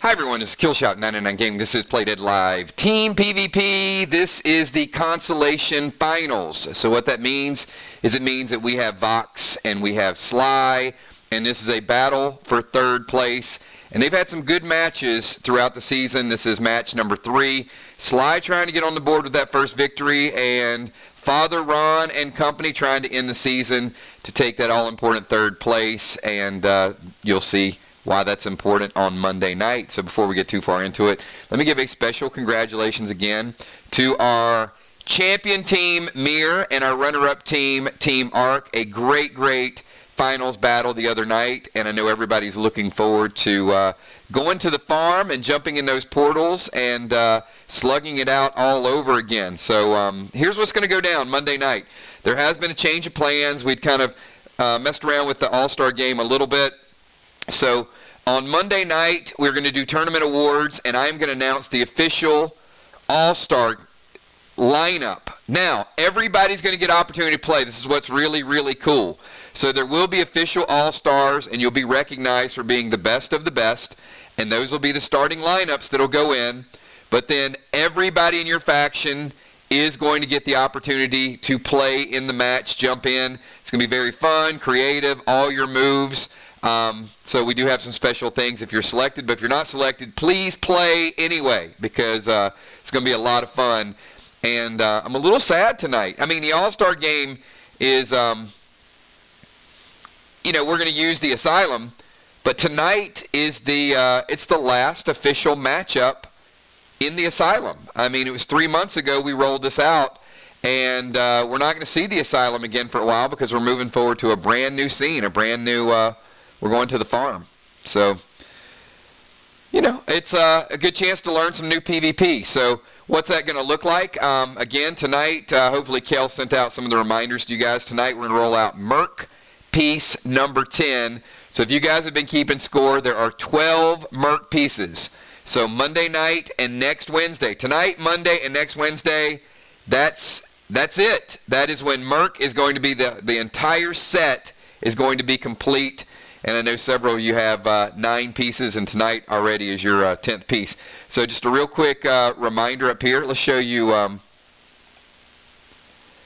Hi everyone, this is Killshot99 Gaming. This is Playdead Live. Team PvP, this is the Consolation Finals. So what that means is it means that we have VOX and we have SLY, and this is a battle for third place. And they've had some good matches throughout the season. This is match number 3. SLY trying to get on the board with that first victory, and Father Ron and company trying to end the season to take that all-important third place, and you'll see why that's important on Monday night. So before we get too far into it, let me give a special congratulations again to our champion team, Mir, and our runner-up team, Team Arc. A great finals battle the other night, and I know everybody's looking forward to going to the farm and jumping in those portals and slugging it out all over again. So here's what's going to go down Monday night. There has been a change of plans. We'd kind of messed around with the All-Star game a little bit. So on Monday night, we're going to do tournament awards, and I'm going to announce the official All-Star lineup. Now, everybody's going to get opportunity to play. This is what's really cool. So there will be official All-Stars, and you'll be recognized for being the best of the best, and those will be the starting lineups that'll go in. But then everybody in your faction is going to get the opportunity to play in the match, jump in. It's going to be very fun, creative, all your moves. So we do have some special things if you're selected, but if you're not selected, please play anyway, because it's going to be a lot of fun. And I'm a little sad tonight. I mean, the All-Star game is, we're going to use the Asylum, but tonight is it's the last official matchup in the Asylum. I mean, it was 3 months ago we rolled this out, and we're not going to see the Asylum again for a while because we're moving forward to a brand new scene, a brand new, we're going to the farm. So, it's a good chance to learn some new PvP. So what's that going to look like? Again, tonight, hopefully Kel sent out some of the reminders to you guys. Tonight we're going to roll out Merc piece number 10. So if you guys have been keeping score, there are 12 Merc pieces. So Monday night and next Wednesday. Tonight, Monday, and next Wednesday, that's it. That is when Merc is going to be, the entire set is going to be complete. And I know several of you have 9 pieces, and tonight already is your 10th piece. So just a real quick reminder up here. Let's show you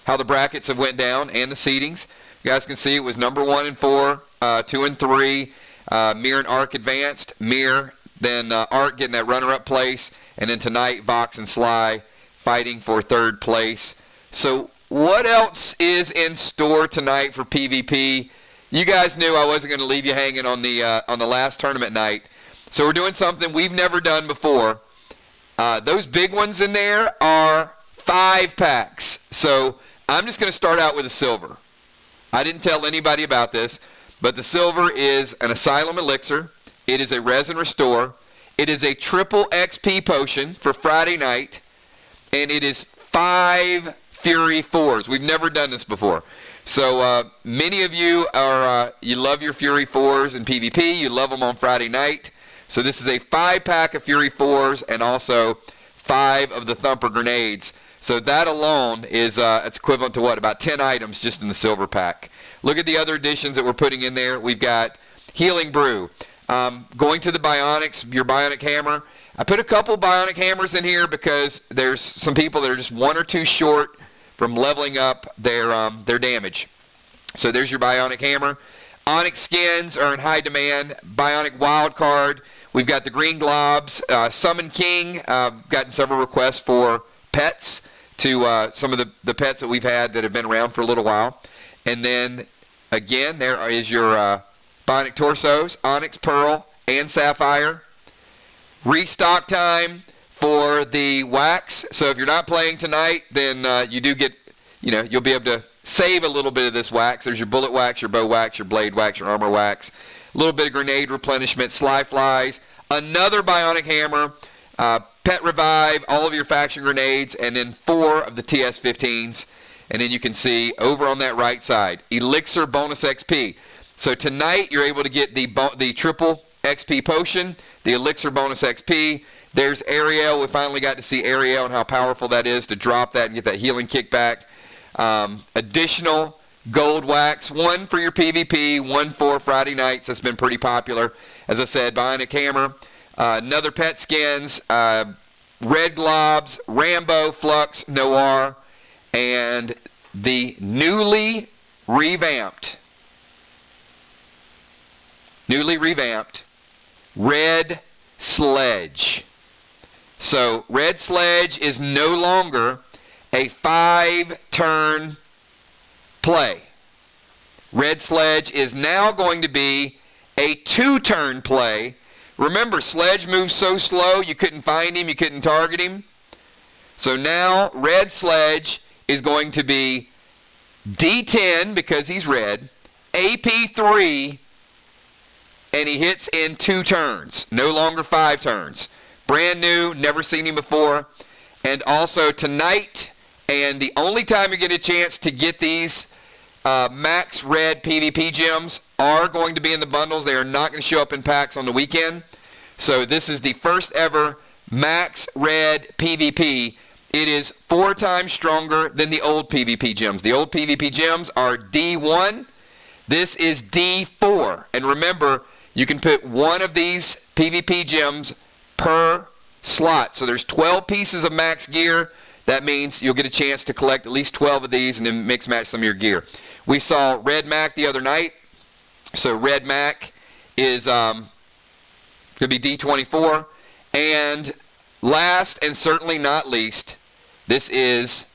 how the brackets have went down and the seedings. You guys can see it was number 1 and 4, 2 and 3. Mir and Arc advanced. Mir, then Arc getting that runner-up place. And then tonight, VOX and SLY fighting for third place. So what else is in store tonight for PvP? You guys knew I wasn't going to leave you hanging on the last tournament night. So we're doing something we've never done before. Those big ones in there are 5 packs. So I'm just going to start out with a silver. I didn't tell anybody about this, but the silver is an Asylum Elixir. It is a Resin Restore. It is a triple XP potion for Friday night. And it is 5 Fury 4s. We've never done this before. So many of you are, you love your Fury 4s in PvP. You love them on Friday night. So this is a 5-pack of Fury 4s and also 5 of the Thumper grenades. So that alone is it's equivalent to what? About 10 items just in the silver pack. Look at the other additions that we're putting in there. We've got Healing Brew. Going to the Bionics, your Bionic Hammer. I put a couple Bionic Hammers in here because there's some people that are just 1 or 2 short from leveling up their damage. So there's your Bionic Hammer. Onyx skins are in high demand. Bionic Wild Card. We've got the Green Globs. Summon King. Gotten several requests for pets to some of the pets that we've had that have been around for a little while. And then, again, there is your Bionic Torsos, Onyx Pearl, and Sapphire. Restock time for the wax. So if you're not playing tonight, then you do get, you'll be able to save a little bit of this wax. There's your bullet wax, your bow wax, your blade wax, your armor wax. A little bit of grenade replenishment, Sly Flies, another Bionic Hammer, Pet Revive, all of your faction grenades, and then 4 of the TS-15s. And then you can see over on that right side, Elixir bonus XP. So tonight you're able to get the triple XP potion, the Elixir bonus XP. There's Ariel. We finally got to see Ariel and how powerful that is to drop that and get that healing kickback. Additional gold wax, 1 for your PvP, 1 for Friday nights. That's been pretty popular. As I said, Bionic Hammer, Another Pet Skins, Red Globs, Rambo, Flux, Noir, and the newly revamped Red Sledge. So Red Sledge is no longer a 5-turn play. Red Sledge is now going to be a 2-turn play. Remember, Sledge moves so slow you couldn't find him, you couldn't target him. So now Red Sledge is going to be D10 because he's red, AP3, and he hits in 2 turns, no longer 5 turns. Brand new, never seen him before. And also tonight, and the only time you get a chance to get these Max Red PvP gems are going to be in the bundles. They are not going to show up in packs on the weekend. So this is the first ever Max Red PvP. It is 4 times stronger than the old PvP gems. The old PvP gems are D1. This is D4. And remember, you can put one of these PvP gems per slot. So there's 12 pieces of max gear. That means you'll get a chance to collect at least 12 of these and then mix match some of your gear. We saw Red Mac the other night. So Red Mac is could be D24. And last and certainly not least, this is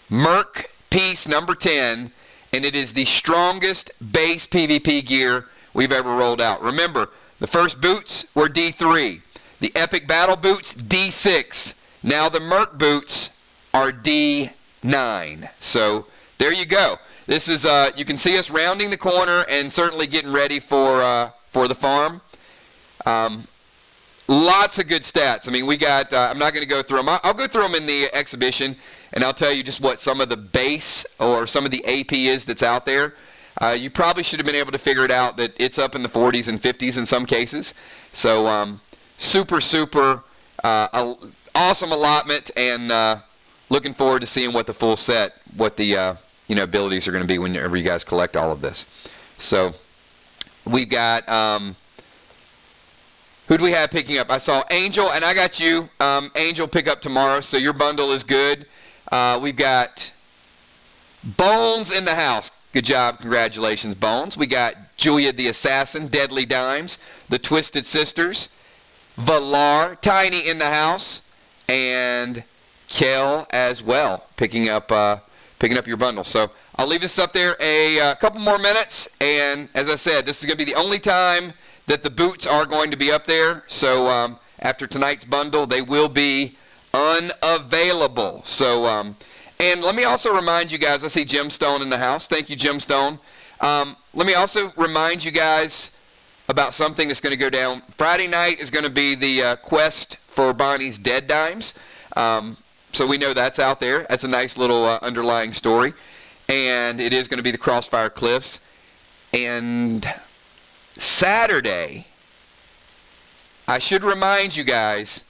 Merc piece number 10, and it is the strongest base PvP gear we've ever rolled out. Remember, the first boots were D3. The Epic Battle boots, D6. Now the Merc boots are D9. So there you go. This is you can see us rounding the corner and certainly getting ready for the farm. Lots of good stats. I mean, we got, I'm not going to go through them. I'll go through them in the exhibition, and I'll tell you just what some of the base or some of the AP is that's out there. You probably should have been able to figure it out that it's up in the 40s and 50s in some cases. So super awesome allotment, and looking forward to seeing what the full set, what the abilities are going to be whenever you guys collect all of this. So we've got who do we have picking up? I saw Angel, and I got you. Angel pick up tomorrow, so your bundle is good. We've got Bones in the house. Good job. Congratulations, Bones. We got Julia the Assassin, Deadly Dimes, the Twisted Sisters, Valar, Tiny in the house, and Kel as well, picking up your bundle. So I'll leave this up there a couple more minutes, and as I said, this is going to be the only time that the boots are going to be up there. So after tonight's bundle, they will be unavailable. So and let me also remind you guys, I see Gemstone in the house. Thank you, Gemstone. Let me also remind you guys about something that's going to go down. Friday night is going to be the quest for Bonnie's Dead Dimes. So we know that's out there. That's a nice little underlying story. And it is going to be the Crossfire Cliffs. And Saturday, I should remind you guys,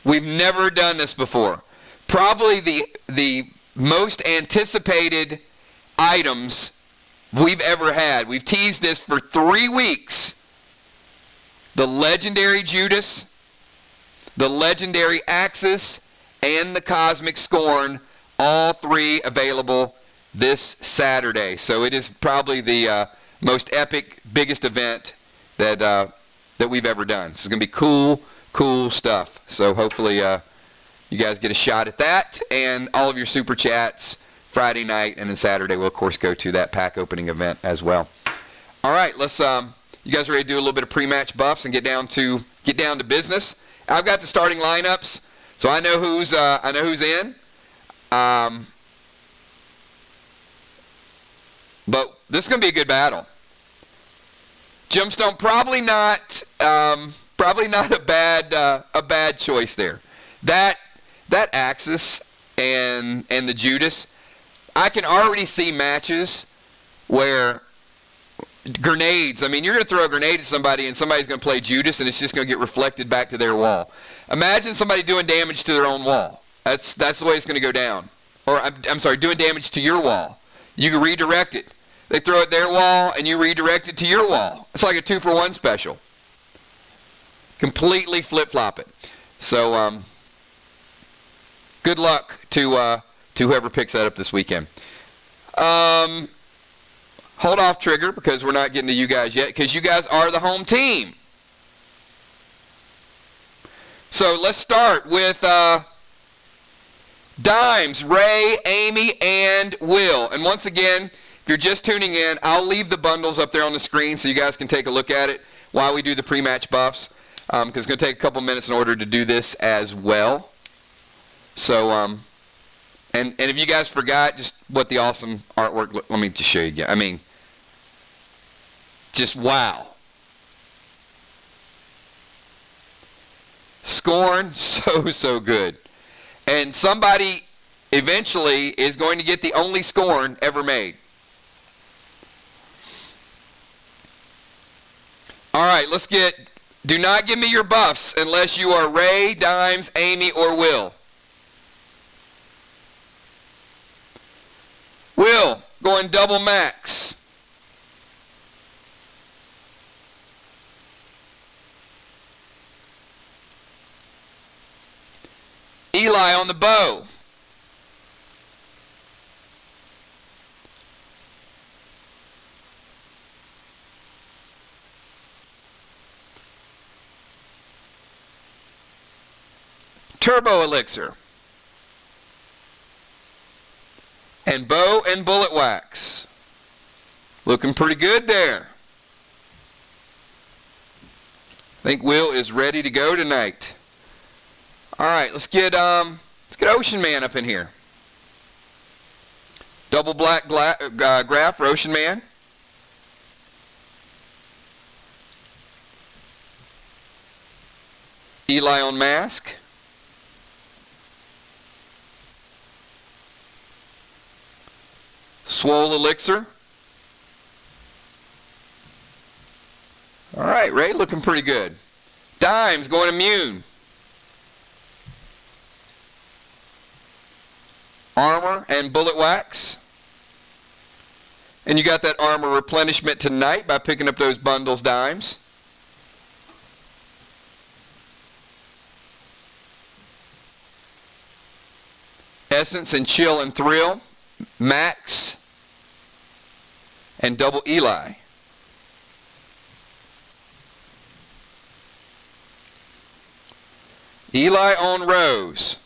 we've never done this before. Probably the most anticipated items we've ever had. We've teased this for 3 weeks. The legendary Judas, the legendary Axis, and the Cosmic Scorn, all 3 available this Saturday. So it is probably the most epic, biggest event that we've ever done. This is going to be cool stuff. So hopefully you guys get a shot at that, and all of your super chats Friday night, and then Saturday we'll of course go to that pack opening event as well. All right, let's you guys ready to do a little bit of pre-match buffs and get down to business? I've got the starting lineups, so I know who's in. But this is going to be a good battle. Gemstone, probably not a bad choice there. That Axis and the Judas, I can already see matches where grenades, I mean, you're going to throw a grenade at somebody and somebody's going to play Judas and it's just going to get reflected back to their wall. Imagine somebody doing damage to their own wall. That's the way it's going to go down. Or, I'm sorry, doing damage to your wall. You can redirect it. they throw it their wall, and you redirect it to your wall. It's like a 2-for-1 special. Completely flip-flop it. So, good luck to whoever picks that up this weekend. Hold off Trigger because we're not getting to you guys yet because you guys are the home team. So let's start with Dimes, Ray, Amy, and Will. And once again, if you're just tuning in, I'll leave the bundles up there on the screen so you guys can take a look at it while we do the pre-match buffs. Because it's going to take a couple minutes in order to do this as well. So, and if you guys forgot just what the awesome artwork, let me just show you again. I mean, just wow. Scorn, so good. And somebody eventually is going to get the only Scorn ever made. All right, let's get, do not give me your buffs unless you are Ray, Dimes, Amy, or Will. Will, going double max. Eli on the bow. Turbo Elixir. And bow and bullet wax. Looking pretty good there. I think Will is ready to go tonight. All right, let's get Ocean Man up in here. Double black graph for Ocean Man. Eli on mask. Swole Elixir. All right, Ray looking pretty good. Dimes going immune. Armor and bullet wax. And you got that armor replenishment tonight by picking up those bundles, Dimes. Essence and Chill and Thrill. Max and double Eli. Eli on Rose.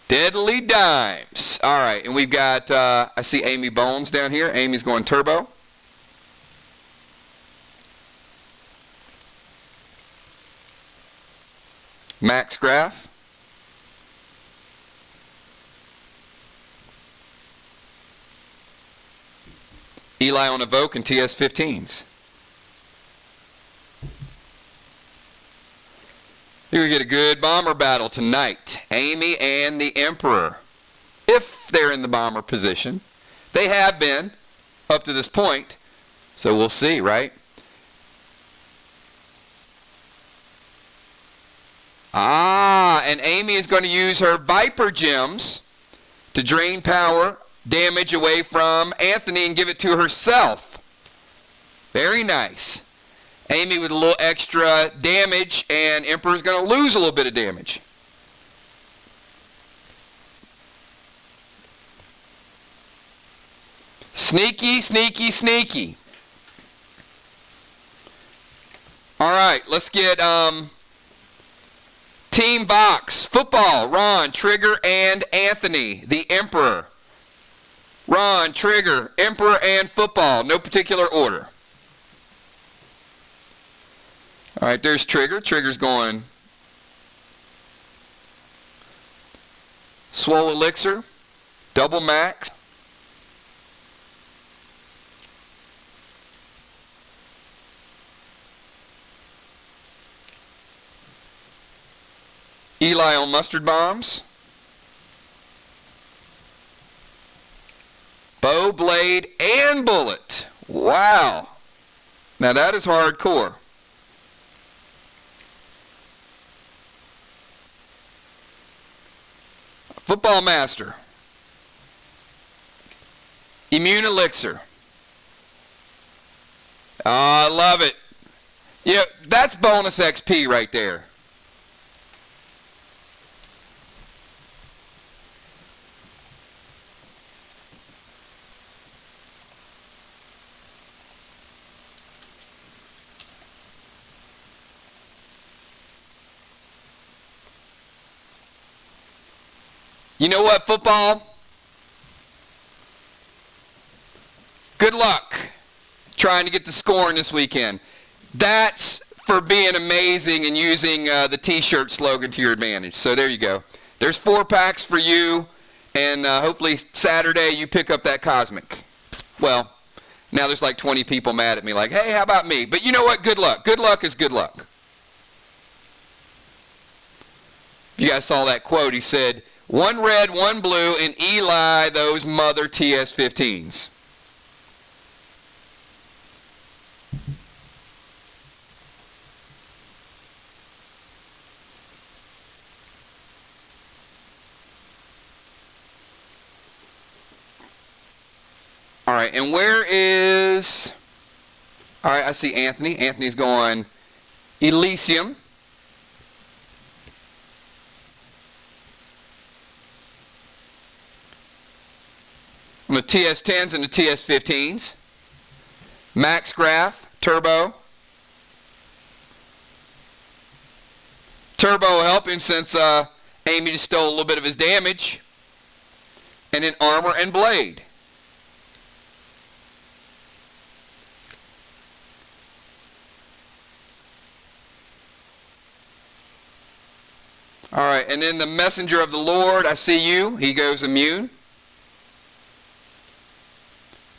Deadly Dimes. All right, and we've got, I see Amy Bones down here. Amy's going turbo. Max Graph. Eli on Evoke and TS-15s. You're going to get a good bomber battle tonight. Amy and the Emperor. If they're in the bomber position. They have been up to this point. So we'll see, right? And Amy is going to use her Viper Gems to drain power, damage away from Anthony and give it to herself. Very nice. Amy with a little extra damage, and Emperor's going to lose a little bit of damage. Sneaky, sneaky, sneaky. All right, let's get Team VOX. Football, Ron, Trigger, and Anthony, the Emperor. Ron, Trigger, Emperor, and Football. No particular order. All right, there's Trigger. Trigger's going Swole Elixir, double max. Eli on mustard bombs. Bow, blade, and bullet. Wow. Now that is hardcore. Football Master. Immune Elixir. Oh, I love it. Yeah, that's bonus XP right there. You know what, football? Good luck trying to get the scoring this weekend. That's for being amazing and using the T-shirt slogan to your advantage. So there you go. There's 4 packs for you, and hopefully Saturday you pick up that Cosmic. Well, now there's like 20 people mad at me like, hey, how about me? But you know what? Good luck. Good luck is good luck. You guys saw that quote. He said, 1 red, 1 blue, and Eli those mother TS-15s. All right, and where is... All right, I see Anthony. Anthony's going Elysium. On the TS-10s and the TS-15s. Max Graph, Turbo. Turbo will help him since Amy just stole a little bit of his damage. And then Armor and Blade. All right, and then the Messenger of the Lord, I see you. He goes Immune.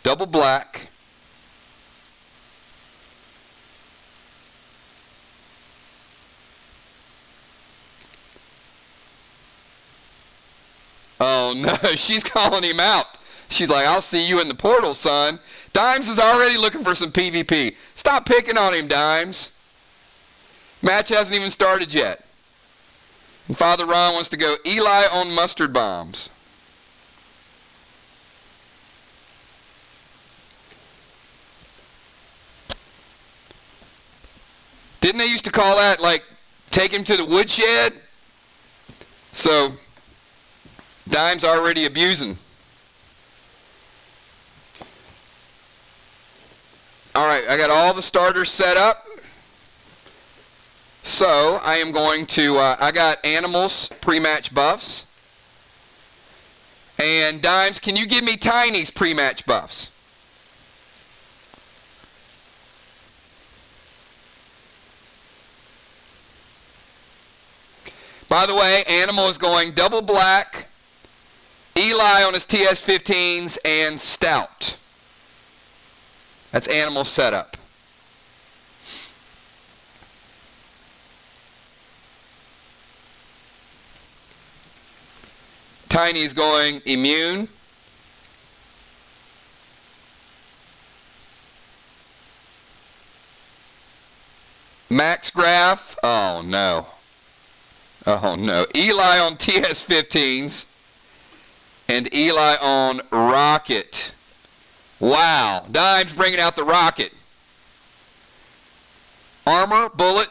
Double black. Oh no, she's calling him out. She's like, I'll see you in the portal, son. Dimes is already looking for some PvP. Stop picking on him, Dimes. Match hasn't even started yet. And Father Ron wants to go Eli on mustard bombs. Didn't they used to call that, like, take him to the woodshed? So, Dime's already abusing. All right, I got all the starters set up. So, I am going to, I got Animals pre-match buffs. And Dimes, can you give me Tiny's pre-match buffs? By the way, Animal is going double black, Eli on his TS-15s, and Stout. That's Animal setup. Tiny is going Immune. Max Graph, oh no. Oh no. Eli on TS-15s and Eli on Rocket. Wow. Dime's bringing out the Rocket. Armor, Bullet.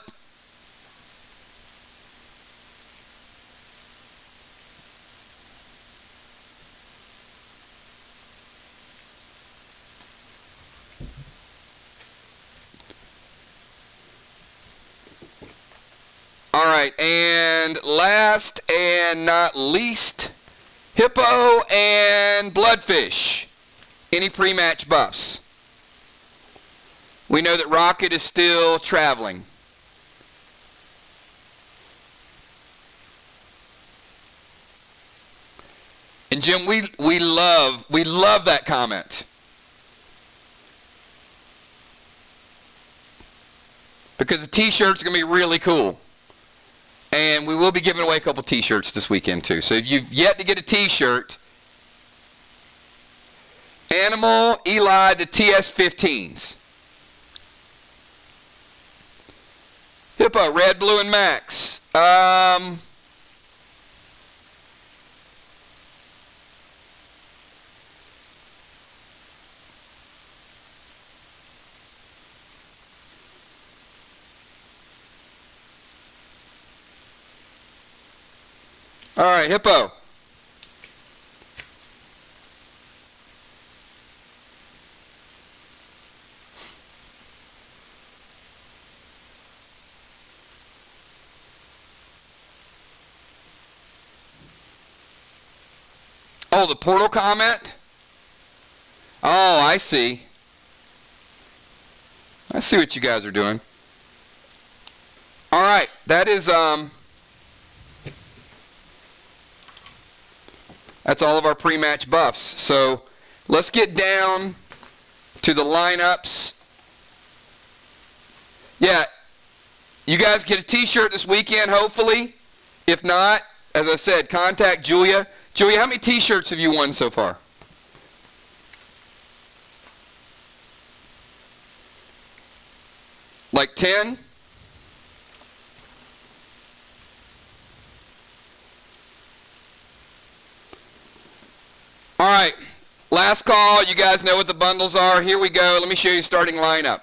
All right, and last and not least, Hippo and Bloodfish. Any pre-match buffs? We know that Rocket is still traveling. And Jim, we love that comment. Because the t-shirt's going to be really cool. And we will be giving away a couple t-shirts this weekend too. So if you've yet to get a t-shirt, Animal, Eli, the TS-15s. Hippo, red, blue, and max. All right, Hippo. Oh, the portal comment? Oh, I see. I see what you guys are doing. All right, that is that's all of our pre-match buffs. So let's get down to the lineups. Yeah, you guys get a t-shirt this weekend, hopefully. If not, as I said, contact Julia. Julia, how many t-shirts have you won so far? Like 10? All right, last call. You guys know what the bundles are. Here we go. Let me show you the starting lineup.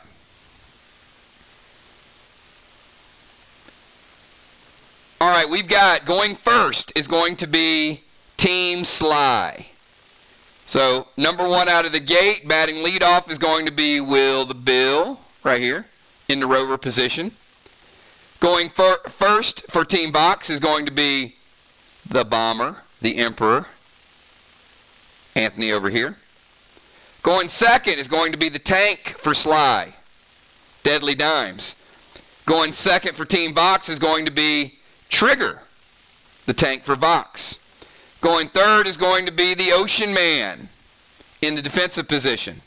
All right, we've got, going first is going to be Team SLY. So, number one out of the gate, batting leadoff is going to be Will the Bill, right here, in the rover position. Going first for Team VOX is going to be the Bomber, the Emperor, Anthony over here. Going second is going to be the Tank for SLY, Deadly Dimes. Going second for Team VOX is going to be Trigger, the Tank for VOX. Going third is going to be the Ocean Man in the defensive position.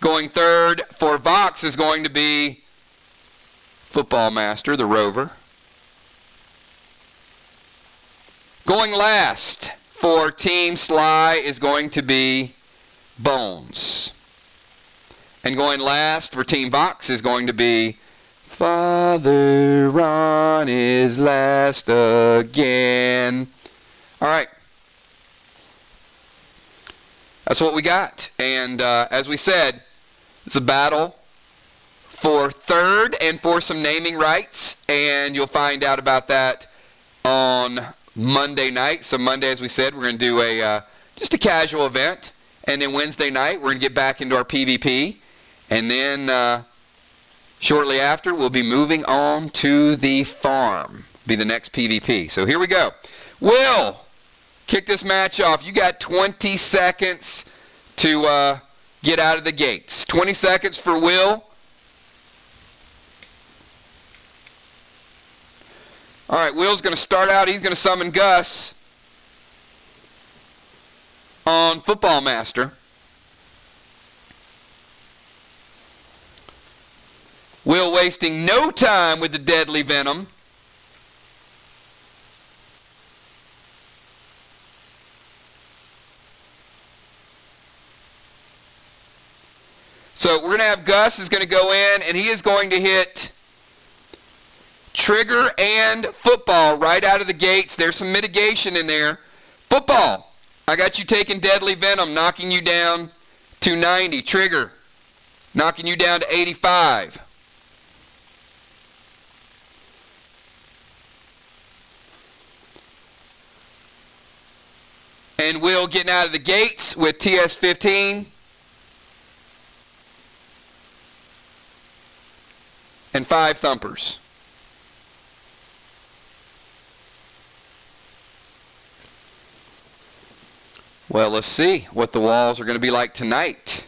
Going third for VOX is going to be Football Master, the Rover. Going last for Team SLY is going to be Bones. And going last for Team VOX is going to be Father Ron is last again. All right. That's what we got. And as we said, it's a battle for third and for some naming rights. And you'll find out about that on Monday night. So Monday, as we said, we're going to do just a casual event. And then Wednesday night, we're going to get back into our PvP. And then shortly after, we'll be moving on to the farm. Be the next PvP. So here we go. Will, kick this match off. You got 20 seconds to get out of the gates. 20 seconds for Will. All right, Will's going to start out. He's going to summon Gus on Football Master. Will wasting no time with the deadly venom. So we're going to have Gus is going to go in, and he is going to hit Trigger and Football right out of the gates. There's some mitigation in there. Football, I got you taking deadly venom, knocking you down to 90. Trigger, knocking you down to 85. And Will getting out of the gates with TS-15. And 5 thumpers. Well, let's see what the walls are going to be like tonight.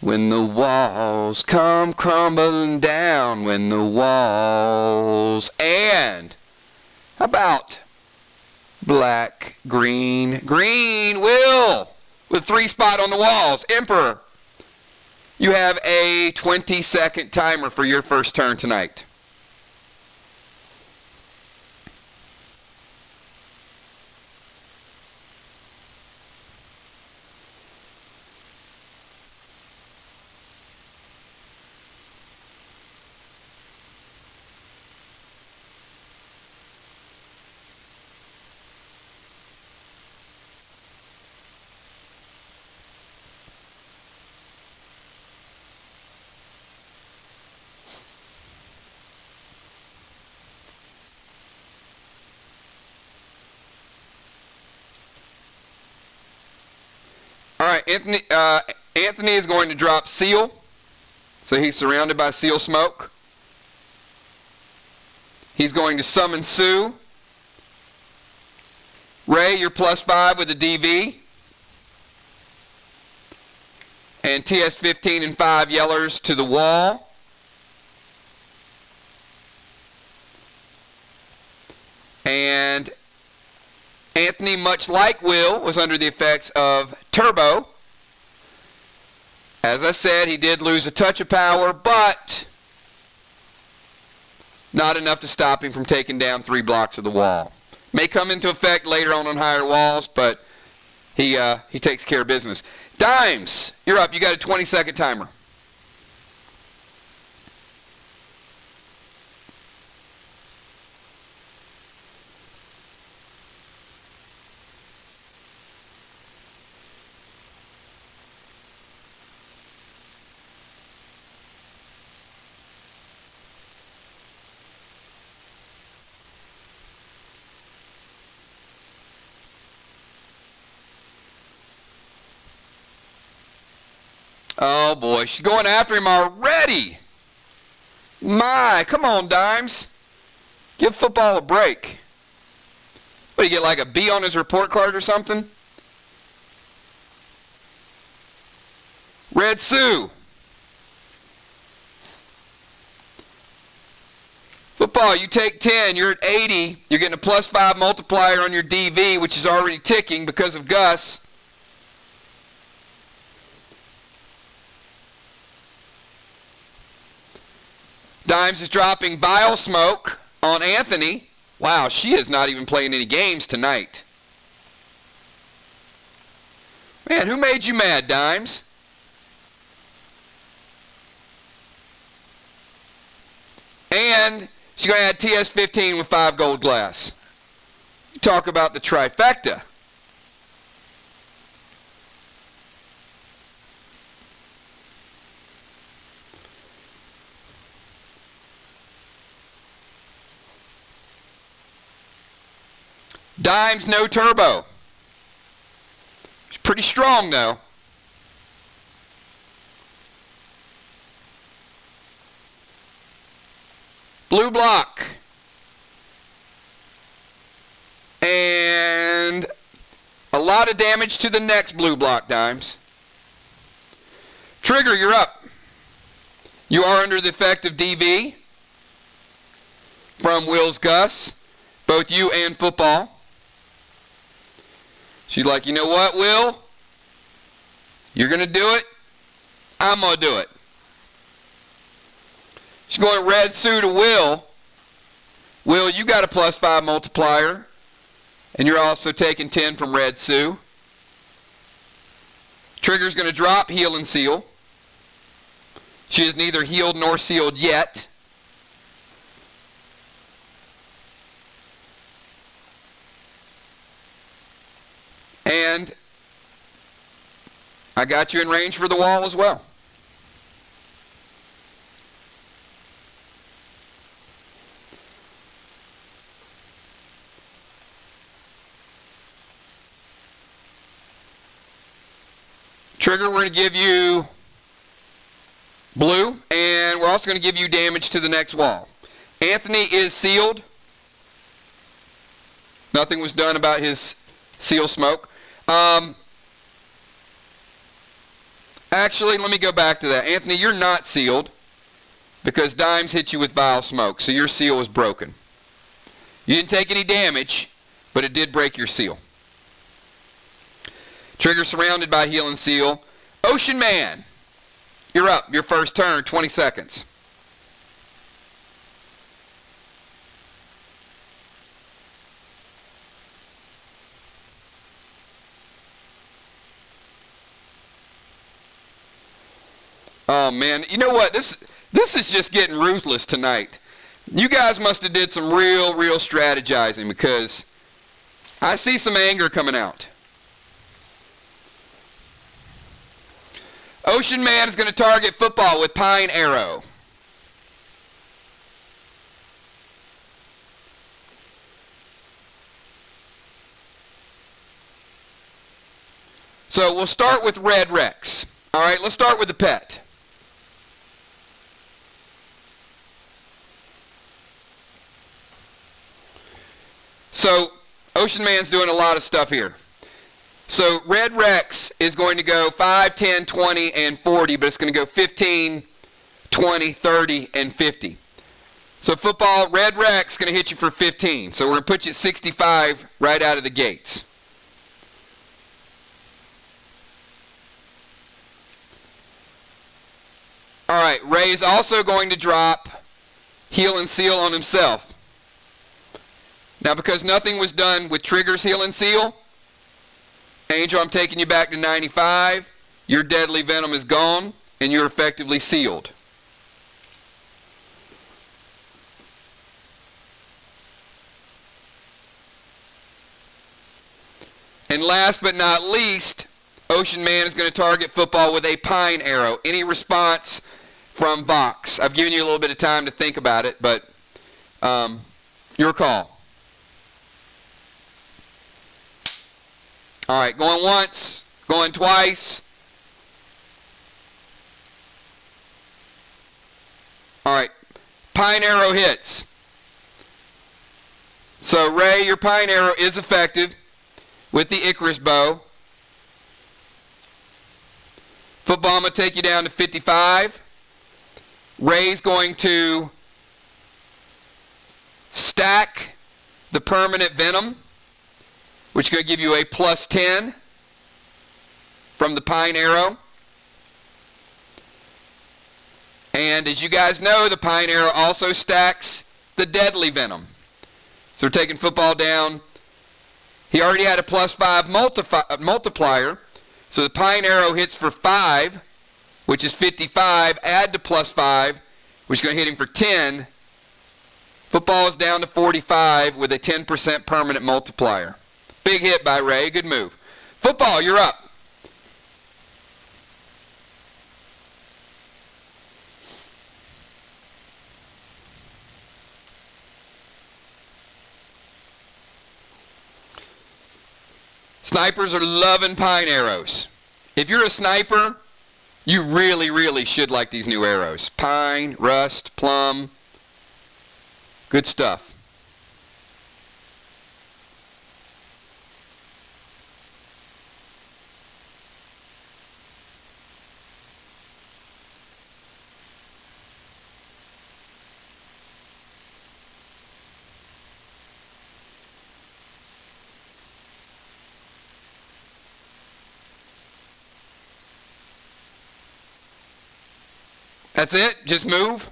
When the walls come crumbling down, when the walls, and how about black, green, Will, with 3 spot on the walls. Emperor, you have a 20-second timer for your first turn tonight. Anthony is going to drop Seal. So he's surrounded by Seal smoke. He's going to summon Sue. Ray, you're +5 with a DV. And TS-15 and 5 yellers to the wall. And Anthony, much like Will, was under the effects of Turbo. As I said, he did lose a touch of power, but not enough to stop him from taking down 3 blocks of the wall. May come into effect later on higher walls, but he takes care of business. Dimes, you're up. You got a 20-second timer. Oh boy, she's going after him already. My, come on, Dimes. Give football a break. What, do you get like a B on his report card or something? Red Sue. Football, you take 10, you're at 80. You're getting a +5 multiplier on your DV, which is already ticking because of Gus. Dimes is dropping Bile Smoke on Anthony. Wow, she is not even playing any games tonight. Man, who made you mad, Dimes? And she's going to add TS-15 with 5 gold glass. Talk about the trifecta. Dimes, no turbo. It's pretty strong, though. Blue block. And a lot of damage to the next blue block, Dimes. Trigger, you're up. You are under the effect of DV from Will's Gus, both you and football. She's like, you know what, Will? You're going to do it. I'm going to do it. She's going Red Sue to Will. Will, you got a +5 multiplier. And you're also taking 10 from Red Sue. Trigger's going to drop Heal and Seal. She is neither healed nor sealed yet. And I got you in range for the wall as well. Trigger, we're going to give you blue, and we're also going to give you damage to the next wall. Anthony is sealed. Nothing was done about his seal smoke. Actually, let me go back to that. Anthony, you're not sealed because Dimes hit you with vile smoke, so your seal was broken. You didn't take any damage, but it did break your seal. Trigger surrounded by Heal and Seal. Ocean Man, you're up. Your first turn, 20 seconds. Oh man, you know what? This is just getting ruthless tonight. You guys must have did some real strategizing because I see some anger coming out. Ocean Man is going to target football with Pine Arrow. So we'll start with Red Rex. All right, let's start with the pet. So Ocean Man's doing a lot of stuff here. So Red Rex is going to go 5, 10, 20, and 40, but it's going to go 15, 20, 30, and 50. So football, Red Rex is going to hit you for 15. So we're going to put you at 65 right out of the gates. All right, Ray is also going to drop Heal and Seal on himself. Now, because nothing was done with Trigger's Heal and Seal, Angel, I'm taking you back to 95. Your deadly venom is gone, and you're effectively sealed. And last but not least, Ocean Man is going to target football with a pine arrow. Any response from VOX? I've given you a little bit of time to think about it, but your call. All right, going once, going twice. All right, pine arrow hits. So Ray, your pine arrow is effective with the Icarus bow. Football, I'm going to take you down to 55. Ray's going to stack the permanent venom, which is going to give you a plus 10 from the pine arrow. And as you guys know, the pine arrow also stacks the deadly venom. So we're taking football down. He already had a plus 5 multiplier. So the pine arrow hits for 5, which is 55. Add to plus 5, which is going to hit him for 10. Football is down to 45 with a 10% permanent multiplier. Big hit by Ray. Good move. Football, you're up. Snipers are loving pine arrows. If you're a sniper, you really, really should like these new arrows. Pine, rust, plum. Good stuff. That's it? Just move?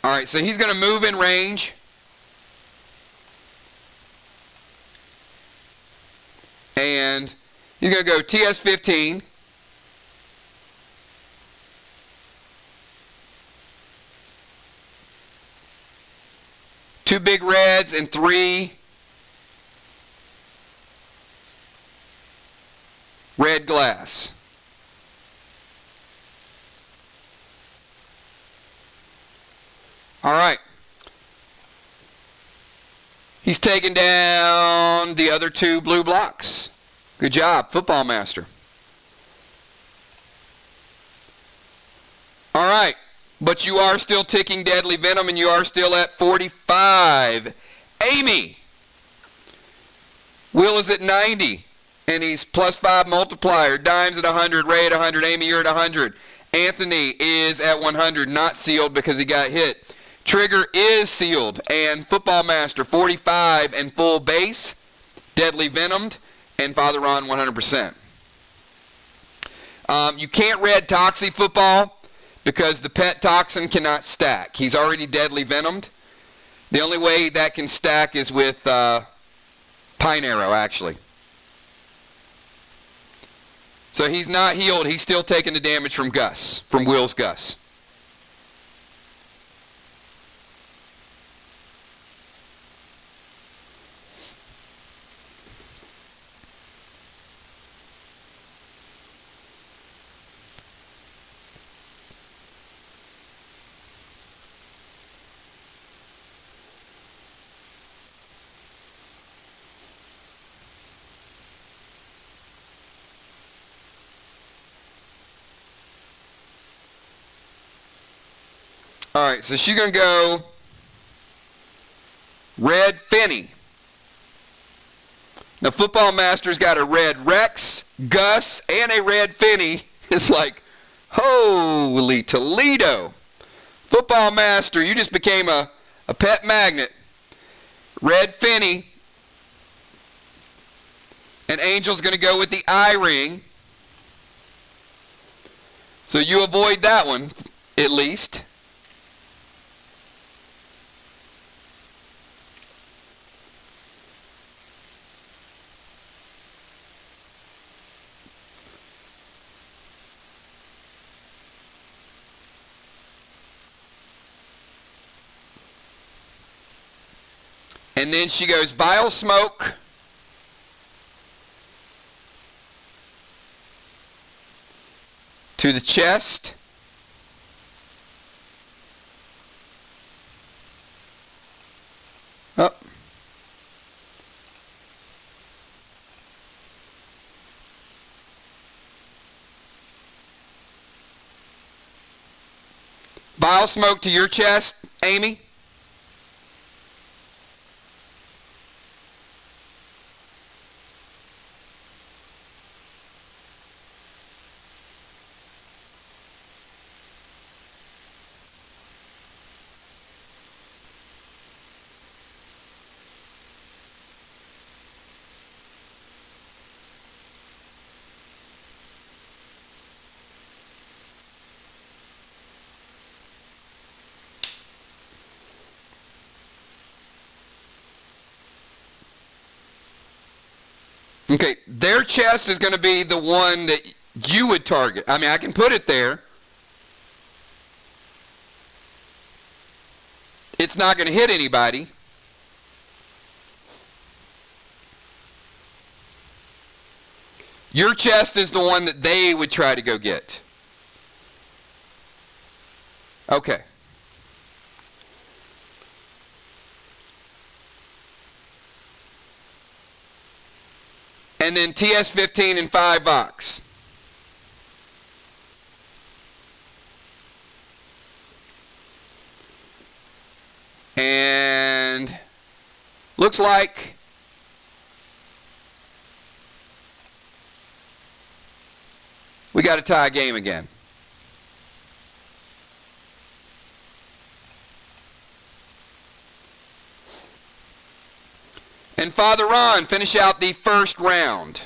All right, so he's going to move in range. And he's going to go TS-15. Two big reds and 3 red glass. All right. He's taking down the other 2 blue blocks. Good job, football master. All right. But you are still ticking deadly venom, and you are still at 45. Amy. Will is at 90, and he's plus 5 multiplier. Dime's at 100, Ray at 100, Amy, you're at 100. Anthony is at 100, not sealed because he got hit. Trigger is sealed, and Football Master 45 and full base, deadly venomed, and Father Ron 100%. You can't red Toxie Football because the pet toxin cannot stack. He's already deadly venomed. The only way that can stack is with Pine Arrow, actually. So he's not healed. He's still taking the damage from Gus, from Will's Gus. Alright, so she's going to go red Finney. Now, Football Master's got a red Rex, Gus, and a red Finney. It's like, holy Toledo. Football Master, you just became a pet magnet. Red Finney. And Angel's going to go with the eye ring. So you avoid that one, at least. And then she goes Vile Smoke. To the chest. Up. Vile Smoke to your chest, Amy. Okay, their chest is going to be the one that you would target. I mean, I can put it there. It's not going to hit anybody. Your chest is the one that they would try to go get. Okay. And then TS15 and 5 VOX. And looks like we got a tie game again. And Father Ron, finish out the first round.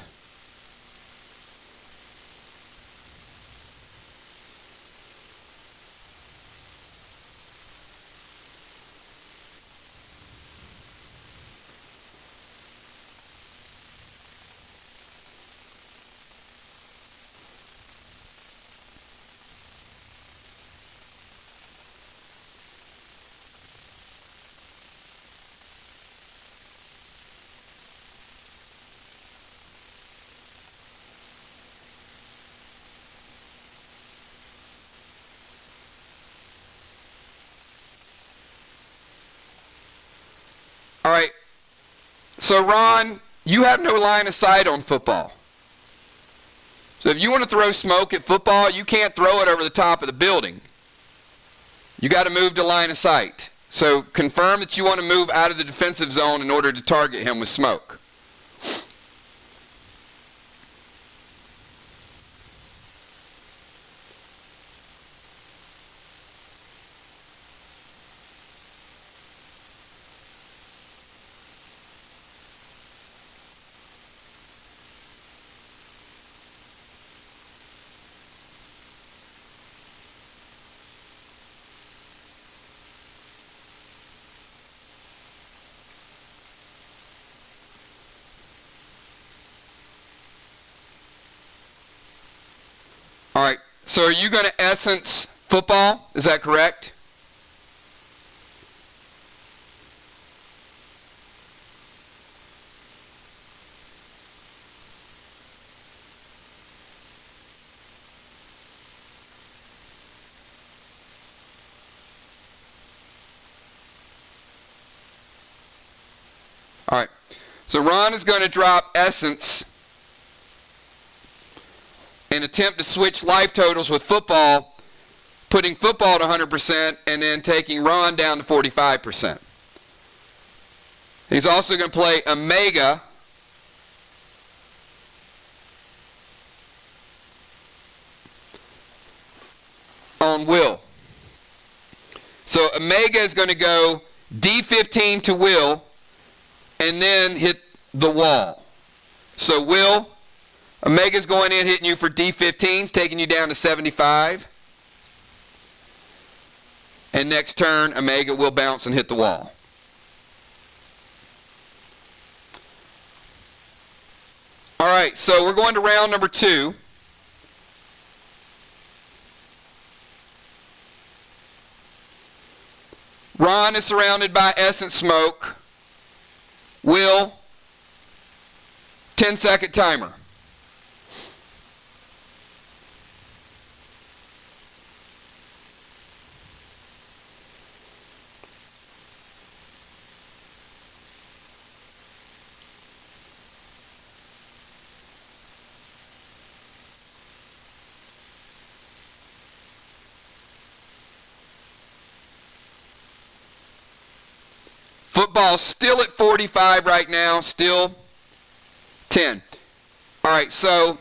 All right, so Ron, you have no line of sight on football. So if you want to throw smoke at football, you can't throw it over the top of the building. You got to move to line of sight. So confirm that you want to move out of the defensive zone in order to target him with smoke. All right, so are you going to essence football? Is that correct? All right, so Ron is going to drop essence and attempt to switch life totals with football, putting football to 100% and then taking Ron down to 45%. He's also going to play Omega on Will. So Omega is going to go D15 to Will and then hit the wall. So Will, Omega's going in, hitting you for D15s, taking you down to 75. And next turn, Omega will bounce and hit the wall. All right, so we're going to round number 2. Ron is surrounded by essence smoke. Will, 10-second timer. Football still at 45 right now, still 10. All right, so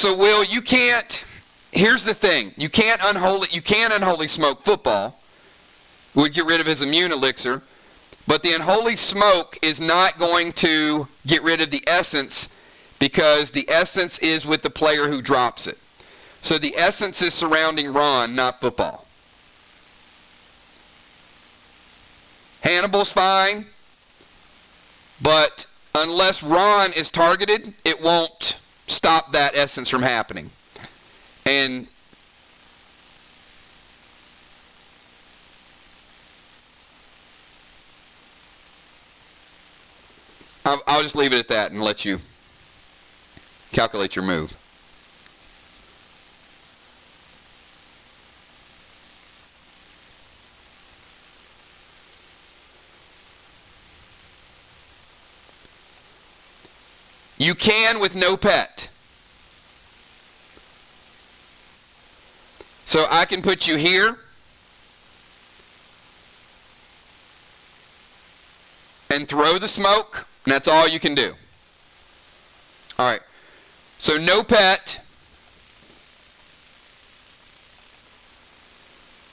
Will, you can't, here's the thing, you can't unholy smoke football. Would get rid of his immune elixir, but the unholy smoke is not going to get rid of the essence, because the essence is with the player who drops it. So the essence is surrounding Ron, not football. Hannibal's fine, but unless Ron is targeted, it won't stop that essence from happening. And I'll just leave it at that and let you calculate your move. You can with no pet. So I can put you here and throw the smoke, and that's all you can do. All right. So no pet.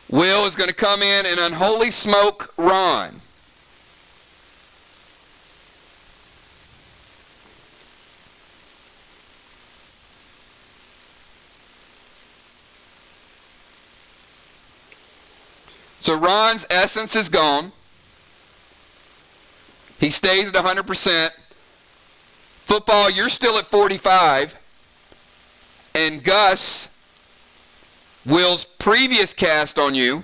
Will is going to come in and unholy smoke Ron. So Ron's essence is gone. He stays at 100%. Football, you're still at 45. And Gus, Will's previous cast on you,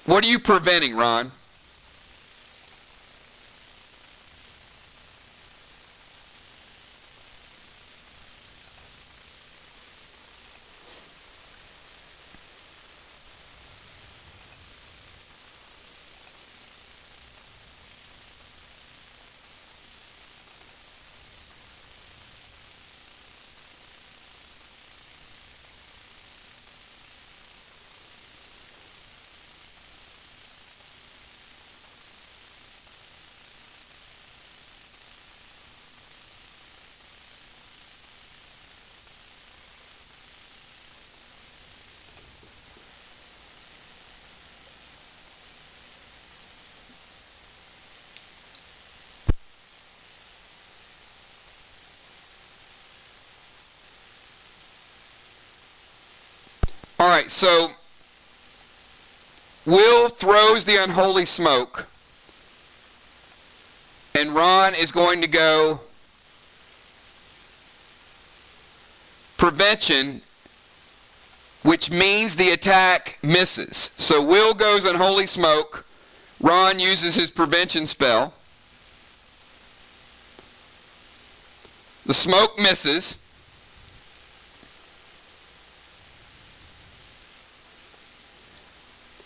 what are you preventing, Ron? right, so Will throws the unholy smoke, and Ron is going to go prevention, which means the attack misses. So Will goes unholy smoke, Ron uses his prevention spell. The smoke misses.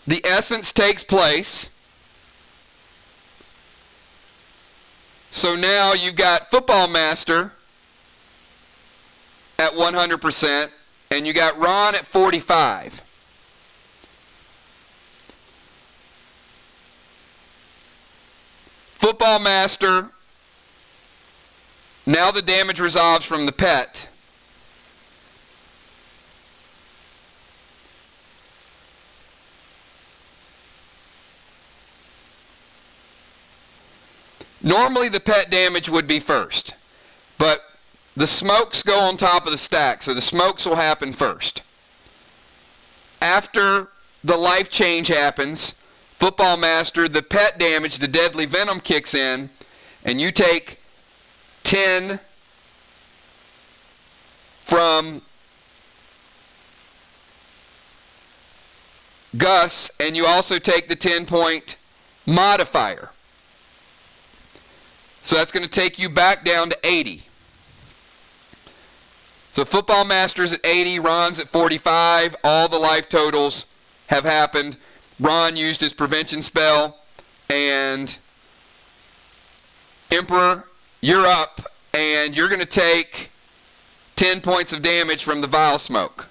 The essence takes place. So now you've got Football Master at 100%, and you got Ron at 45. Football Master, now the damage resolves from the pet. Normally the pet damage would be first, but the smokes go on top of the stack, so the smokes will happen first. After the life change happens, Football Master, the pet damage, the deadly venom kicks in, and you take 10 from Gus, and you also take the 10-point modifier. So that's going to take you back down to 80. So Football Master's at 80, Ron's at 45. All the life totals have happened. Ron used his prevention spell, and Emperor, you're up, and you're going to take 10 points of damage from the Vile Smoke.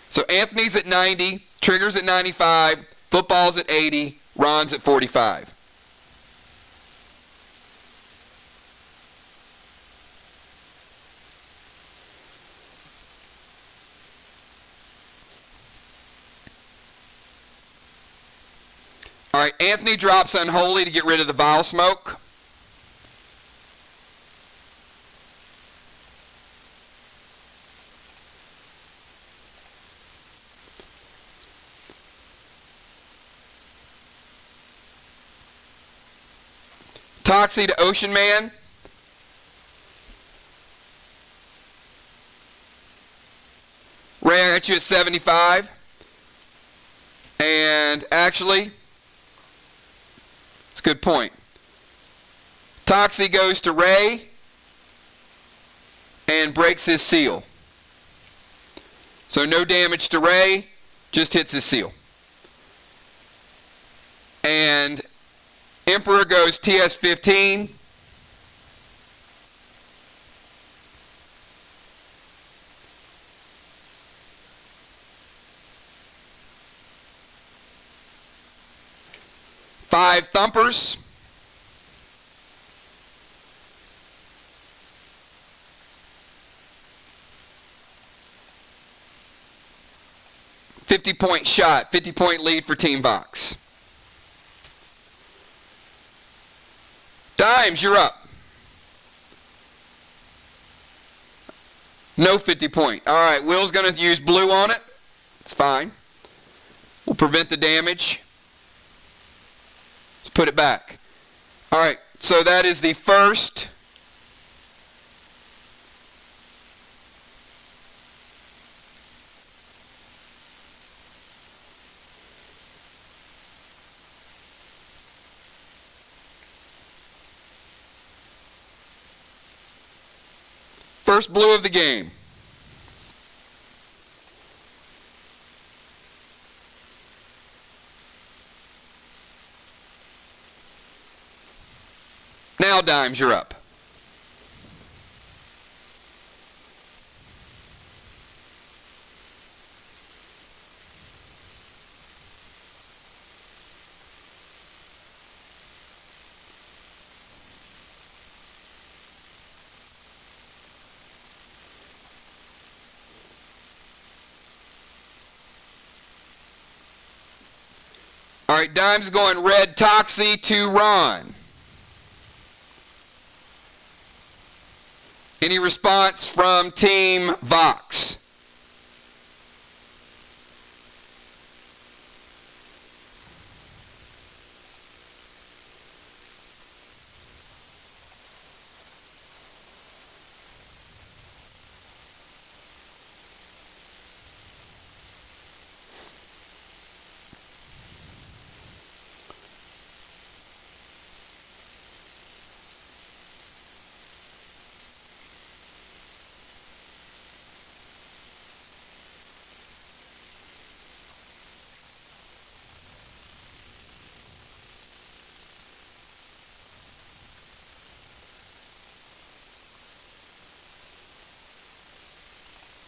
So Anthony's at 90, Trigger's at 95, Football's at 80, Ron's at 45. All right, Anthony drops Unholy to get rid of the Vile Smoke. Toxie to Ocean Man. Ray, I got you at 75. And actually, it's a good point. Toxie goes to Ray and breaks his seal. So no damage to Ray, just hits his seal. And Emperor goes TS-15. Five thumpers. .50 shot, 50-point lead for Team VOX. Dimes, you're up. No 50-point. All right, Will's going to use blue on it. It's fine. We'll prevent the damage. Let's put it back. All right, so that is the first blue of the game. Now, Dimes, you're up. All right, Dimes going red Toxie to Ron. Any response from Team VOX?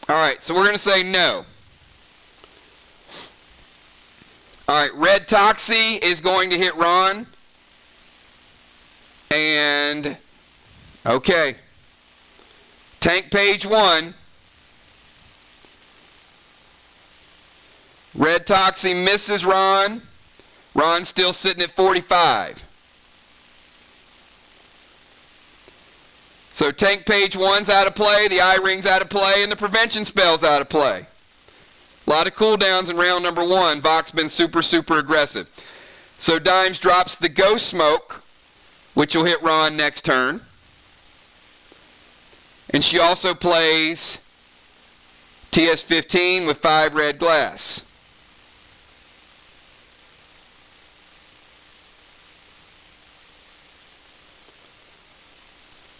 All right, so we're going to say no. All right, Red Toxie is going to hit Ron. And, okay. Tank Page 1. Red Toxie misses Ron. Ron's still sitting at 45. So Tank Page 1's out of play, the eye ring's out of play, and the prevention spell's out of play. A lot of cooldowns in round number 1. VOX been super, super aggressive. So Dimes drops the Ghost Smoke, which will hit Ron next turn. And she also plays TS-15 with 5 red glass.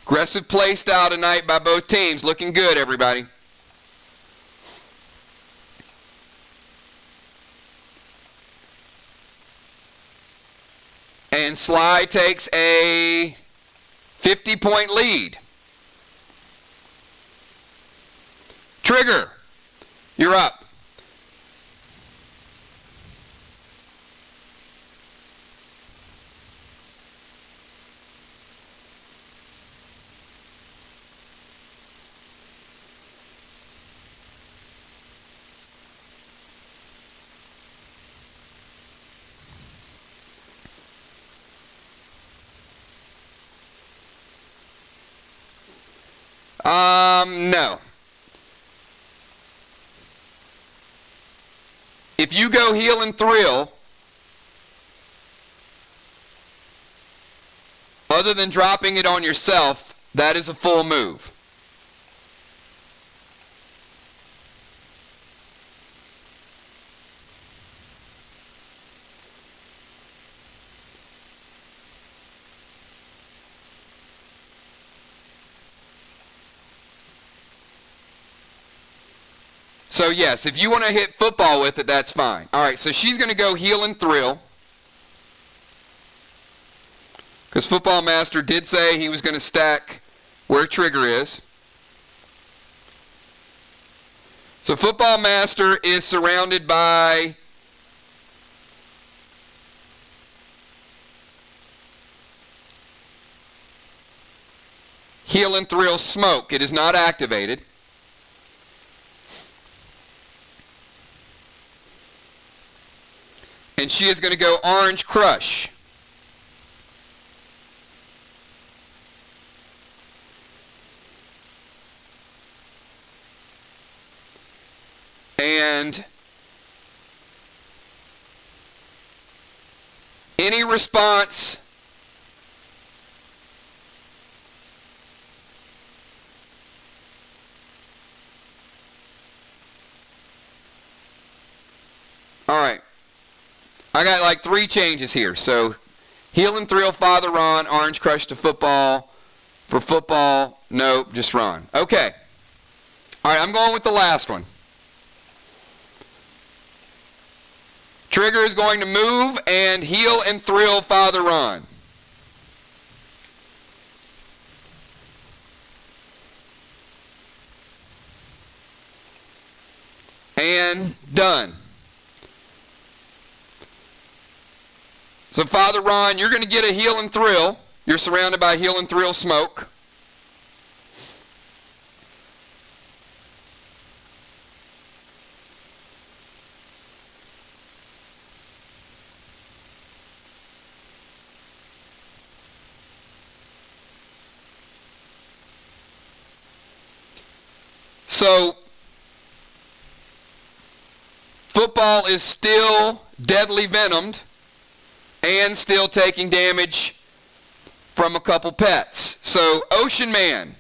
Aggressive play style tonight by both teams. Looking good, everybody. And SLY takes a 50-point lead. Trigger, you're up. No. If you go Heal and Thrill, other than dropping it on yourself, that is a full move. So yes, if you want to hit football with it, that's fine. All right, so she's going to go Heal and Thrill. Because Football Master did say he was going to stack where Trigger is. So Football Master is surrounded by Heal and Thrill Smoke. It is not activated. And she is going to go Orange Crush. And any response all right. I got like 3 changes here. So Heal and Thrill, Father Ron, Orange Crush to football. For football, nope, just Ron. Okay. All right, I'm going with the last one. Trigger is going to move and Heal and Thrill, Father Ron. And done. So Father Ron, you're going to get a Heal and Thrill. You're surrounded by Heal and Thrill Smoke. So football is still deadly venomed and still taking damage from a couple pets. So Ocean Man,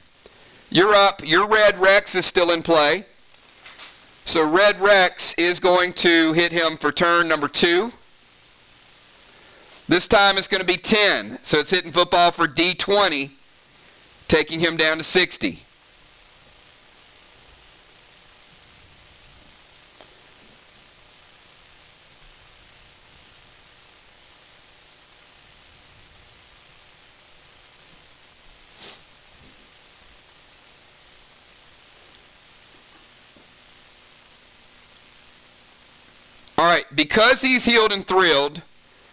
you're up. Your Red Rex is still in play. So Red Rex is going to hit him for turn number 2. This time it's going to be 10. So it's hitting football for D20, taking him down to 60. right, because he's healed and thrilled,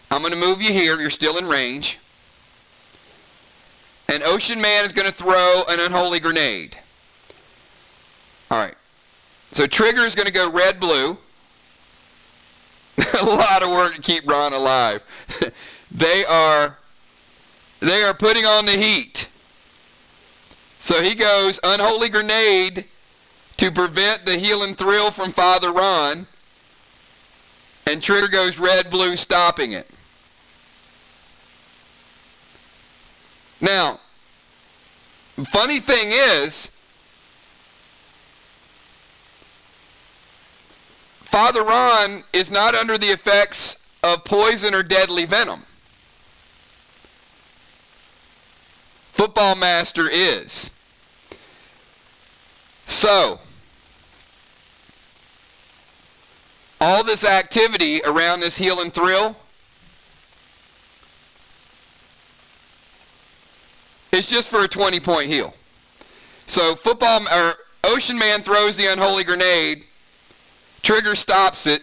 I'm going to move you here. You're still in range. And Ocean Man is going to throw an unholy grenade. All right. So Trigger is going to go red-blue. A lot of work to keep Ron alive. They are putting on the heat. So he goes unholy grenade to prevent the heal and thrill from Father Ron. And Trigger goes red-blue, stopping it. Now, funny thing is, Father Ron is not under the effects of poison or deadly venom. Football Master is. So, all this activity around this heal and thrill is just for a 20-point heal. So Ocean Man throws the unholy grenade. Trigger stops it.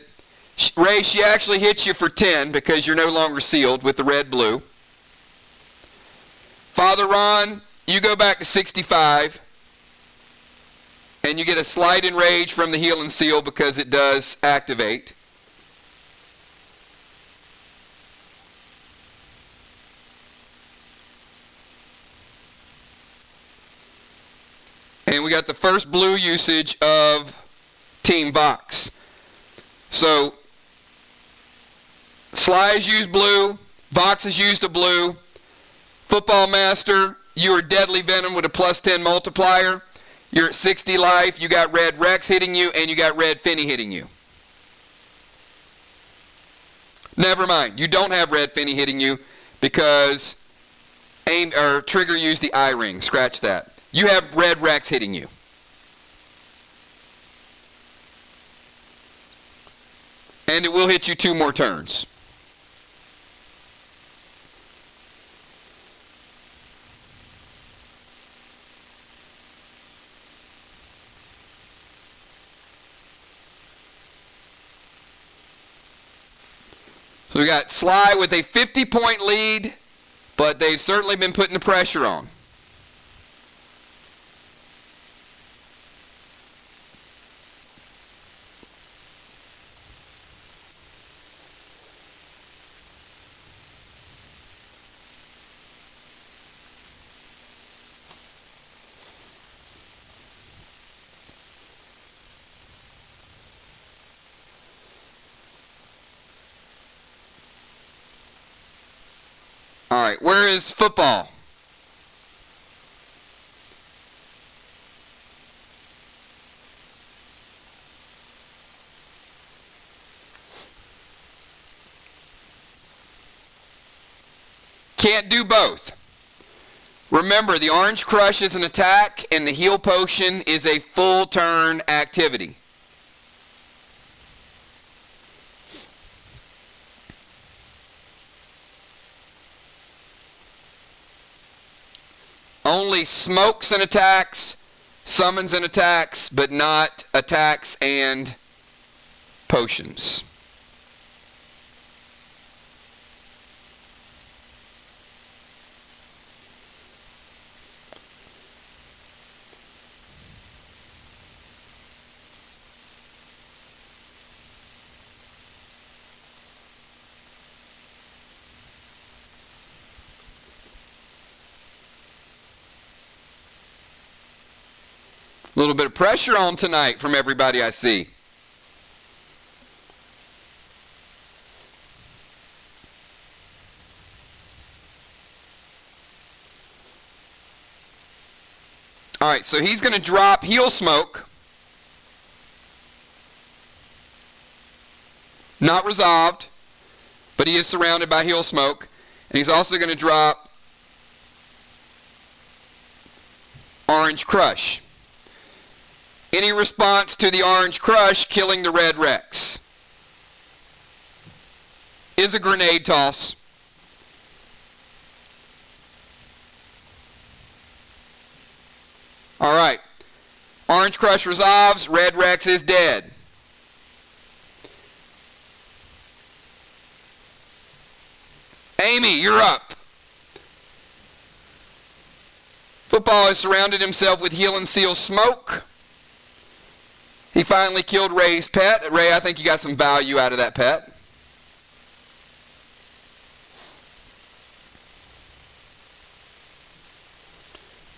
Ray, she actually hits you for 10 because you're no longer sealed with the red-blue. Father Ron, you go back to 65. And you get a slight enrage from the heal and seal because it does activate. And we got the first blue usage of Team VOX. So, SLY has used blue, VOX has used a blue. Football Master, you are Deadly Venom with a +10 multiplier. You're at 60 life, you got Red Rex hitting you, and you got Red Finney hitting you. Never mind, you don't have Red Finney hitting you because Trigger used the eye ring. Scratch that. You have Red Rex hitting you. And it will hit you 2 more turns. So we got SLY with a 50-point lead, but they've certainly been putting the pressure on. All right, where is football? Can't do both. Remember, the Orange Crush is an attack, and the Heal Potion is a full turn activity. Only smokes and attacks, summons and attacks, but not attacks and potions. A little bit of pressure on tonight from everybody I see. All right, so he's going to drop Heal Smoke. Not resolved, but he is surrounded by Heal Smoke. And he's also going to drop Orange Crush. Any response to the Orange Crush killing the Red Rex is a grenade toss. All right. Orange Crush resolves. Red Rex is dead. Amy, you're up. Football has surrounded himself with heal and seal smoke. He finally killed Ray's pet. Ray, I think you got some value out of that pet.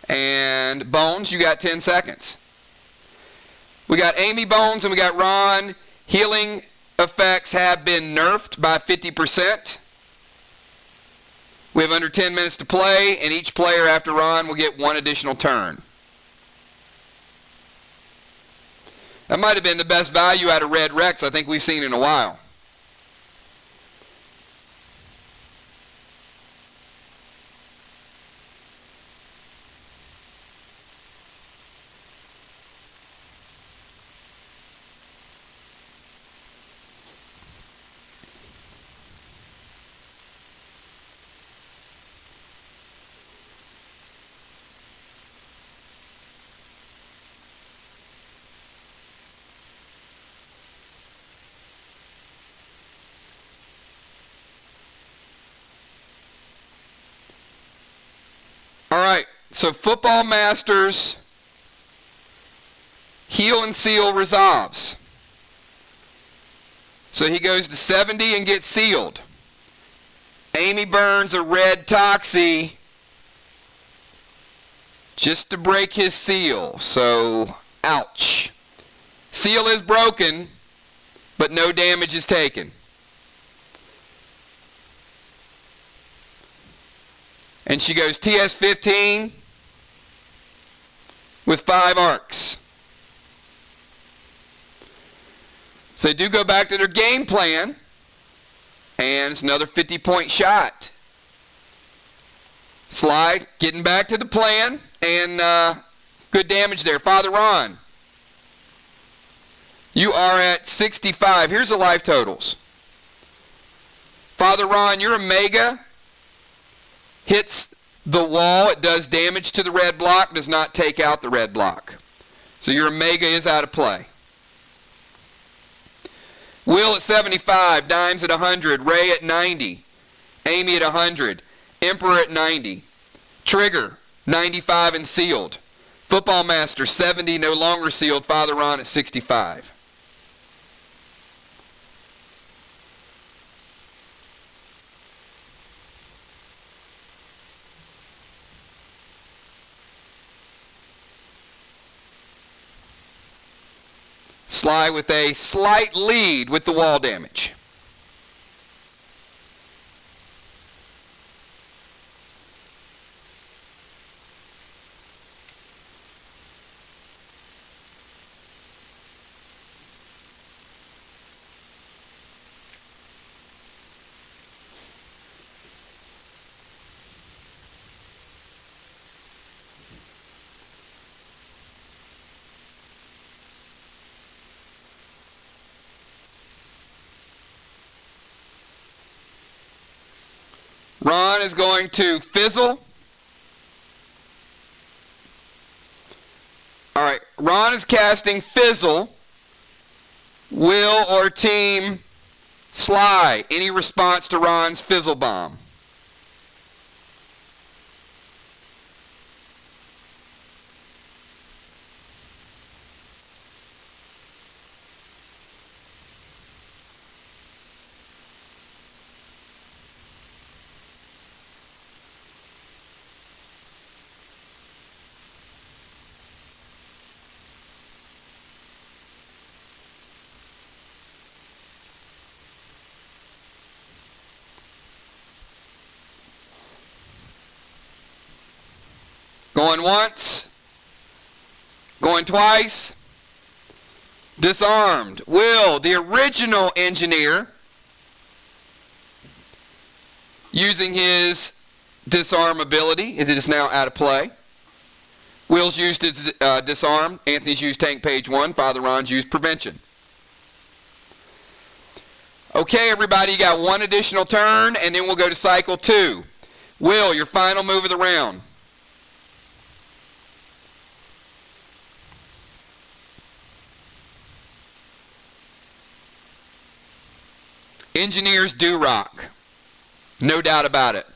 And Bones, you got 10 seconds. We got Amy, Bones, and we got Ron. Healing effects have been nerfed by 50%. We have under 10 minutes to play, and each player after Ron will get one additional turn. That might have been the best value out of Red Rex I think we've seen in a while. All right, so Football Masters heal and seal resolves. So he goes to 70 and gets sealed. Amy burns a red Toxie just to break his seal. So, ouch. Seal is broken, but no damage is taken. And she goes TS-15 with 5 arcs. So they do go back to their game plan. And it's another 50-point shot. SLY getting back to the plan. And good damage there. Father Ron, you are at 65. Here's the life totals. Father Ron, your Omega hits the wall. It does damage to the red block, does not take out the red block. So your Omega is out of play. Will at 75, Dimes at 100, Ray at 90, Amy at 100, Emperor at 90, Trigger 95 and sealed, Football Master 70, no longer sealed, Father Ron at 65. SLY with a slight lead with the wall damage. Ron is going to fizzle. All right, Ron is casting fizzle. Will or team SLY, any response to Ron's fizzle bomb? Going once, going twice, disarmed. Will, the original engineer, using his disarm ability, it is now out of play. Will's used his disarm, Anthony's used tank page 1, Father Ron's used prevention. Okay, everybody, you got one additional turn, and then we'll go to cycle 2. Will, your final move of the round. Engineers do rock. No doubt about it.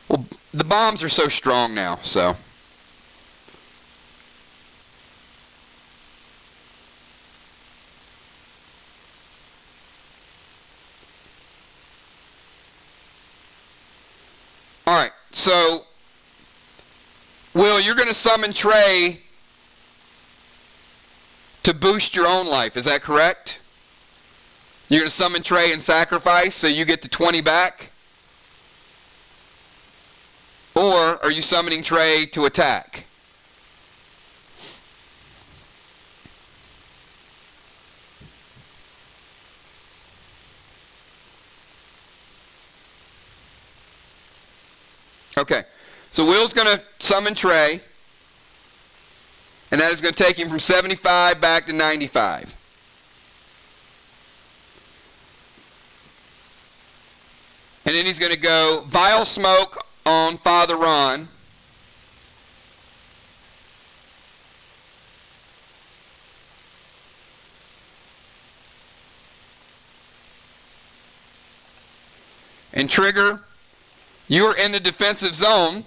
Well, the bombs are so strong now, so. Alright, so, Will, you're going to summon Trey to boost your own life, is that correct? You're going to summon Trey and sacrifice so you get the 20 back? Or are you summoning Trey to attack? Okay, so Will's going to summon Trey, and that is going to take him from 75 back to 95. And then he's going to go Vile Smoke on Father Ron. And Trigger, you're in the defensive zone,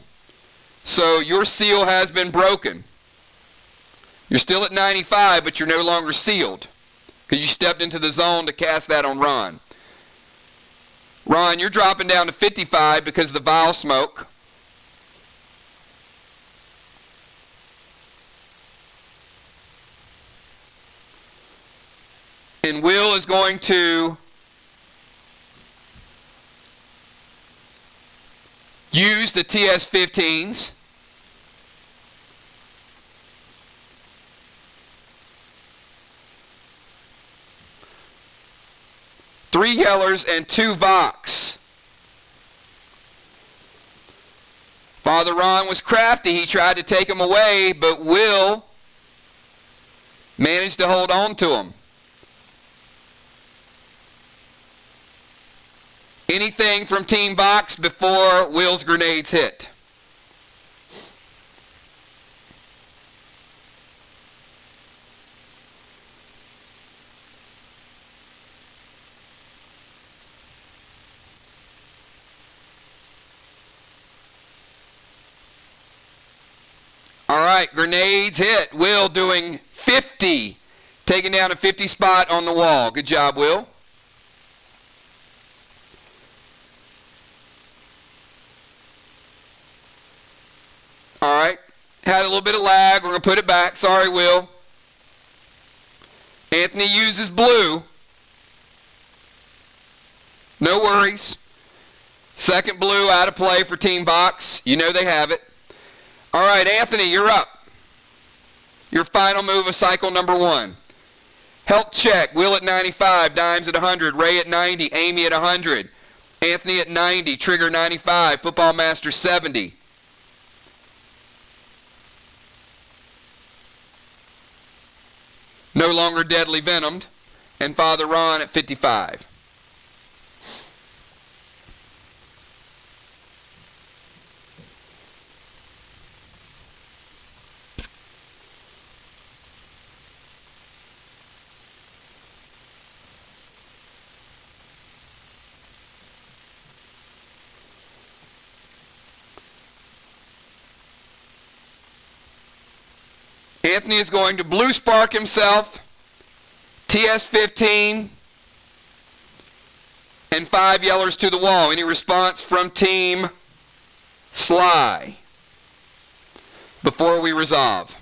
so your seal has been broken. You're still at 95, but you're no longer sealed because you stepped into the zone to cast that on Ron. Ron, you're dropping down to 55 because of the Vile Smoke. And Will is going to use the TS-15s. Three Yellers and 2 VOX. Father Ron was crafty. He tried to take them away, but Will managed to hold on to them. Anything from Team VOX before Will's grenades hit? All right, grenades hit. Will doing 50. Taking down a 50 spot on the wall. Good job, Will. All right, had a little bit of lag. We're going to put it back. Sorry, Will. Anthony uses blue. No worries. Second blue out of play for Team VOX. You know they have it. All right, Anthony, you're up. Your final move of cycle number 1. Health check. Will at 95, Dimes at 100, Ray at 90, Amy at 100, Anthony at 90, Trigger 95, Football Master 70. No longer deadly venomed, and Father Ron at 55. Anthony is going to blue spark himself, TS-15, and 5 Yellers to the wall. Any response from Team SLY before we resolve?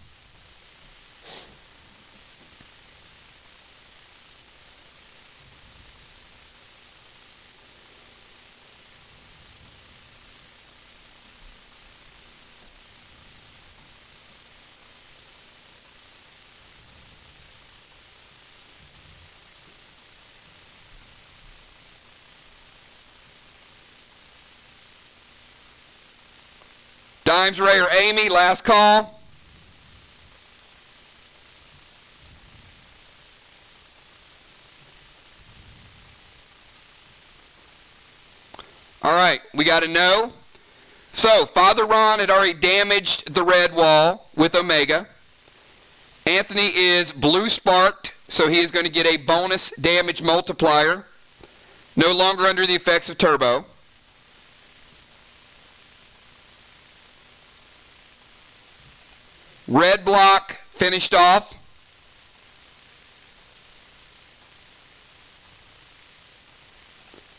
Dimes, Ray, or Amy, last call. All right, we got to know. So, Father Ron had already damaged the red wall with Omega. Anthony is blue sparked so he is going to get a bonus damage multiplier. No longer under the effects of turbo. Red block finished off.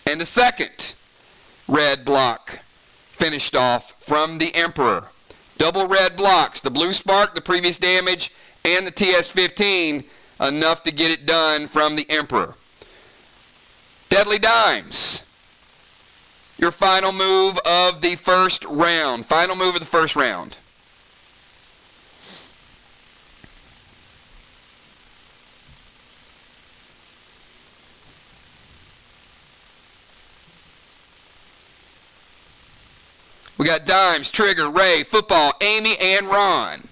And the second red block finished off from the Emperor. Double red blocks, the blue spark, the previous damage, and the TS-15, enough to get it done from the Emperor. Deadly Dimes, your final move of the first round. Final move of the first round. We got Dimes, Trigger, Ray, Football, Amy, and Ron.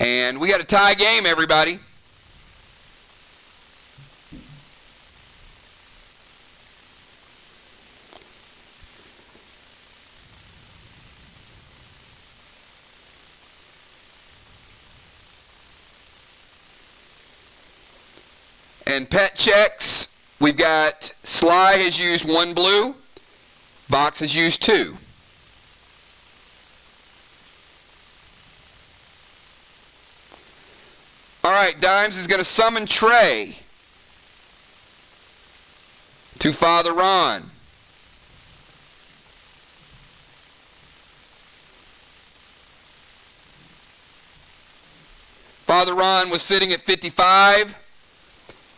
And we got a tie game, everybody. And pet checks, we've got SLY has used 1 blue, VOX has used 2. Alright, Dimes is going to summon Trey to Father Ron. Father Ron was sitting at 55.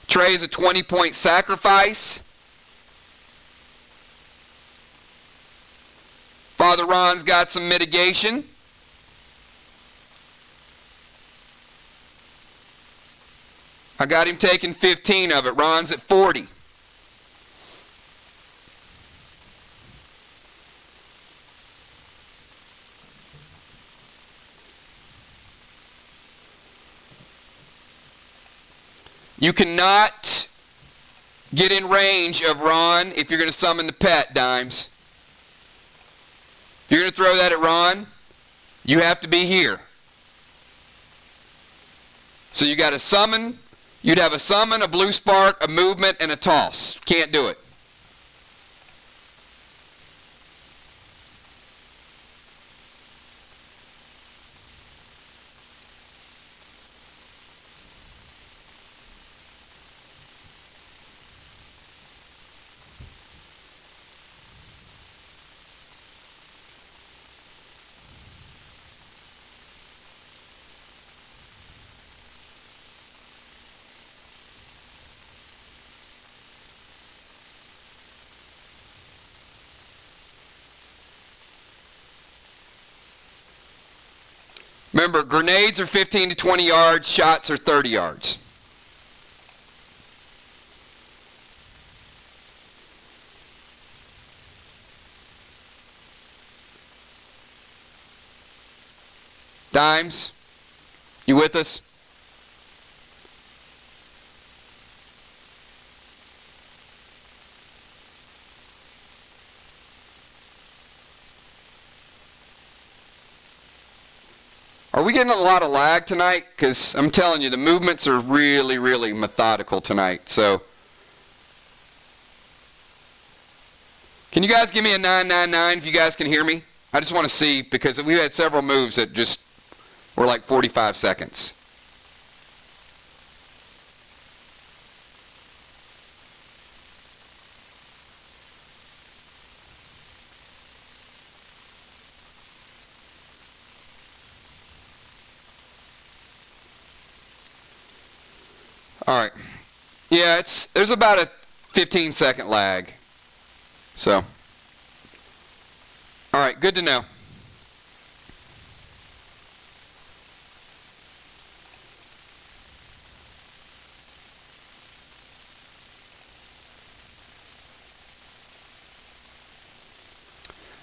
Trey is a 20-point sacrifice. Father Ron's got some mitigation. I got him taking 15 of it. Ron's at 40. You cannot get in range of Ron if you're going to summon the pet, Dimes. If you're going to throw that at Ron, you have to be here. So you got to summon. You'd have a summon, a blue spark, a movement, and a toss. Can't do it. Remember, grenades are 15 to 20 yards, shots are 30 yards. Dimes, you with us? Are we getting a lot of lag tonight? Because I'm telling you, the movements are really, really methodical tonight. So, can you guys give me a 999 if you guys can hear me? I just want to see, because we had several moves that just were like 45 seconds. All right. Yeah, there's about a 15-second lag. So, all right, good to know.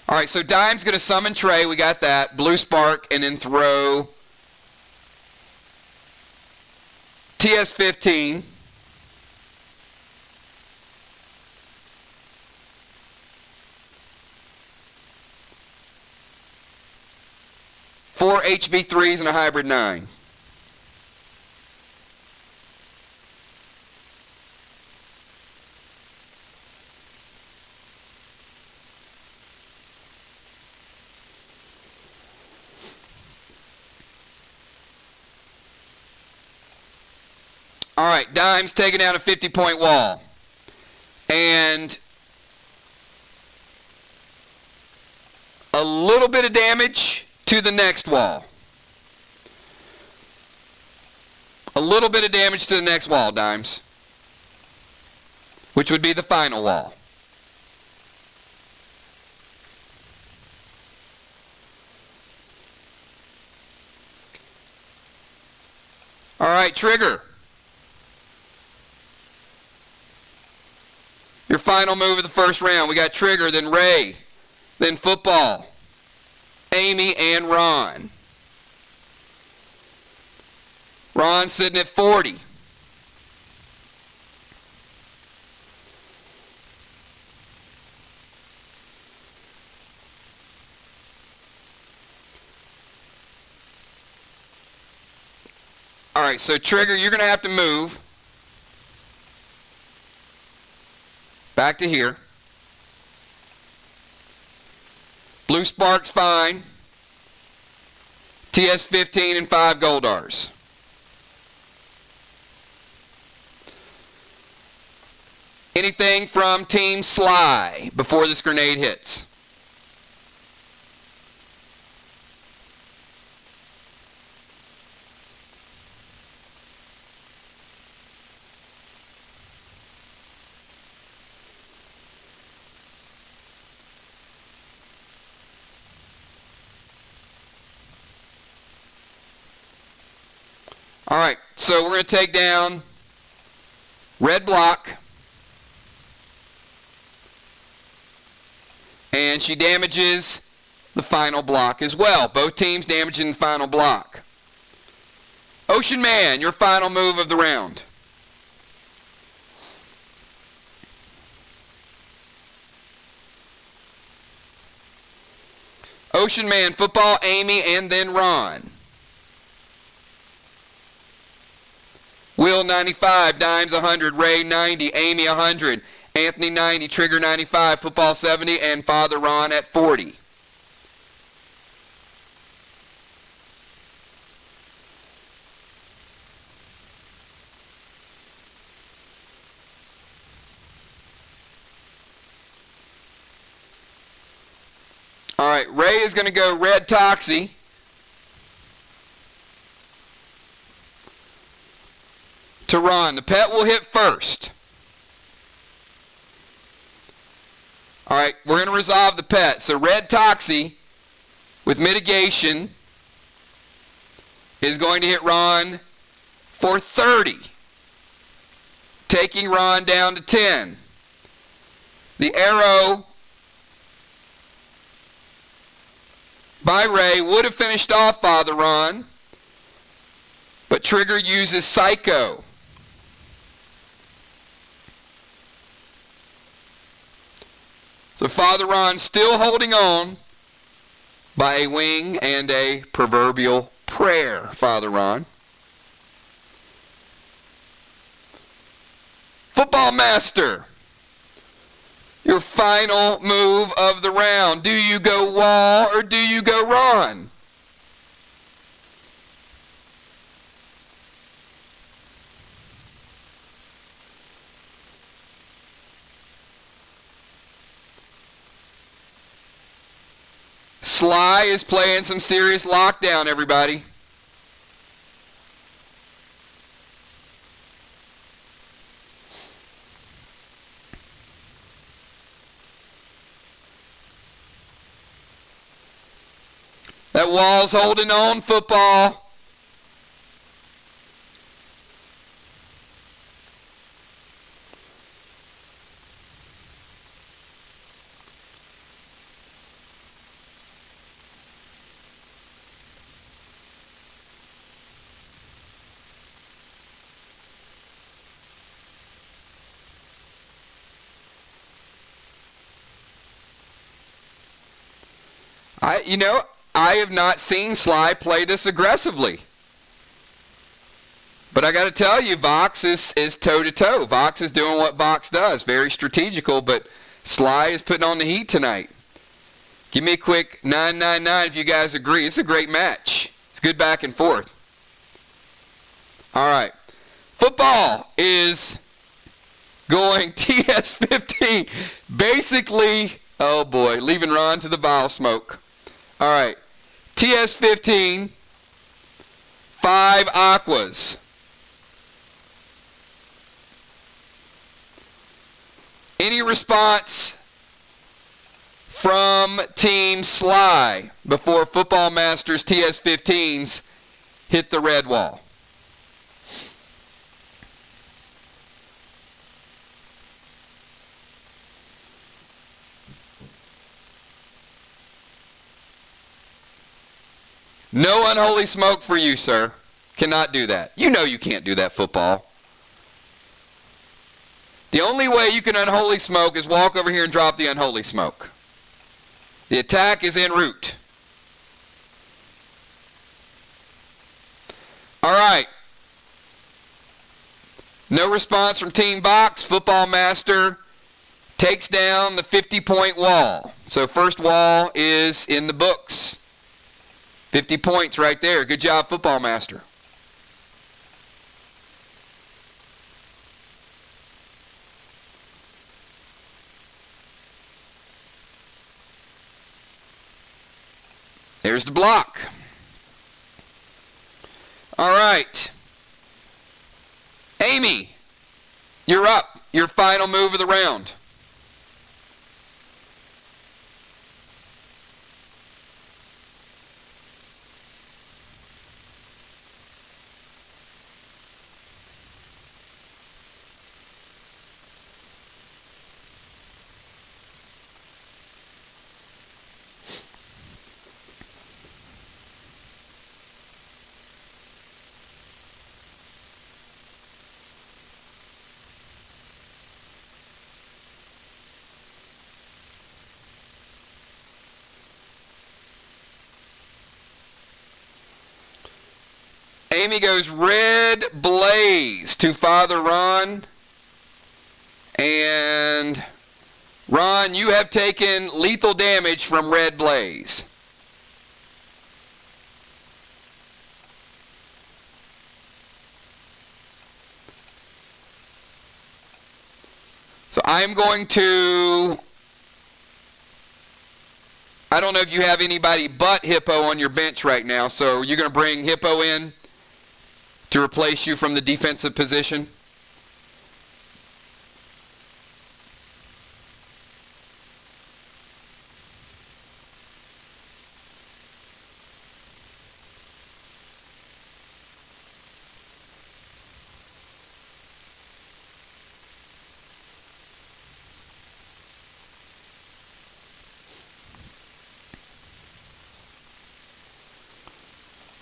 All right, so Dime's going to summon Trey. We got that. Blue spark, and then throw TS-15. 4 HB3s and a hybrid 9. All right, Dime's taking down a 50-point wall. And a little bit of damage to the next wall. A little bit of damage to the next wall, Dimes. Which would be the final wall. All right, Trigger. Your final move of the first round. We got Trigger, then Ray, then Football, Amy, and Ron. Ron sitting at 40. All right, so Trigger, you're going to have to move back to here. Blue Spark's fine. TS 15 and 5 Goldars. Anything from Team SLY before this grenade hits? All right, so we're going to take down red block. And she damages the final block as well. Both teams damaging the final block. Ocean Man, your final move of the round. Ocean Man, Football, Amy, and then Ron. Will 95, Dimes 100, Ray 90, Amy 100, Anthony 90, Trigger 95, Football 70, and Father Ron at 40. All right, Ray is going to go red Toxie. To Ron. The pet will hit first. All right, we're going to resolve the pet. So red Toxie with mitigation is going to hit Ron for 30, taking Ron down to 10. The arrow by Ray would have finished off Father Ron, but Trigger uses Psycho. So Father Ron still holding on by a wing and a proverbial prayer, Father Ron. Football Master, your final move of the round. Do you go Wall or do you go Ron? SLY is playing some serious lockdown, everybody. That Wall's holding on, Football. You know, I have not seen SLY play this aggressively. But I got to tell you, VOX is toe-to-toe. VOX is doing what VOX does. Very strategical, but SLY is putting on the heat tonight. Give me a quick 999 if you guys agree. It's a great match. It's good back and forth. All right. Football is going TS15. Basically, oh boy, leaving Ron to the bile smoke. All right. TS15, 5 aquas. Any response from Team SLY before Football Masters TS15s hit the red wall? No unholy smoke for you, sir. Cannot do that. You know you can't do that, football. The only way you can unholy smoke is walk over here and drop the unholy smoke. The attack is en route. All right. No response from Team VOX. Football Master takes down the 50-point wall. So first wall is in the books. 50 points right there. Good job, Football Master. There's the block. All right. Amy, you're up. Your final move of the round. Amy goes Red Blaze to Father Ron. And Ron, you have taken lethal damage from Red Blaze. So I'm going to... I don't know if you have anybody but Hippo on your bench right now, so you're going to bring Hippo in to replace you from the defensive position?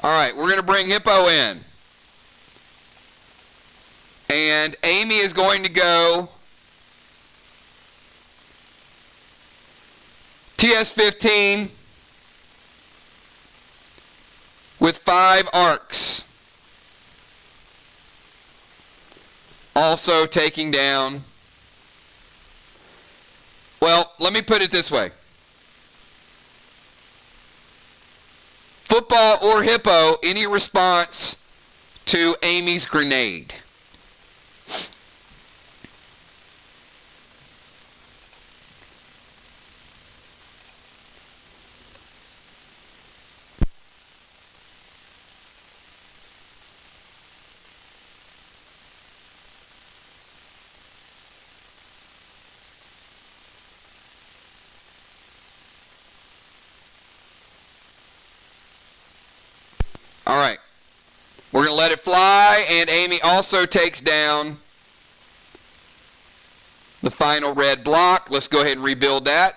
All right, we're going to bring Hippo in. And Amy is going to go TS15 with 5 arcs. Also taking down, well, let me put it this way. Football or Hippo, any response to Amy's grenade? All right. We're going to let it fly, and Amy also takes down the final red block. Let's go ahead and rebuild that.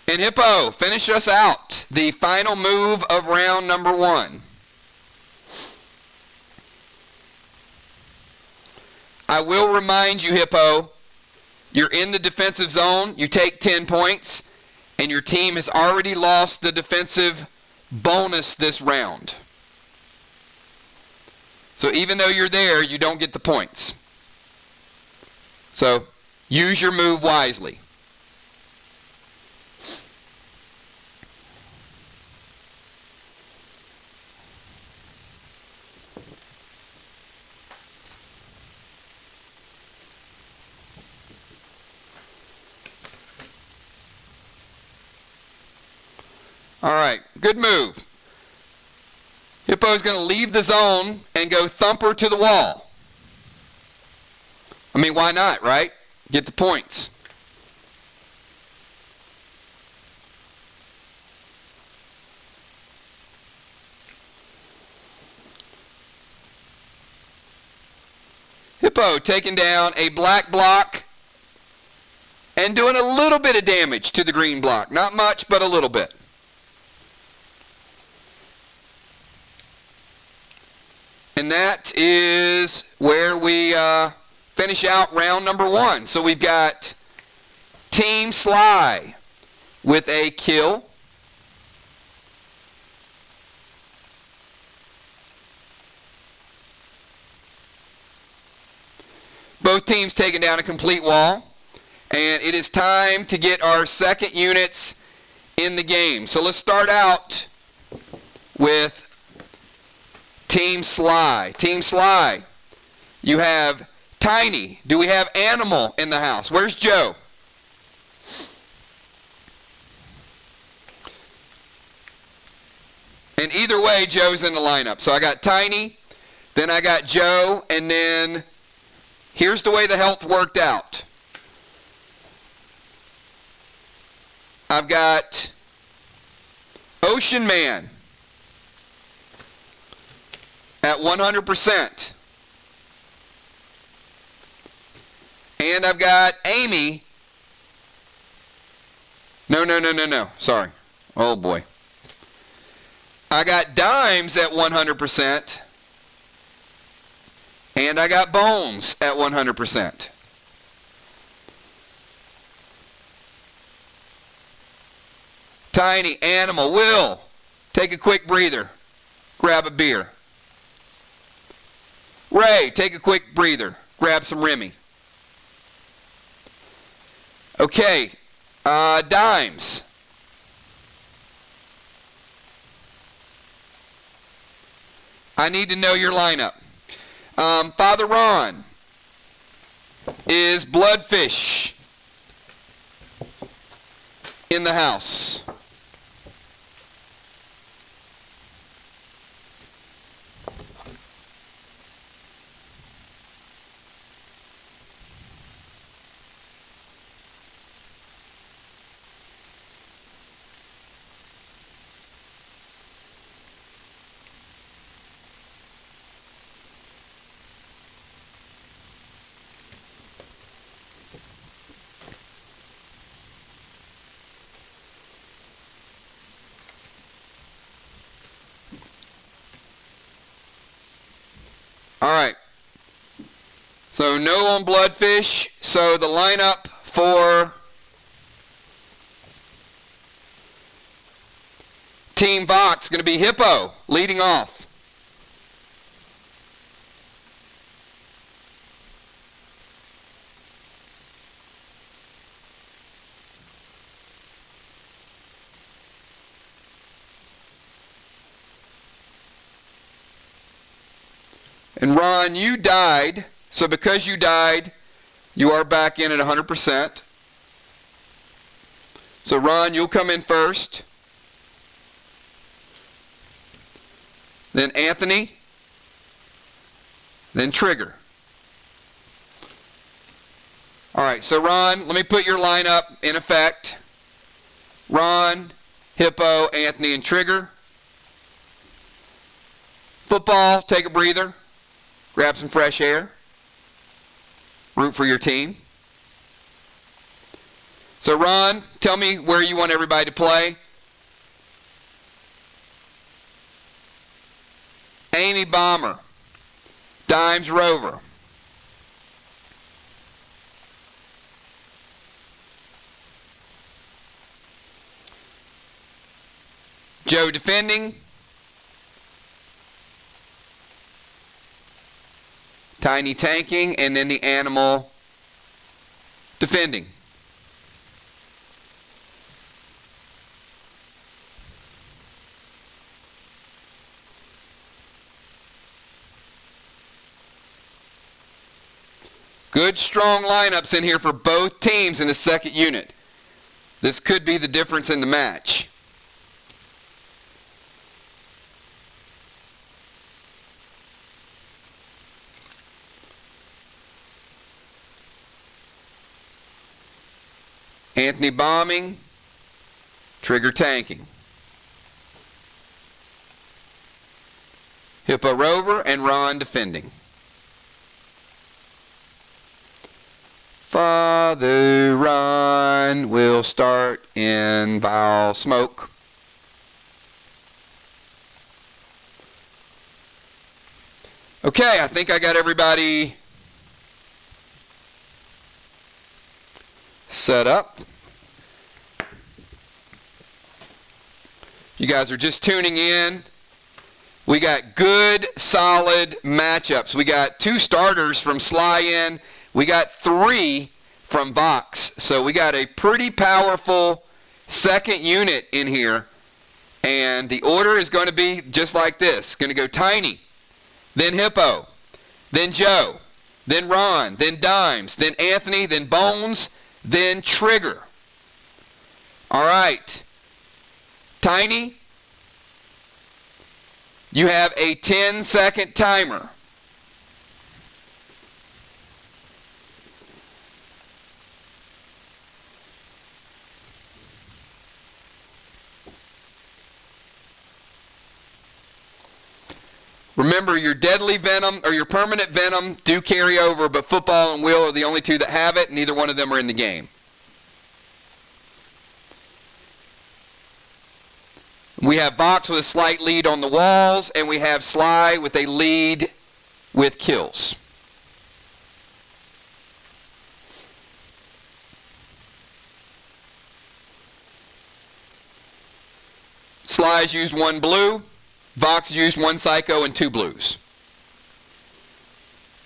And Hippo, finish us out. The final move of round number 1. I will remind you, Hippo, you're in the defensive zone. You take 10 points, and your team has already lost the defensive bonus this round. So even though you're there, you don't get the points. So use your move wisely. All right, good move. Hippo's going to leave the zone and go thumper to the wall. I mean, why not, right? Get the points. Hippo taking down a black block and doing a little bit of damage to the green block. Not much, but a little bit. And that is where we finish out round number 1. So we've got Team SLY with a kill. Both teams taking down a complete wall. And it is time to get our second units in the game. So let's start out with Team SLY. Team SLY, you have Tiny. Do we have Animal in the house? Where's Joe? And either way, Joe's in the lineup. So I got Tiny, then I got Joe, and then here's the way the health worked out. I've got Ocean Man at 100%. And I've got Amy. No. Sorry. Oh boy. I got Dimes at 100%. And I got Bones at 100%. Tiny, Animal, Will, take a quick breather. Grab a beer. Ray, take a quick breather. Grab some Remy. Okay, Dimes. I need to know your lineup. Father Ron is Bloodfish in the house. All right. So no on Bloodfish. So the lineup for Team VOX is going to be Hippo leading off. And Ron, you died, so because you died, you are back in at 100%. So Ron, you'll come in first. Then Anthony. Then Trigger. All right, so Ron, let me put your lineup in effect. Ron, Hippo, Anthony, and Trigger. Football, take a breather. Grab some fresh air. Root for your team. So Ron, tell me where you want everybody to play. Amy Bomber. Dimes Rover. Joe defending. Tiny tanking, and then the animal defending. Good strong lineups in here for both teams in the second unit. This could be the difference in the match. Anthony bombing, Trigger tanking. Hippo Rover and Ron defending. Father Ron will start in Vile Smoke. Okay, I think I got everybody set up. You guys are just tuning in. We got good, solid matchups. We got 2 starters from SLY in. We got 3 from VOX. So we got a pretty powerful second unit in here. And the order is going to be just like this. Going to go Tiny, then Hippo, then Joe, then Ron, then Dimes, then Anthony, then Bones, then Trigger. All right. Tiny, you have a 10-second timer. Remember, your deadly venom or your permanent venom do carry over, but football and will are the only 2 that have it. Neither one of them are in the game. We have VOX with a slight lead on the walls, and we have SLY with a lead with kills. SLY's used 1 blue. VOX used 1 psycho and 2 blues.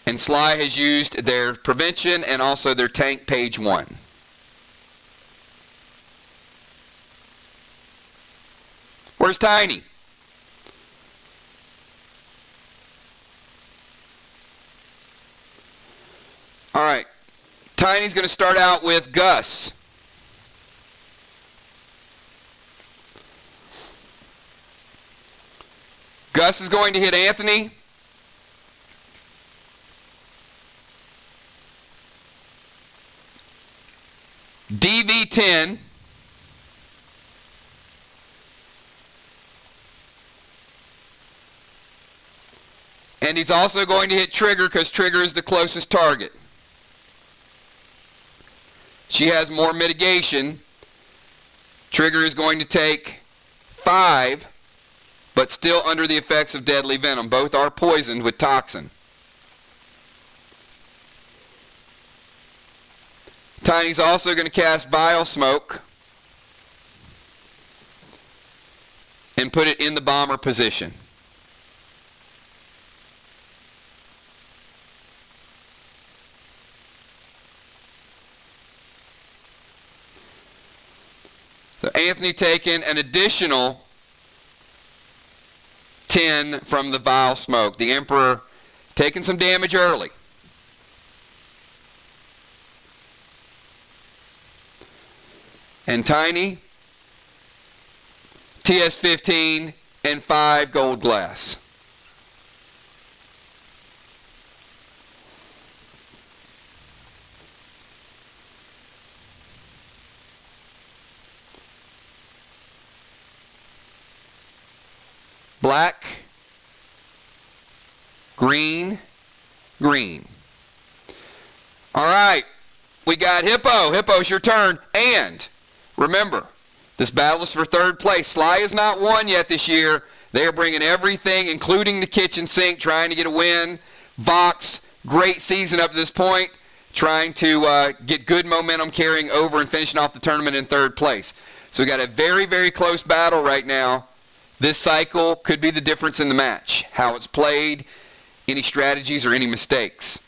And SLY has used their prevention and also their tank page 1. Where's Tiny? All right. Tiny's going to start out with Gus. Gus is going to hit Anthony. DV10. And he's also going to hit Trigger because Trigger is the closest target. She has more mitigation. Trigger is going to take 5. But still under the effects of deadly venom. Both are poisoned with toxin. Tiny's also going to cast Vile Smoke and put it in the bomber position. So Anthony taking an additional 10 from the Vile Smoke. The Emperor taking some damage early. And Tiny, TS-15 and 5 gold glass. Black, green, green. All right, we got Hippo. Hippo, it's your turn. And remember, this battle is for third place. SLY has not won yet this year. They are bringing everything, including the kitchen sink, trying to get a win. VOX, great season up to this point, trying to get good momentum carrying over and finishing off the tournament in third place. So we got a very, very close battle right now. This cycle could be the difference in the match. How it's played, any strategies or any mistakes.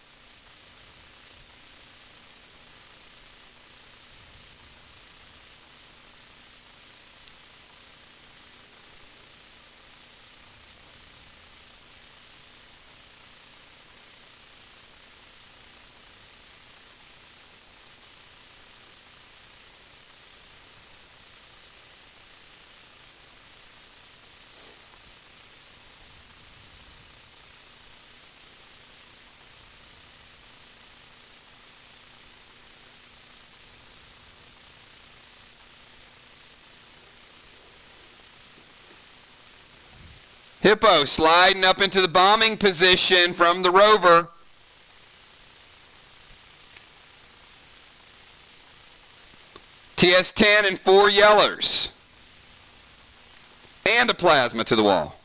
Hippo sliding up into the bombing position from the rover. TS-10 and 4 yellers. And a plasma to the wall.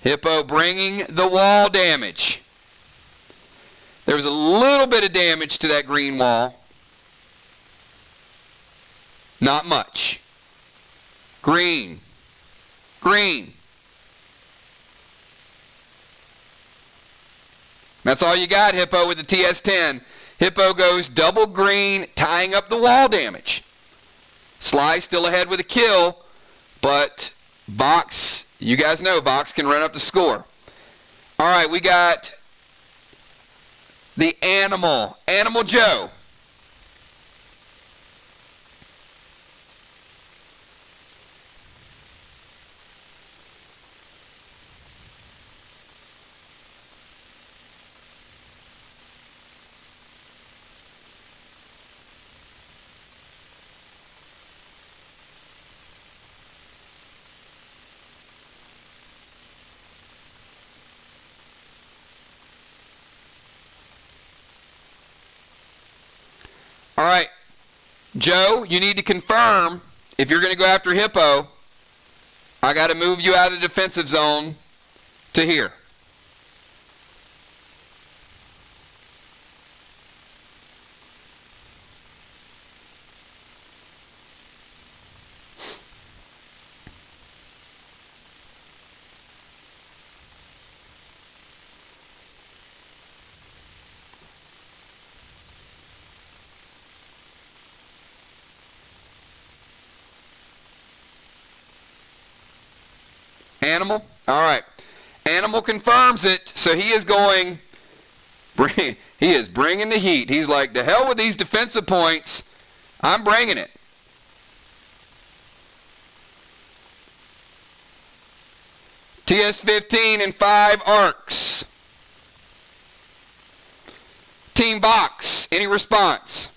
Hippo bringing the wall damage. There was a little bit of damage to that green wall. Not much. Green. Green. That's all you got, Hippo, with the TS-10. Hippo goes double green, tying up the wall damage. SLY still ahead with a kill, but VOX, you guys know VOX can run up the score. All right, we got the Animal Joe. All right, Joe, you need to confirm if you're going to go after Hippo. I got to move you out of the defensive zone to here. Animal? All right. Animal confirms it, so he is going, he is bringing the heat. He's like, the hell with these defensive points. I'm bringing it. TS-15 and 5 arcs. Team VOX, any response?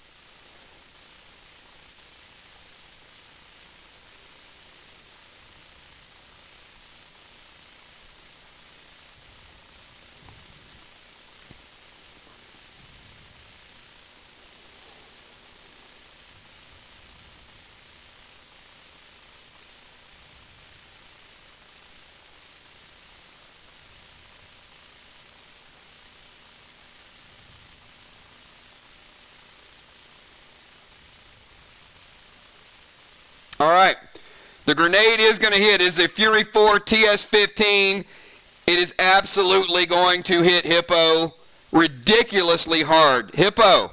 All right, the grenade is going to hit. It is a Fury 4 TS-15. It is absolutely going to hit Hippo ridiculously hard. Hippo.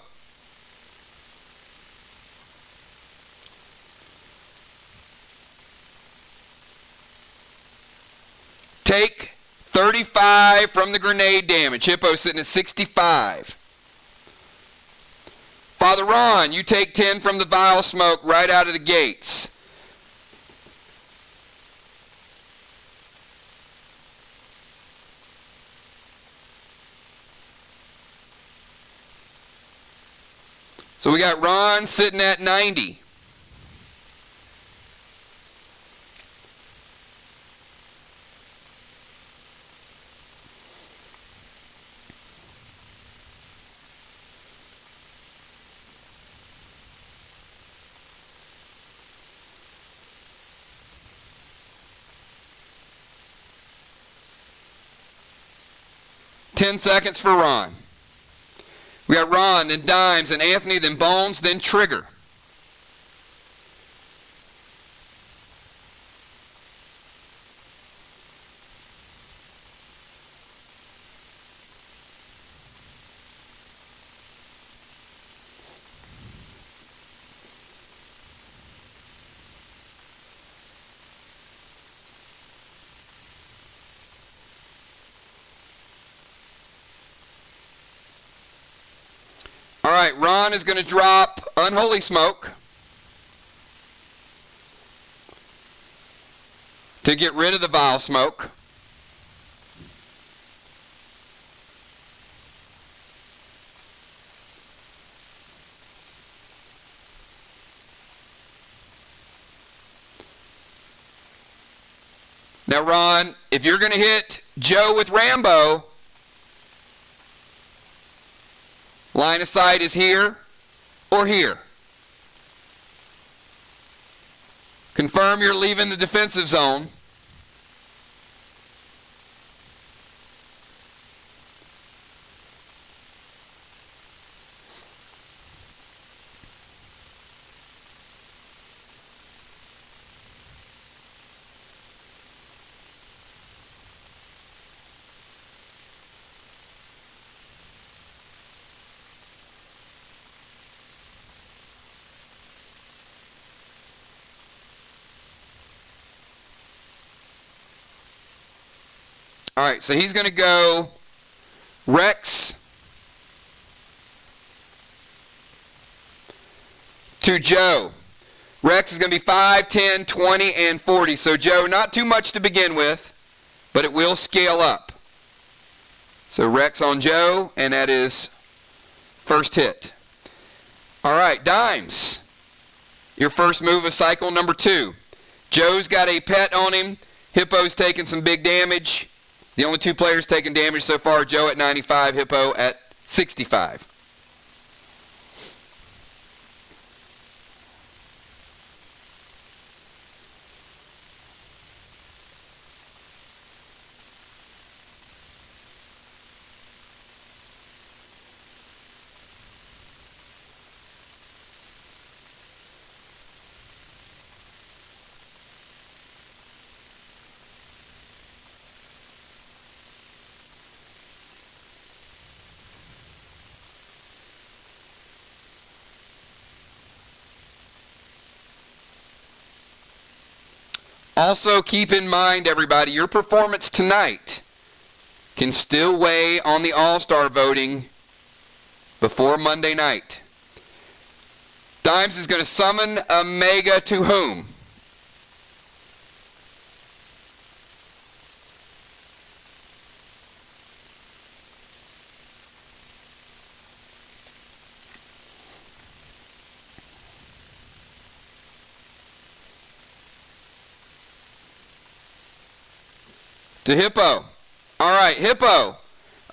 Take 35 from the grenade damage. Hippo sitting at 65. Father Ron, you take 10 from the vial smoke right out of the gates. So we got Ron sitting at 90. 10 seconds for Ron. We got Ron, then Dimes, then Anthony, then Bones, then Trigger. All right, Ron is going to drop Unholy Smoke to get rid of the Vile Smoke. Now, Ron, if you're going to hit Joe with Rambo, line of sight is here or here. Confirm you're leaving the defensive zone. All right, so he's going to go Rex to Joe. Rex is going to be 5, 10, 20, and 40. So Joe, not too much to begin with, but it will scale up. So Rex on Joe, and that is first hit. All right, Dimes. Your first move of cycle number 2. Joe's got a pet on him. Hippo's taking some big damage. The only 2 players taking damage so far, Joe at 95, Hippo at 65. Also, keep in mind, everybody, your performance tonight can still weigh on the All-Star voting before Monday night. Dimes is going to summon a Mega to whom? To Hippo. All right, Hippo.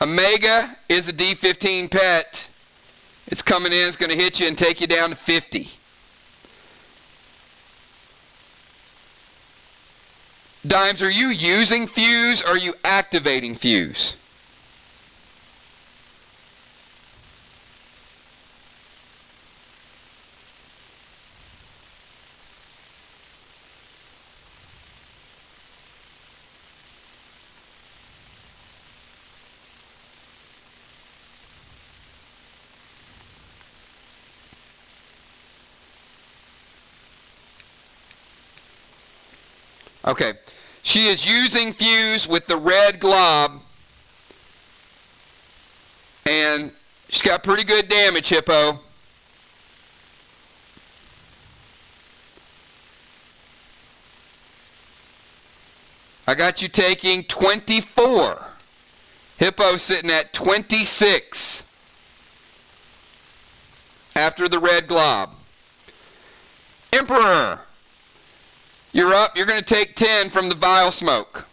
Omega is a D15 pet. It's coming in. It's going to hit you and take you down to 50. Dimes, are you using Fuse or are you activating Fuse? Okay, she is using Fuse with the red glob, and she's got pretty good damage, Hippo. I got you taking 24. Hippo sitting at 26 after the red glob. Emperor. You're up. You're going to take 10 from the Vile Smoke.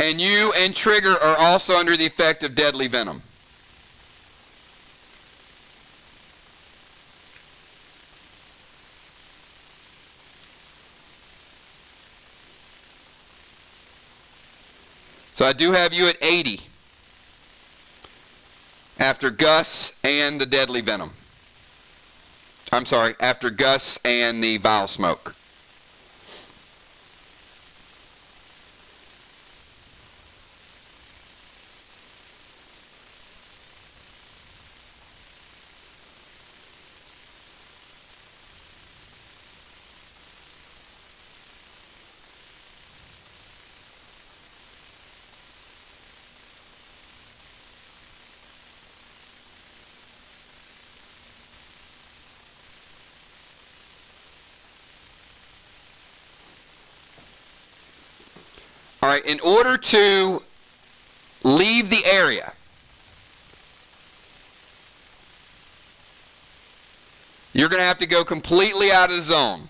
And you and Trigger are also under the effect of deadly venom. So I do have you at 80 after Gus and the deadly venom. I'm sorry, after Gus and the vile smoke. All right, in order to leave the area, you're going to have to go completely out of the zone.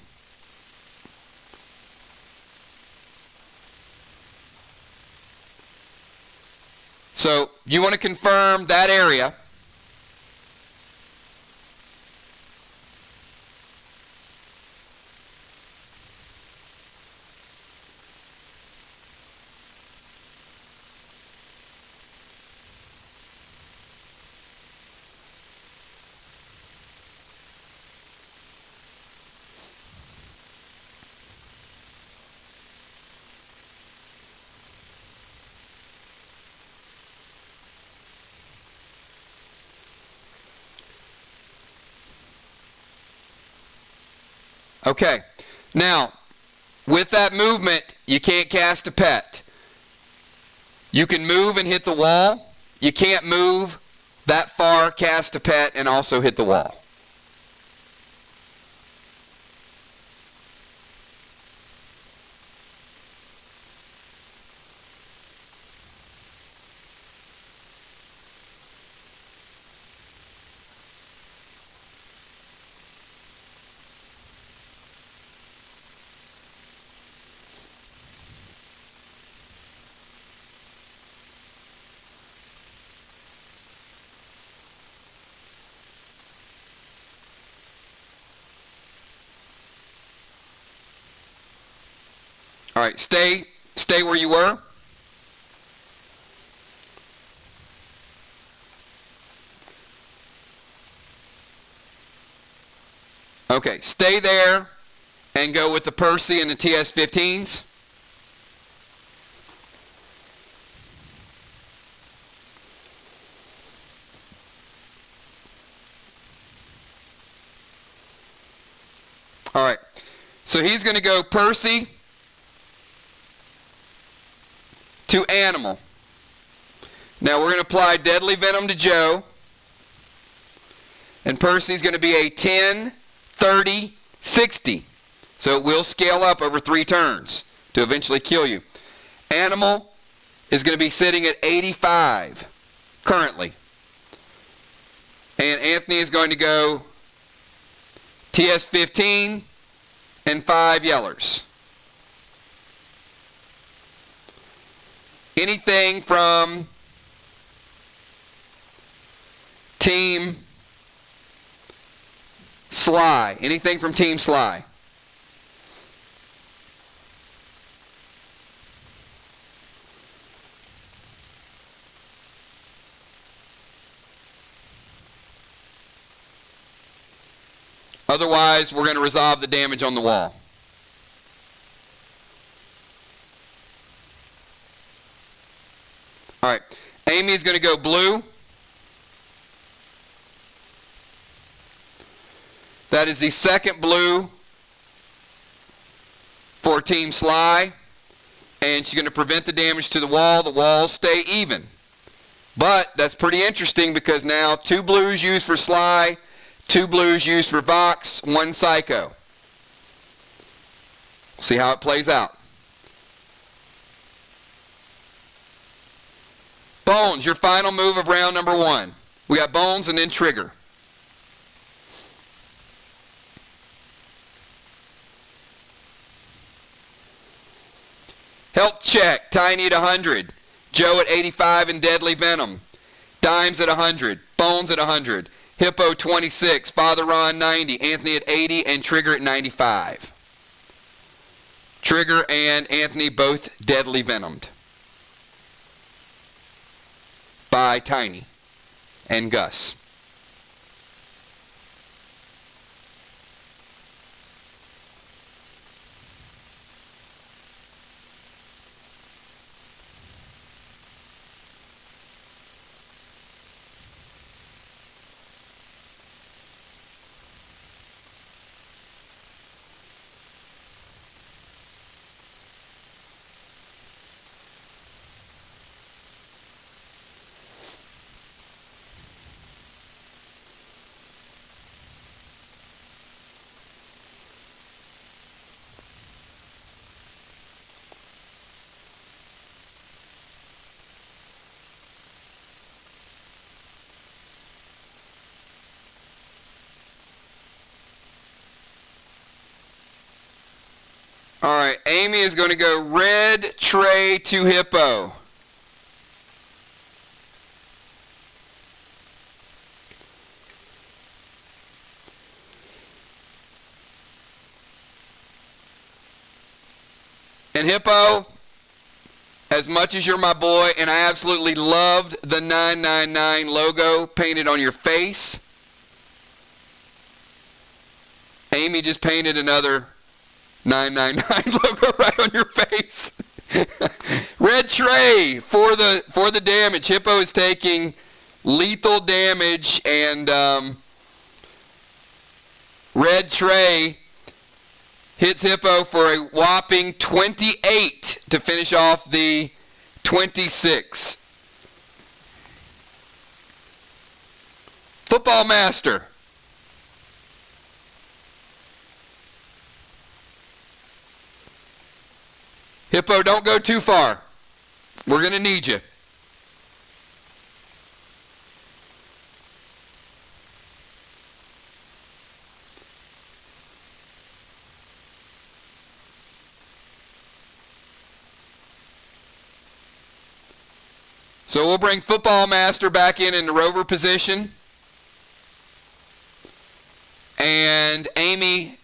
So you want to confirm that area. Okay, now, with that movement, you can't cast a pet. You can move and hit the wall. You can't move that far, cast a pet, and also hit the wall. All right, stay where you were. Okay, stay there and go with the Percy and the TS-15s. All right, so he's going to go Percy to Animal. Now we're going to apply Deadly Venom to Joe. And Percy's going to be a 10, 30, 60. So it will scale up over 3 turns to eventually kill you. Animal is going to be sitting at 85 currently. And Anthony is going to go TS-15 and 5 yellers. Anything from Team SLY. Anything from Team SLY. Otherwise, we're going to resolve the damage on the wall. All right, Amy is going to go blue. That is the second blue for Team SLY. And she's going to prevent the damage to the wall. The walls stay even. But that's pretty interesting because now 2 blues used for SLY, 2 blues used for VOX, 1 Psycho. See how it plays out. Bones, your final move of round number 1. We got Bones and then Trigger. Health check, Tiny at 100. Joe at 85 in deadly venom. Dimes at 100. Bones at 100. Hippo 26. Father Ron 90. Anthony at 80. And Trigger at 95. Trigger and Anthony both deadly venomed by Tiny and Gus. All right, Amy is going to go red tray to Hippo. And Hippo, as much as you're my boy, and I absolutely loved the 999 logo painted on your face, Amy just painted another 999 logo right on your face. Red tray for the damage. Hippo is taking lethal damage, and red tray hits Hippo for a whopping 28 to finish off the 26. Football Master. Hippo, don't go too far. We're going to need you. So we'll bring Football Master back in the rover position. And Amy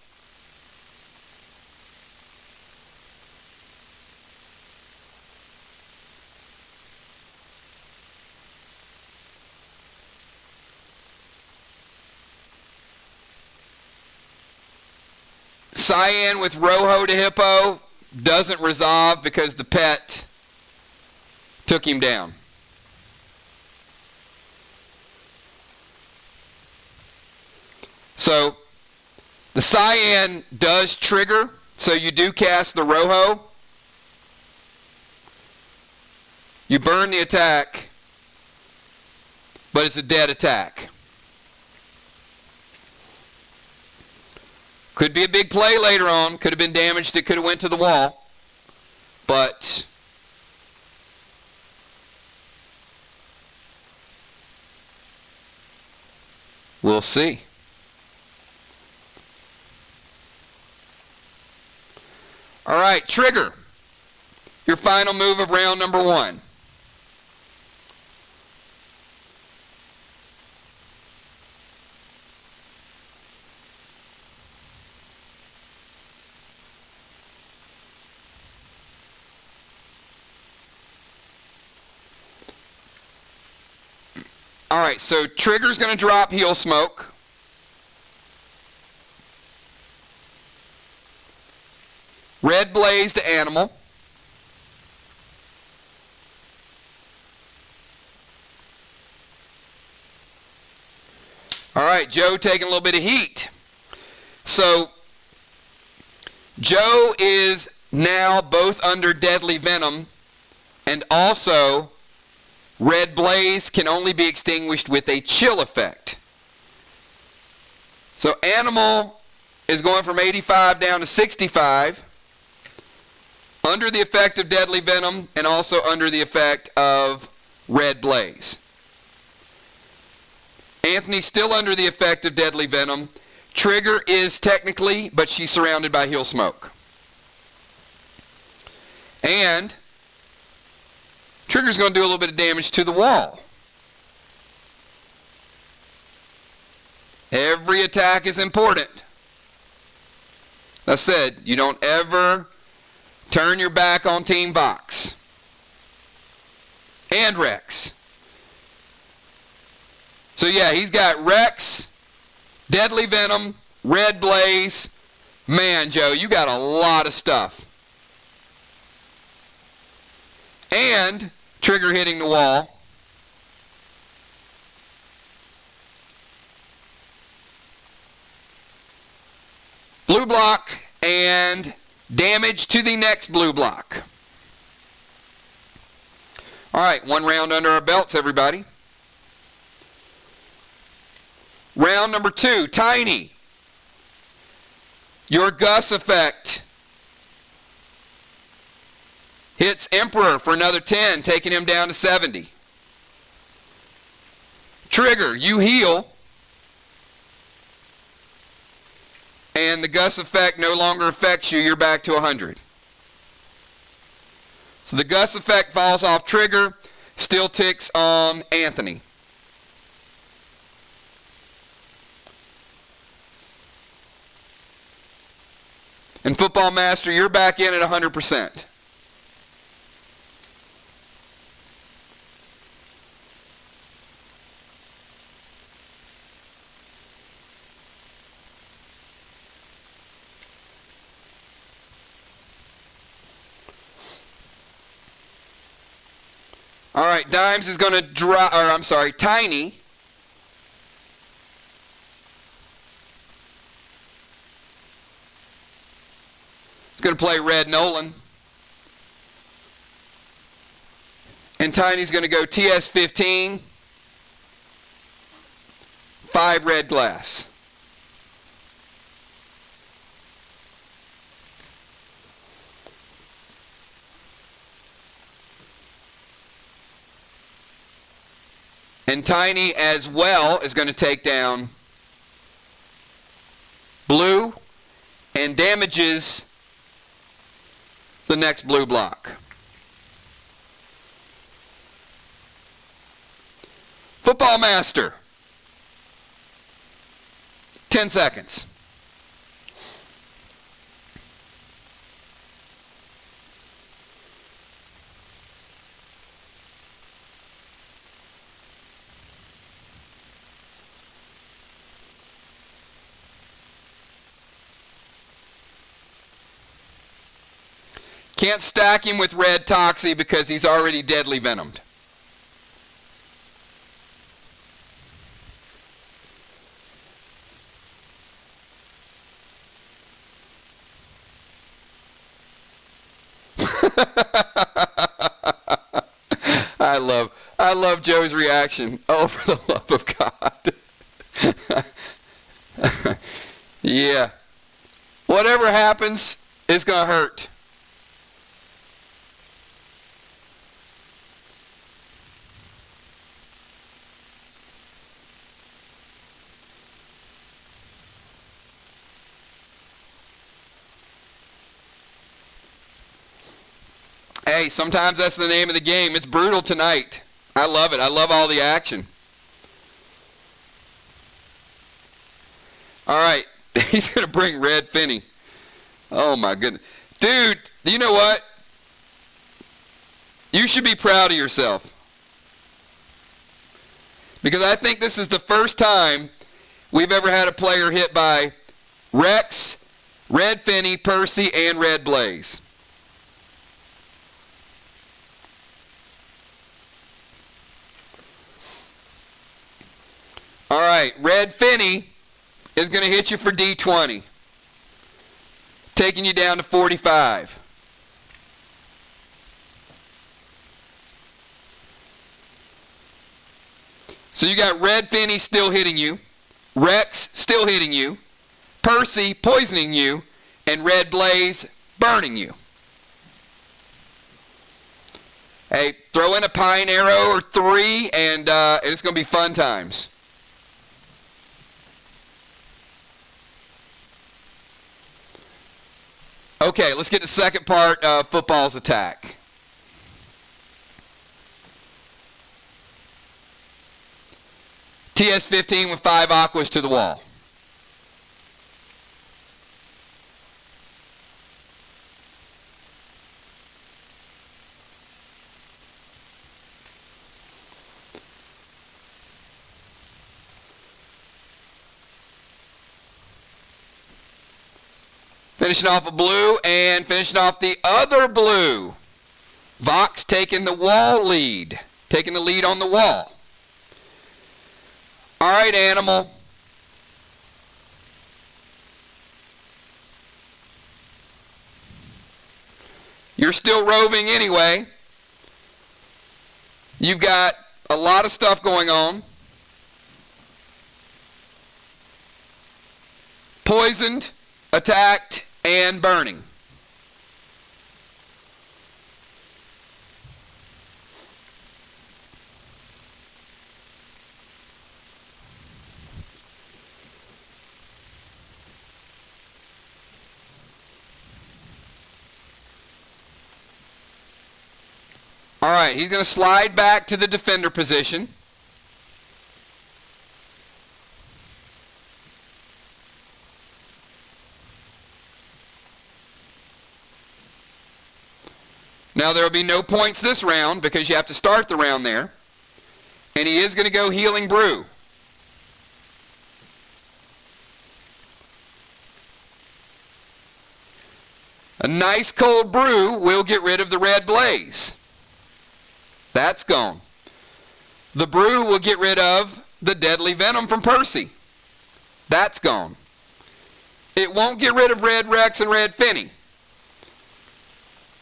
Cyan with Rojo to Hippo doesn't resolve because the pet took him down. So the Cyan does trigger, so you do cast the Rojo. You burn the attack, but it's a dead attack. Could be a big play later on. Could have been damaged. It could have went to the wall. But we'll see. All right, Trigger. Your final move of round number 1. All right, so Trigger's going to drop Heel Smoke. Red Blaze to Animal. All right, Joe taking a little bit of heat. So Joe is now both under Deadly Venom, and also Red Blaze can only be extinguished with a chill effect. So Animal is going from 85 down to 65, under the effect of Deadly Venom and also under the effect of Red Blaze. Anthony's still under the effect of Deadly Venom. Trigger is technically, but she's surrounded by Heel Smoke. And And Trigger's going to do a little bit of damage to the wall. Every attack is important. I said, you don't ever turn your back on Team VOX. And Rex. So yeah, he's got Rex, Deadly Venom, Red Blaze. Man, Joe, you got a lot of stuff. And Trigger hitting the wall. Blue block and damage to the next blue block. All right, one round under our belts, everybody. Round number 2, Tiny. Your Gus effect hits Emperor for another 10, taking him down to 70. Trigger, you heal. And the Gus effect no longer affects you. You're back to 100. So the Gus effect falls off Trigger, still ticks on Anthony. And Football Master, you're back in at 100%. All right, Dimes is going to drop, or I'm sorry, Tiny. He's going to play Red Nolan. And Tiny's going to go TS15, 5 red glass. And Tiny as well is going to take down blue and damages the next blue block. Football Master. 10 seconds. Can't stack him with Red Toxie because he's already deadly venomed. I love Joe's reaction. Oh, for the love of God. Yeah. Whatever happens, it's going to hurt. Hey, sometimes that's the name of the game. It's brutal tonight. I love it. I love all the action. All right. He's going to bring Red Finney. Oh, my goodness. Dude, you know what? You should be proud of yourself. Because I think this is the first time we've ever had a player hit by Rex, Red Finney, Percy, and Red Blaze. All right, Red Finney is going to hit you for D20, taking you down to 45. So you got Red Finney still hitting you, Rex still hitting you, Percy poisoning you, and Red Blaze burning you. Hey, throw in a pine arrow or 3, and it's going to be fun times. Okay, let's get the second part of Football's attack. TS-15 with 5 aquas to the wall. Finishing off a blue and finishing off the other blue. VOX taking the wall lead. Taking the lead on the wall. All right, animal. You're still roving anyway. You've got a lot of stuff going on. Poisoned, attacked, and burning. All right, he's going to slide back to the defender position. Now there will be no points this round because you have to start the round there. And he is going to go Healing Brew. A nice cold brew will get rid of the red blaze. That's gone. The brew will get rid of the deadly venom from Percy. That's gone. It won't get rid of red Rex and red Finny.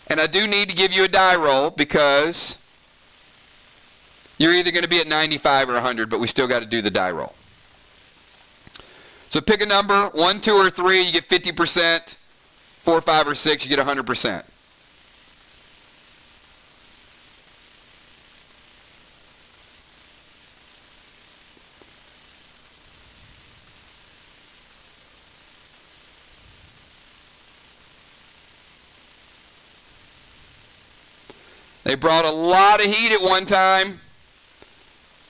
And I do need to give you a die roll because you're either going to be at 95 or 100, but we still got to do the die roll. So pick a number, 1, 2, or 3, you get 50%. 4, 5, or 6, you get 100%. They brought a lot of heat at one time,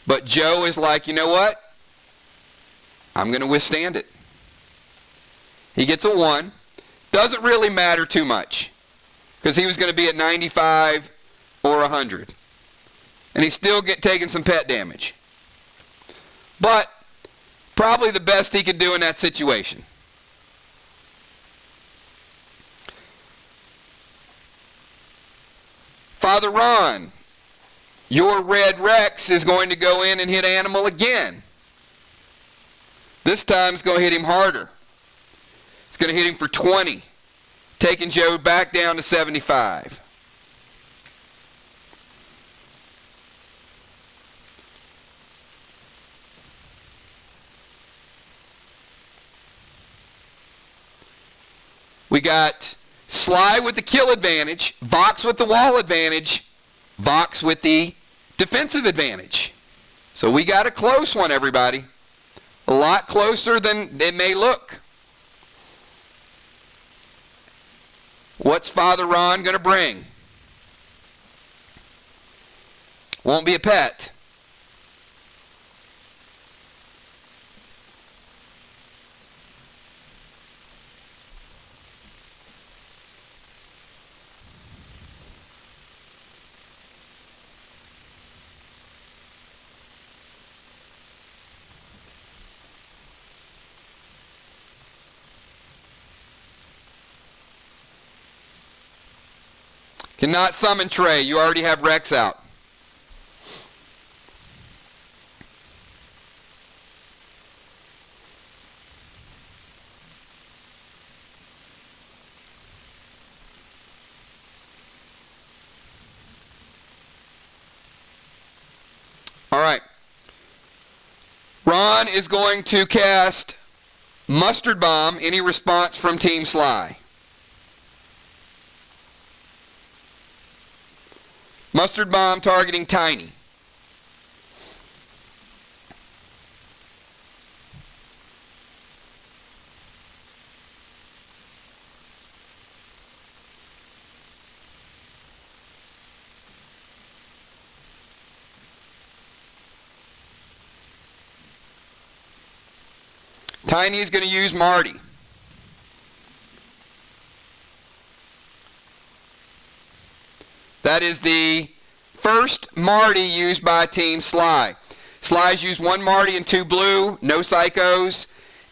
but Joe is like, you know what? I'm going to withstand it. He gets a 1. Doesn't really matter too much because he was going to be at 95 or 100. And he's still taking some pet damage. But probably the best he could do in that situation. Father Ron, your red Rex is going to go in and hit Animal again. This time it's going to hit him harder. It's going to hit him for 20, taking Joe back down to 75. We got SLY with the kill advantage, VOX with the wall advantage, VOX with the defensive advantage. So we got a close one, everybody. A lot closer than it may look. What's Father Ron going to bring? Won't be a pet. Cannot summon Trey. You already have Rex out. All right. Ron is going to cast Mustard Bomb. Any response from Team SLY? Mustard Bomb targeting Tiny. Tiny is going to use Marty. That is the first Marty used by Team SLY. SLY's used 1 Marty and 2 blue, no psychos,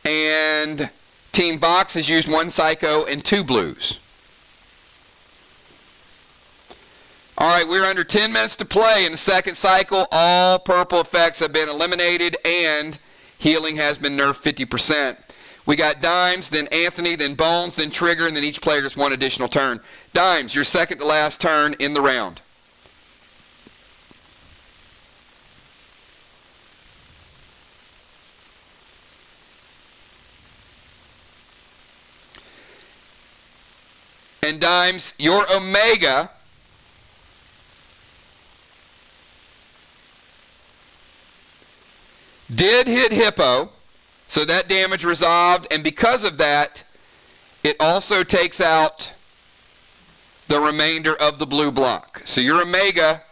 and Team VOX has used 1 psycho and 2 blues. Alright, we're under 10 minutes to play in the second cycle. All purple effects have been eliminated and healing has been nerfed 50%. We got Dimes, then Anthony, then Bones, then Trigger, and then each player gets 1 additional turn. Dimes, your second to last turn in the round. And Dimes, your Omega did hit Hippo, so that damage resolved, and because of that, it also takes out the remainder of the blue block. So your Omega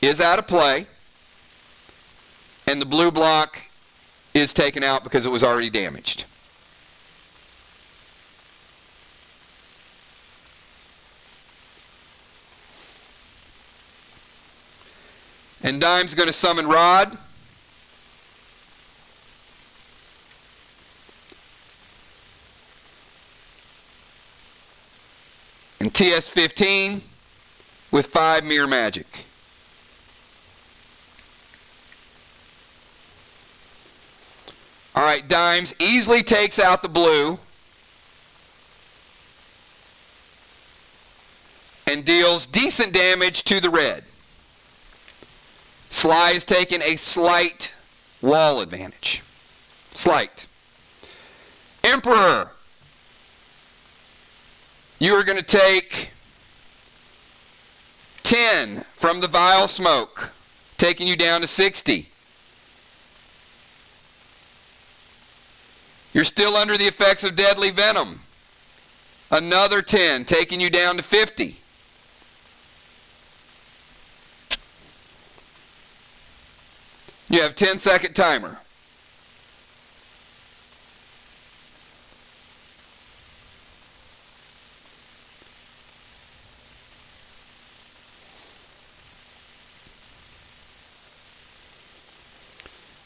is out of play, and the blue block is taken out because it was already damaged. And Dime's going to summon Rod. And TS-15 with 5 Mirror Magic. Alright, Dimes easily takes out the blue and deals decent damage to the red. SLY is taking a slight wall advantage. Slight. Emperor, you are going to take 10 from the Vile Smoke, taking you down to 60. You're still under the effects of Deadly Venom. Another 10, taking you down to 50. You have 10-second timer.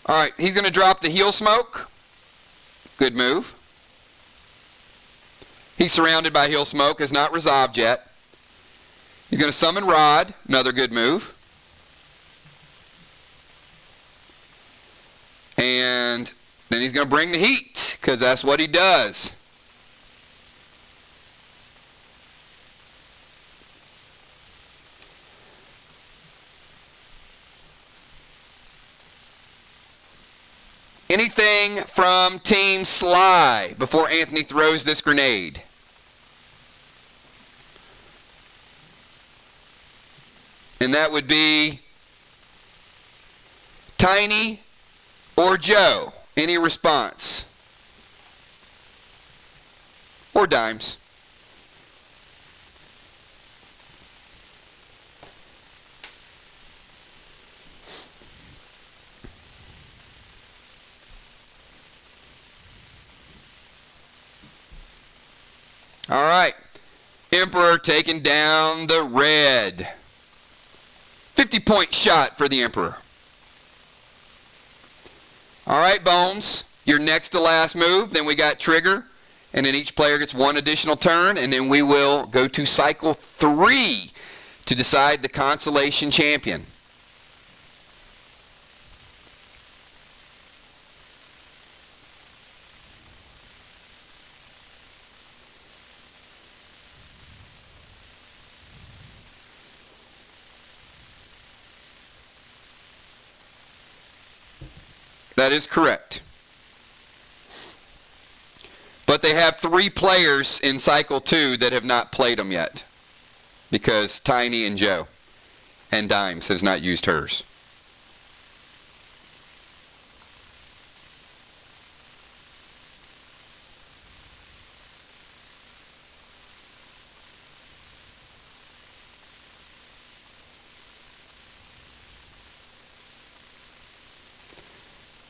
All right, he's going to drop the Heal Smoke. Good move. He's surrounded by Heal Smoke, has not resolved yet. He's going to summon Rod, another good move. And then he's going to bring the heat, because that's what he does. Anything from Team SLY before Anthony throws this grenade? And that would be Tiny or Joe. Any response? Or Dimes. All right. Emperor taking down the red. 50-point shot for the Emperor. All right, Bones, your next to last move. Then we got Trigger, and then each player gets 1 additional turn, and then we will go to cycle 3 to decide the consolation champion. That is correct. But they have 3 players in cycle 2 that have not played them yet, because Tiny and Joe and Dimes has not used hers.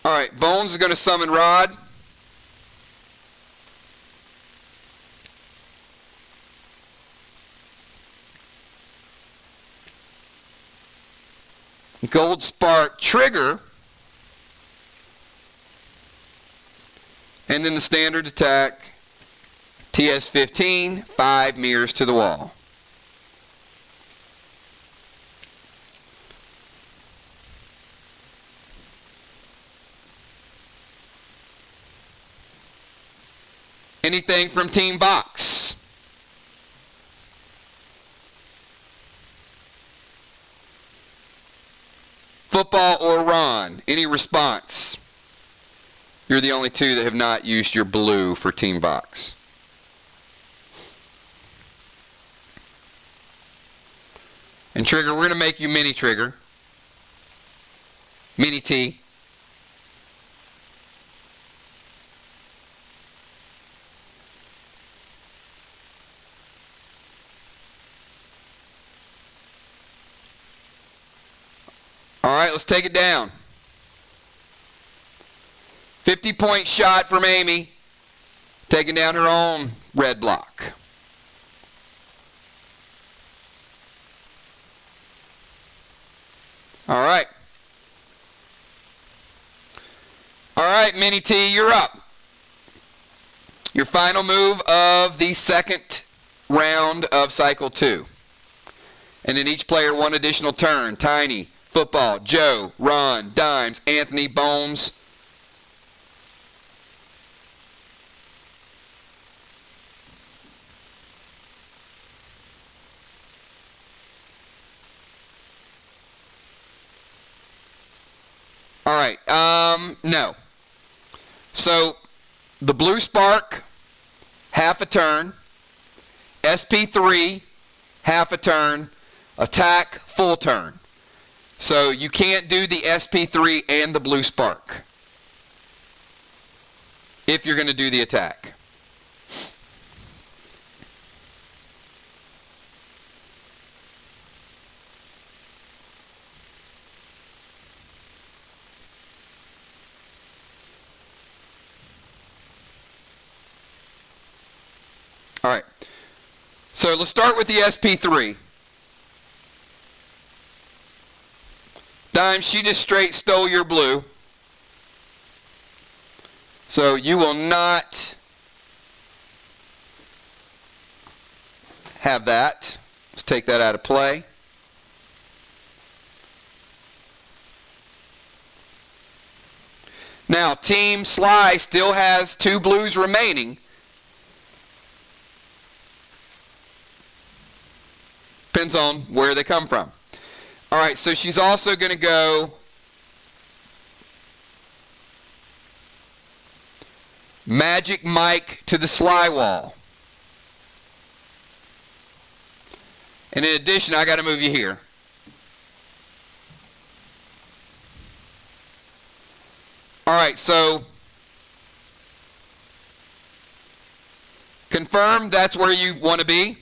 All right, Bones is going to summon Rod. Gold Spark trigger. And then the standard attack, TS-15, 5 mirrors to the wall. Anything from Team VOX? Football or Ron? Any response? You're the only two that have not used your blue for Team VOX. And Trigger, we're going to make you Mini Trigger. Mini T. All right, let's take it down. 50-point shot from Amy, taking down her own red block. All right. All right, Mini T, you're up. Your final move of the second round of Cycle 2. And then each player 1 additional turn. Tiny, Football, Joe, Ron, Dimes, Anthony, Bones. All right, no. So, the Blue Spark, half a turn. SP3, half a turn. Attack, full turn. So, you can't do the SP3 and the Blue Spark if you're going to do the attack. All right, so let's start with the SP3. Dime, she just straight stole your blue. So you will not have that. Let's take that out of play. Now, Team SLY still has 2 blues remaining. Depends on where they come from. All right, so she's also going to go Magic Mike to the SLY wall. And in addition, I got to move you here. All right, so confirm that's where you want to be.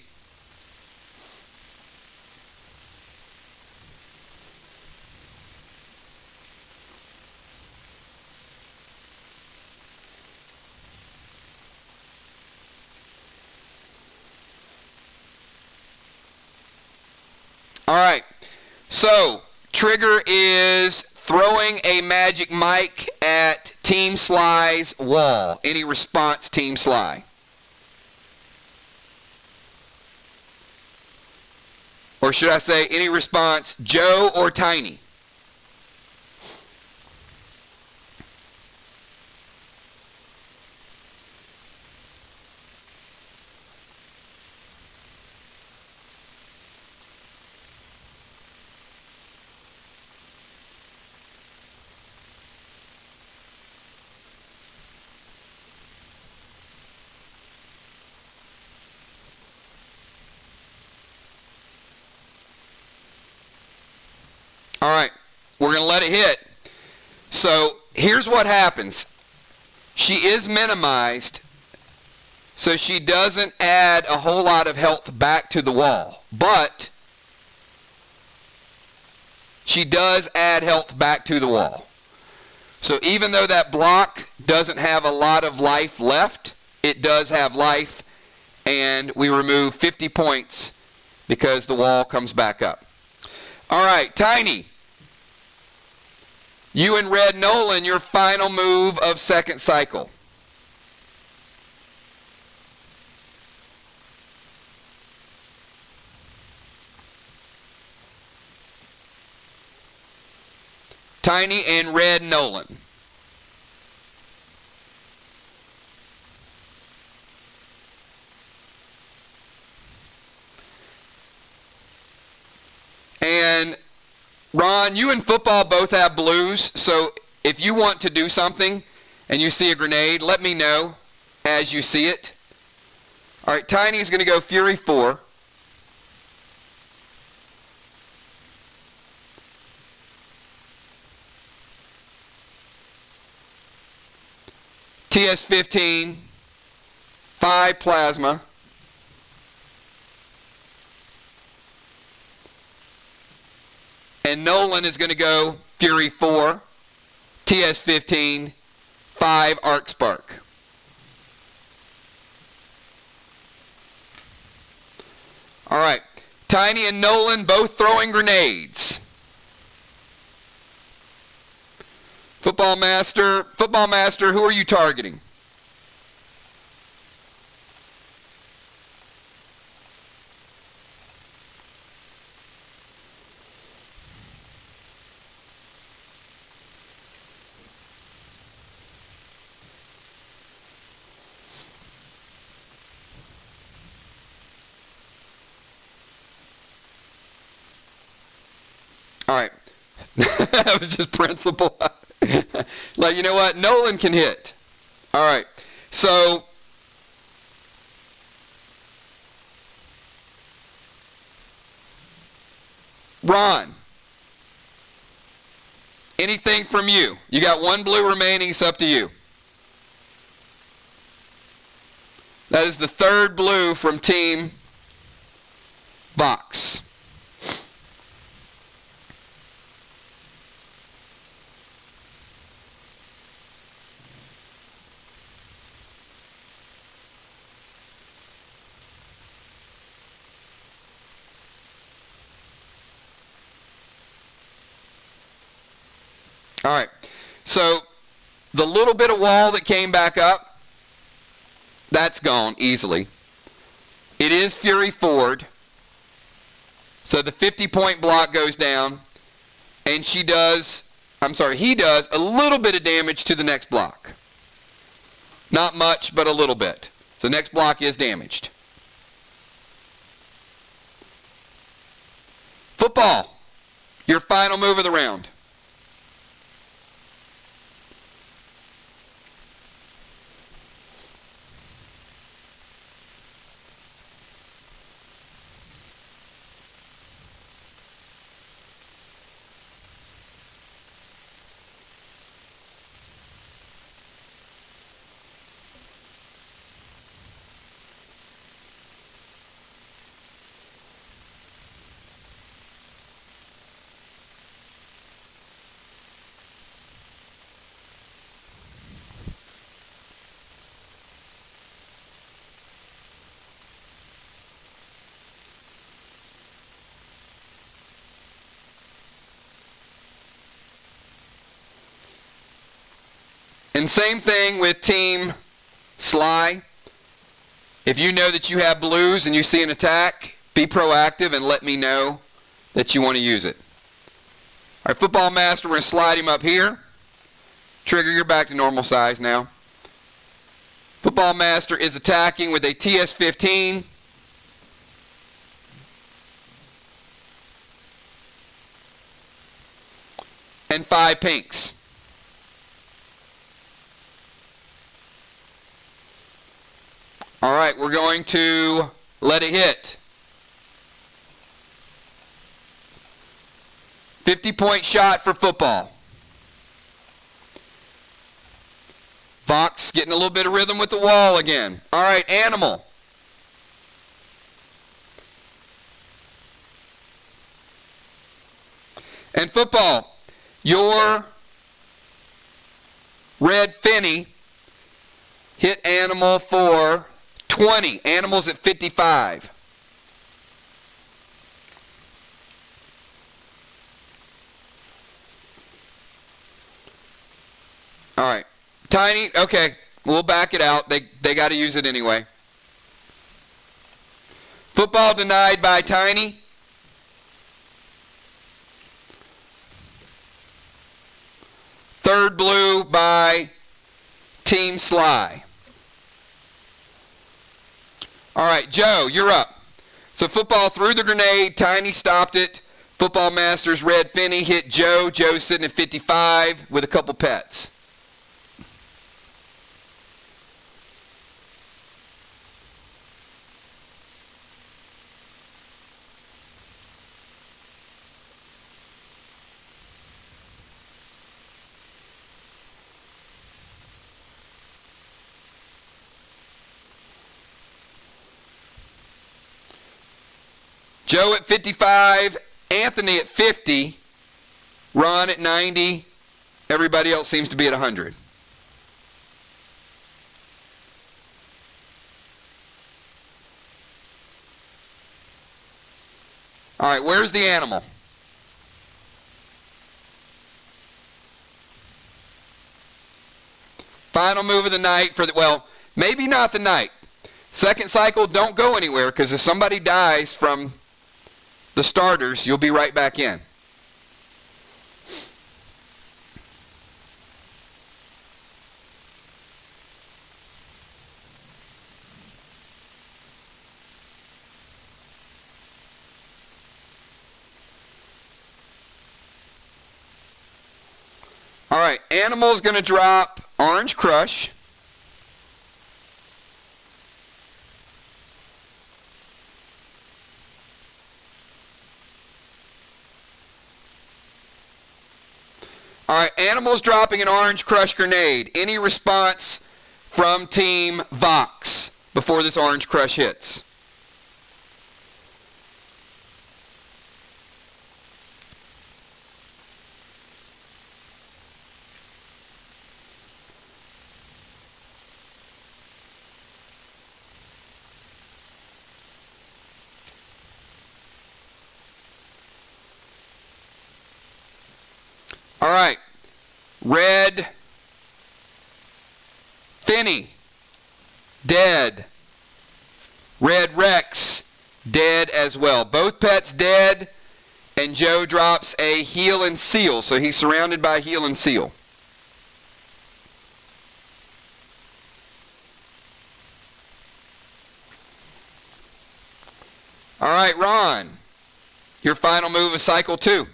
All right, so Trigger is throwing a Magic Mike at Team SLY's wall. Any response, Team SLY? Or should I say, any response, Joe or Tiny? All right, we're going to let it hit. So here's what happens. She is minimized, so she doesn't add a whole lot of health back to the wall. But she does add health back to the wall. So even though that block doesn't have a lot of life left, it does have life, and we remove 50 points because the wall comes back up. All right, Tiny. You and Red Nolan, your final move of second cycle. Tiny and Red Nolan. And Ron, you and Football both have blues, so if you want to do something and you see a grenade, let me know as you see it. All right, Tiny is going to go Fury 4. TS-15, 5 plasma. And Nolan is going to go Fury 4, TS-15, 5 arc spark. All right, Tiny and Nolan both throwing grenades. Football Master, who are you targeting? All right. That was just principle. Like, you know what? Nolan can hit. All right. So, Ron, anything from you? You got one blue remaining. It's up to you. That is the third blue from Team VOX. All right, so the little bit of wall that came back up, that's gone easily. It is Fury Ford, so the 50-point block goes down, and he does a little bit of damage to the next block. Not much, but a little bit. So the next block is damaged. Football, your final move of the round. And same thing with Team SLY. If you know that you have blues and you see an attack, be proactive and let me know that you want to use it. All right, Football Master, we're going to slide him up here. Trigger, you're back to normal size now. Football Master is attacking with a TS-15. And 5 pinks. All right, we're going to let it hit. 50-point shot for Football. VOX getting a little bit of rhythm with the wall again. All right, Animal. And Football, your Red Finny hit Animal for 20. Animal's at 55. Tiny, okay, we'll back it out. They got to use it anyway. Football denied by Tiny. Third blue by Team SLY. All right, Joe, you're up. So football threw the grenade. Tiny stopped it. Football Masters Red Finney hit Joe. Joe's sitting at 55 with a couple pets. Joe at 55, Anthony at 50, Ron at 90, everybody else seems to be at 100. All right, where's the animal? Final move of the night for the, well, maybe not the night. Second cycle, don't go anywhere, because if somebody dies from the starters, you'll be right back in. All right, animal's going to drop Orange Crush. All right, animals dropping an Orange Crush grenade. Any response from Team VOX before this Orange Crush hits? All right, Red Finney, dead. Red Rex, dead as well. Both pets dead, and Joe drops a Heal and Seal, so he's surrounded by Heal and Seal. All right, Ron, your final move of cycle 2.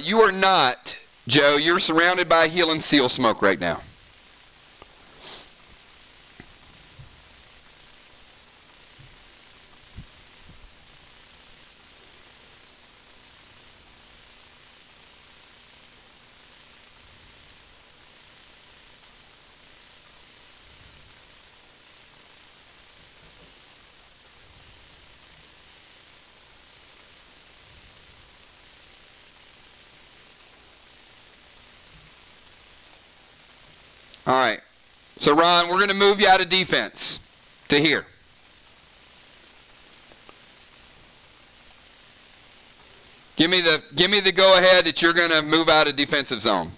You are not, Joe. You're surrounded by Heal and Seal smoke right now. All right. So, Ron, we're going to move you out of defense to here. Give me the go-ahead that you're going to move out of defensive zone.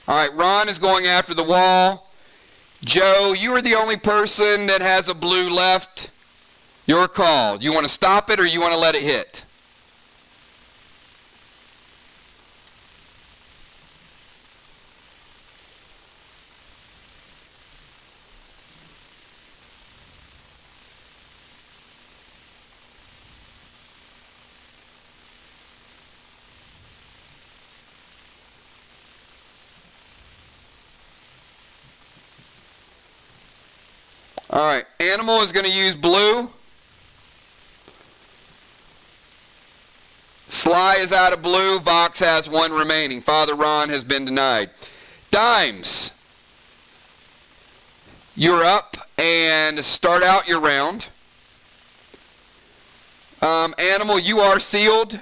All right, Ron is going after the wall. Joe, you are the only person that has a blue left. Your call. You want to stop it or you want to let it hit? Alright, Animal is going to use blue. SLY is out of blue. VOX has one remaining. Father Ron has been denied. Dimes, you're up and start out your round. Animal, you are sealed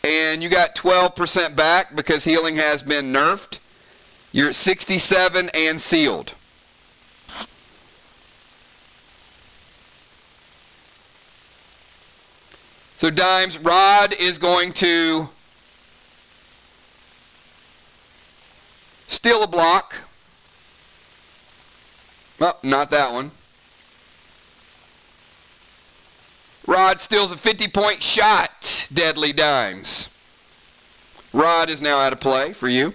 and you got 12% back because healing has been nerfed. You're at 67 and sealed. So Dimes, Rod is going to steal a block. Oh, not that one. Rod steals a 50-point shot. Deadly Dimes. Rod is now out of play for you.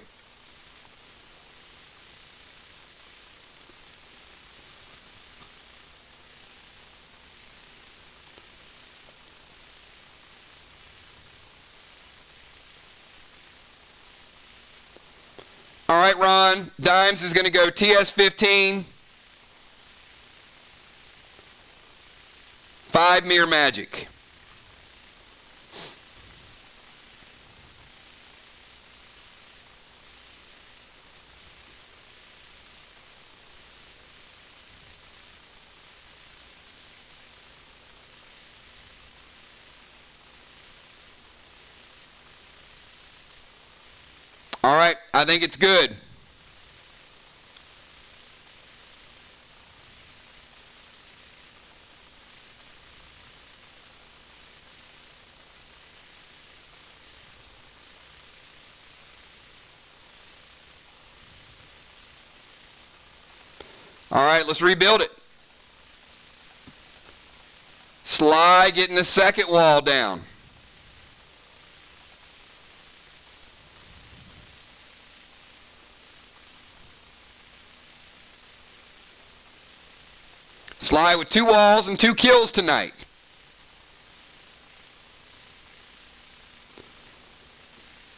All right, Ron. Dimes is going to go TS-15. 5 Mirror Magic. All right, I think it's good. All right, let's rebuild it. SLY getting the second wall down. SLY with 2 walls and 2 kills tonight.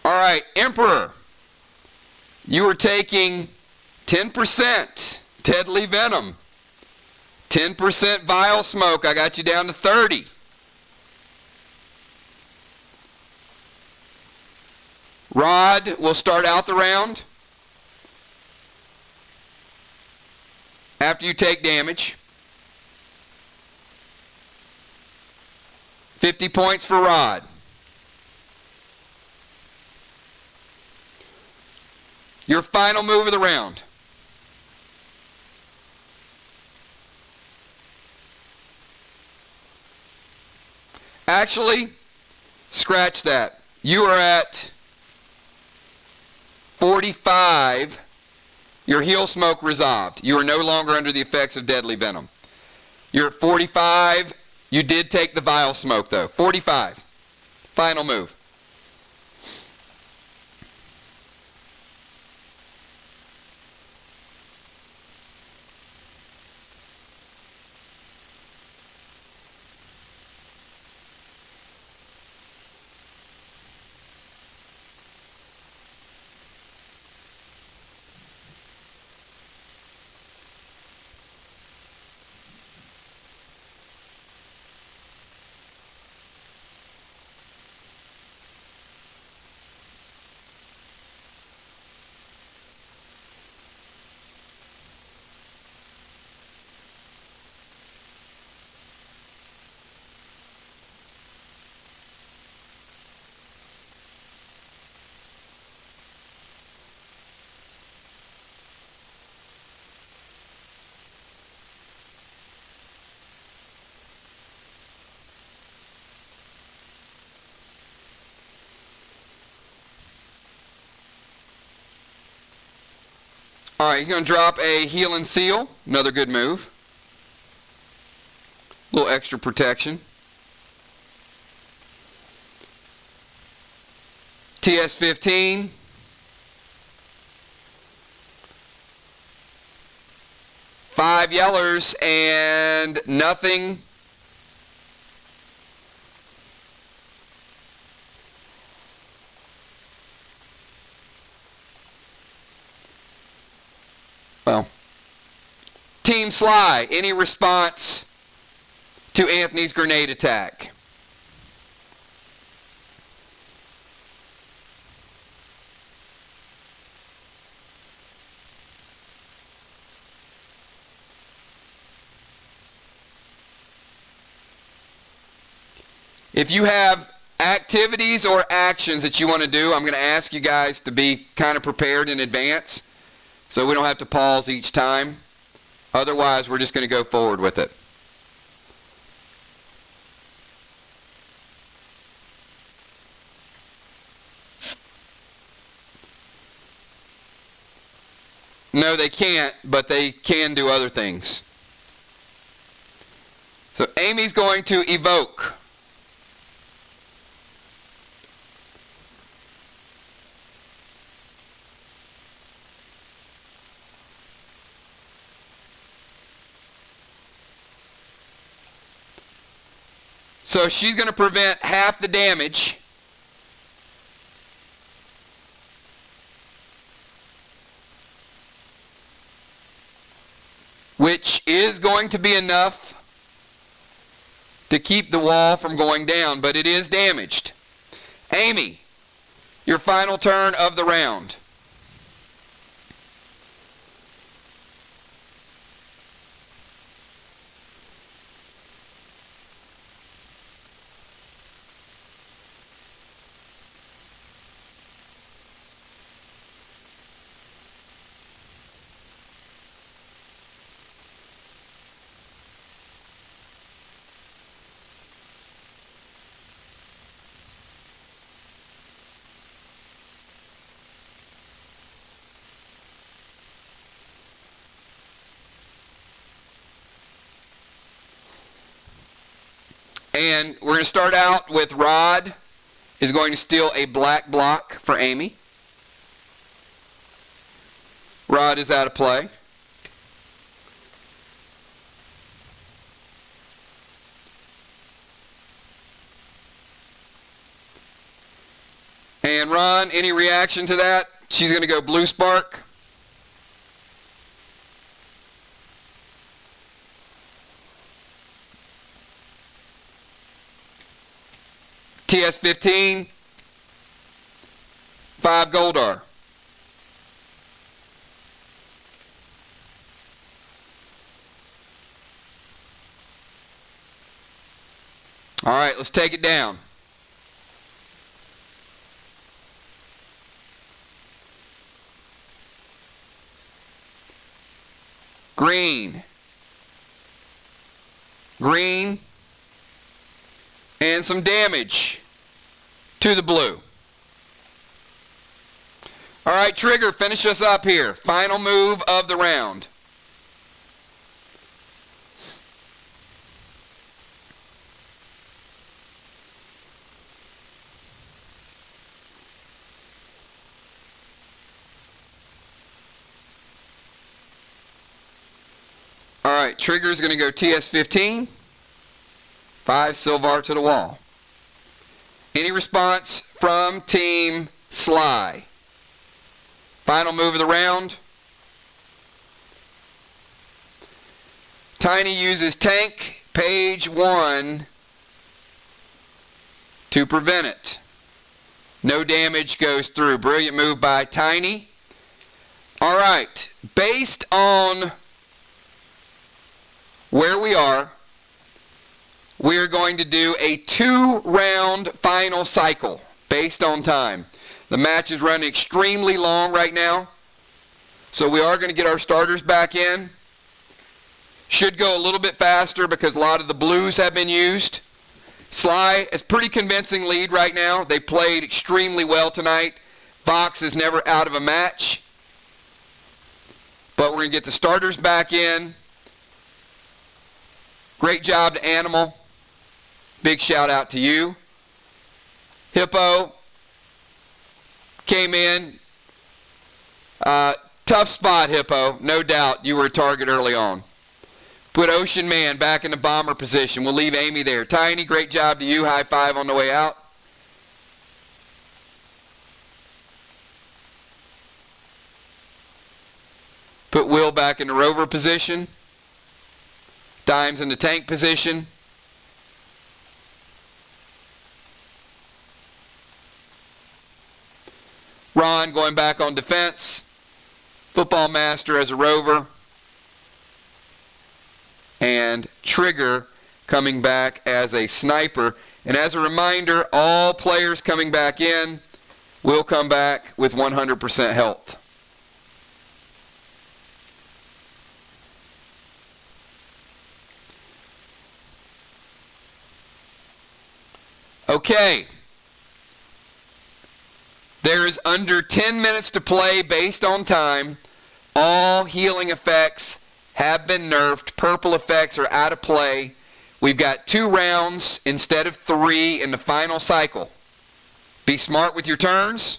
All right, Emperor, you are taking 10% Deadly Venom, 10% Vile Smoke. I got you down to 30. Rod will start out the round after you take damage. 50 points for Rod. Your final move of the round. Actually, scratch that. You are at 45. Your heal smoke resolved. You are no longer under the effects of Deadly Venom. You're at 45. You did take the Vile Smoke, though. 45. Final move. All right, you're going to drop a Heal and Seal. Another good move. A little extra protection. TS-15. Five yellers and nothing. Well, Team SLY, any response to Anthony's grenade attack? If you have activities or actions that you want to do, I'm going to ask you guys to be kind of prepared in advance so we don't have to pause each time. Otherwise, we're just going to go forward with it. No, they can't, but they can do other things. So Amy's going to evoke. So she's going to prevent half the damage. Which is going to be enough to keep the wall from going down, but it is damaged. Amy, your final turn of the round. And we're going to start out with Rod is going to steal a black block for Amy. Rod is out of play. And Ron, any reaction to that? She's going to go blue spark. TS-15, 5 Goldar. All right, let's take it down. Green. Green. And some damage to the blue. All right, Trigger, finish us up here. Final move of the round. All right, Trigger's going to go TS-15. 5 Silvar to the wall. Any response from Team SLY? Final move of the round. Tiny uses tank page 1 to prevent it. No damage goes through. Brilliant move by Tiny. All right, based on where we are going to do a 2-round final cycle based on time. The match is running extremely long right now, so we are going to get our starters back in. Should go a little bit faster because a lot of the blues have been used. SLY is pretty convincing lead right now. They played extremely well tonight. VOX is never out of a match. But we're going to get the starters back in. Great job to Animal. Big shout out to you. Hippo came in. Tough spot, Hippo. No doubt you were a target early on. Put Ocean Man back in the bomber position. We'll leave Amy there. Tiny, great job to you. High five on the way out. Put Will back in the rover position. Dimes in the tank position. Ron going back on defense. Football Master as a rover. And Trigger coming back as a sniper. And as a reminder, all players coming back in will come back with 100% health. Okay. There is under 10 minutes to play based on time. All healing effects have been nerfed. Purple effects are out of play. We've got 2 rounds instead of 3 in the final cycle. Be smart with your turns.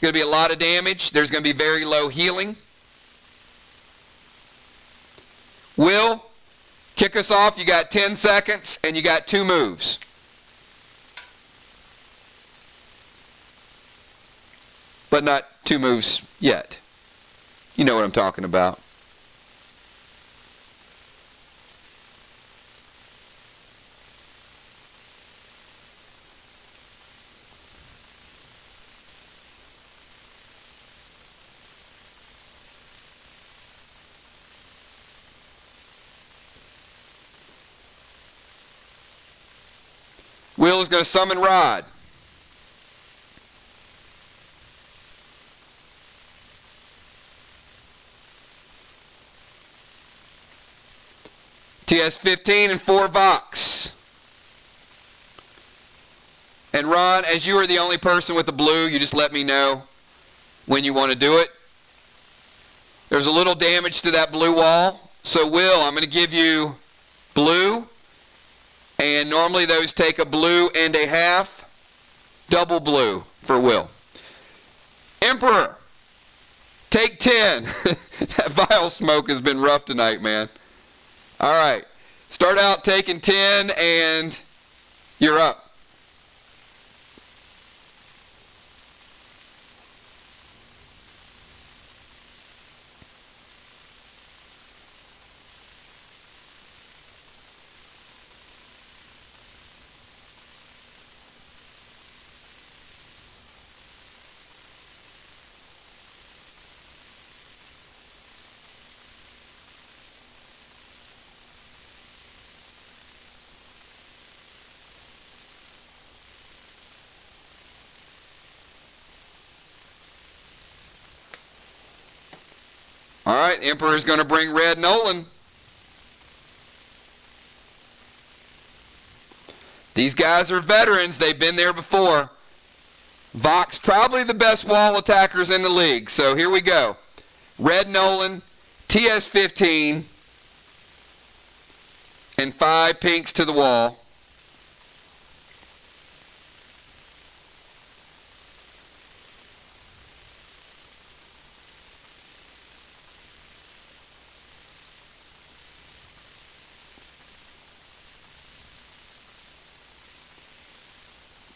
There's going to be a lot of damage. There's going to be very low healing. Will, kick us off. You got 10 seconds and you got 2 moves. But not 2 moves yet. You know what I'm talking about. Will is going to summon Rod. TS-15 and 4 VOX. And Ron, as you are the only person with the blue, you just let me know when you want to do it. There's a little damage to that blue wall. So Will, I'm going to give you blue. And normally those take a blue and a half. Double blue for Will. Emperor, take 10. That vial smoke has been rough tonight, man. All right. Start out taking 10 and you're up. All right, Emperor's going to bring Red Nolan. These guys are veterans. They've been there before. VOX, probably the best wall attackers in the league. So here we go. Red Nolan, TS-15, and 5 pinks to the wall.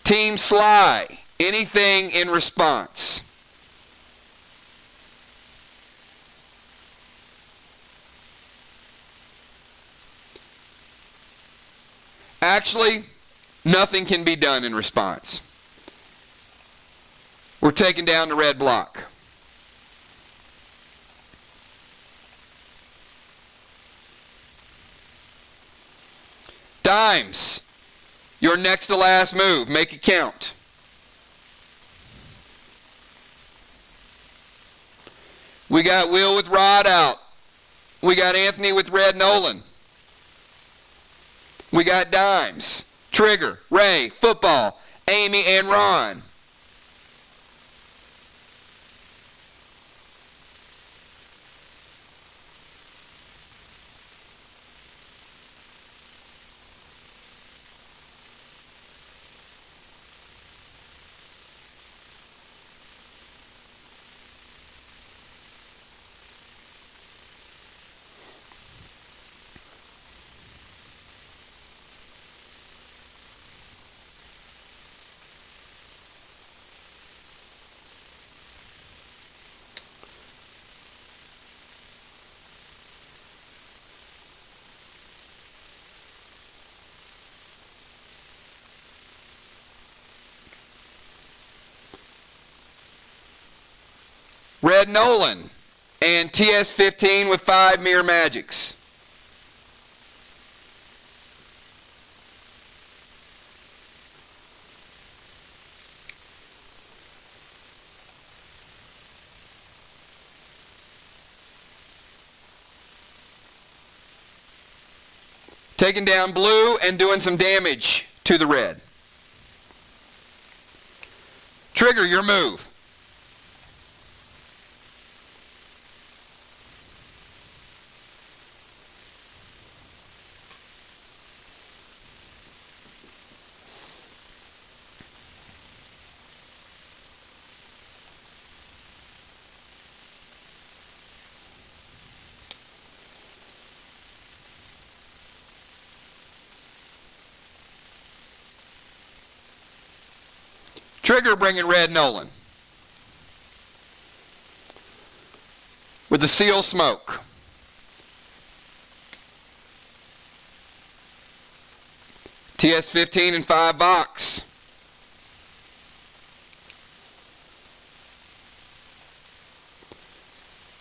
Team SLY, anything in response? Actually, nothing can be done in response. We're taking down the red block. Dimes. Your next to last move. Make it count. We got Will with Rod out. We got Anthony with Red Nolan. We got Dimes, Trigger, Ray, Football, Amy, and Ron. Red Nolan, and TS15 with 5 Mirror Magics. Taking down blue and doing some damage to the red. Trigger, your move. Trigger, bringing red Nolan. With the seal smoke. TS15 and 5 VOX.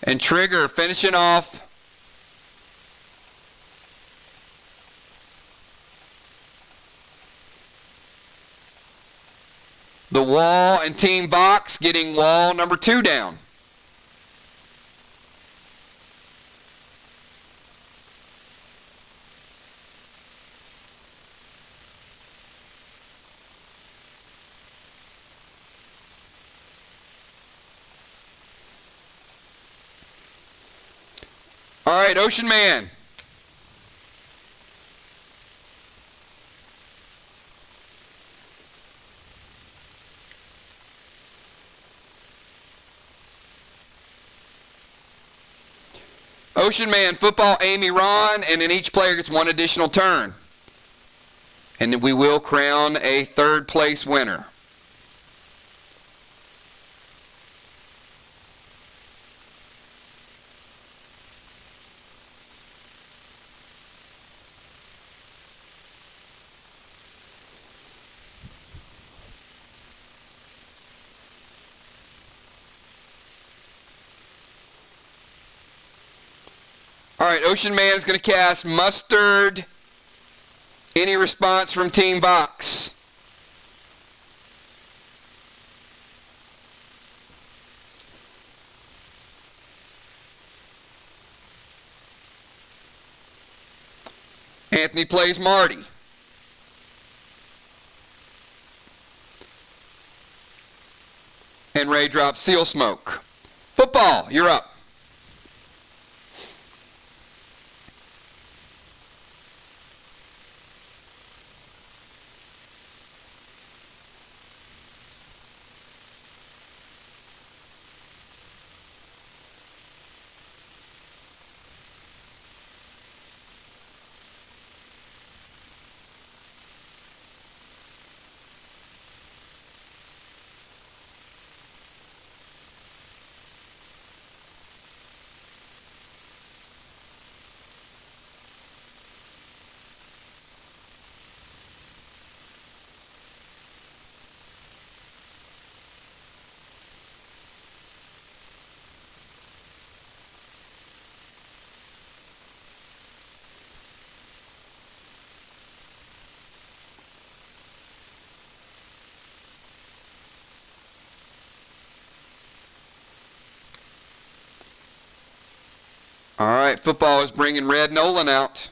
And Trigger finishing off the wall, and Team VOX getting wall number 2 down. All right, Ocean Man. Ocean Man, football, Amy, Ron, and then each player gets 1 additional turn. And then we will crown a 3rd place winner. All right, Ocean Man is going to cast Mustard. Any response from Team VOX? Anthony plays Marty. And Ray drops Seal Smoke. Football, you're up. All right, football is bringing red Nolan out.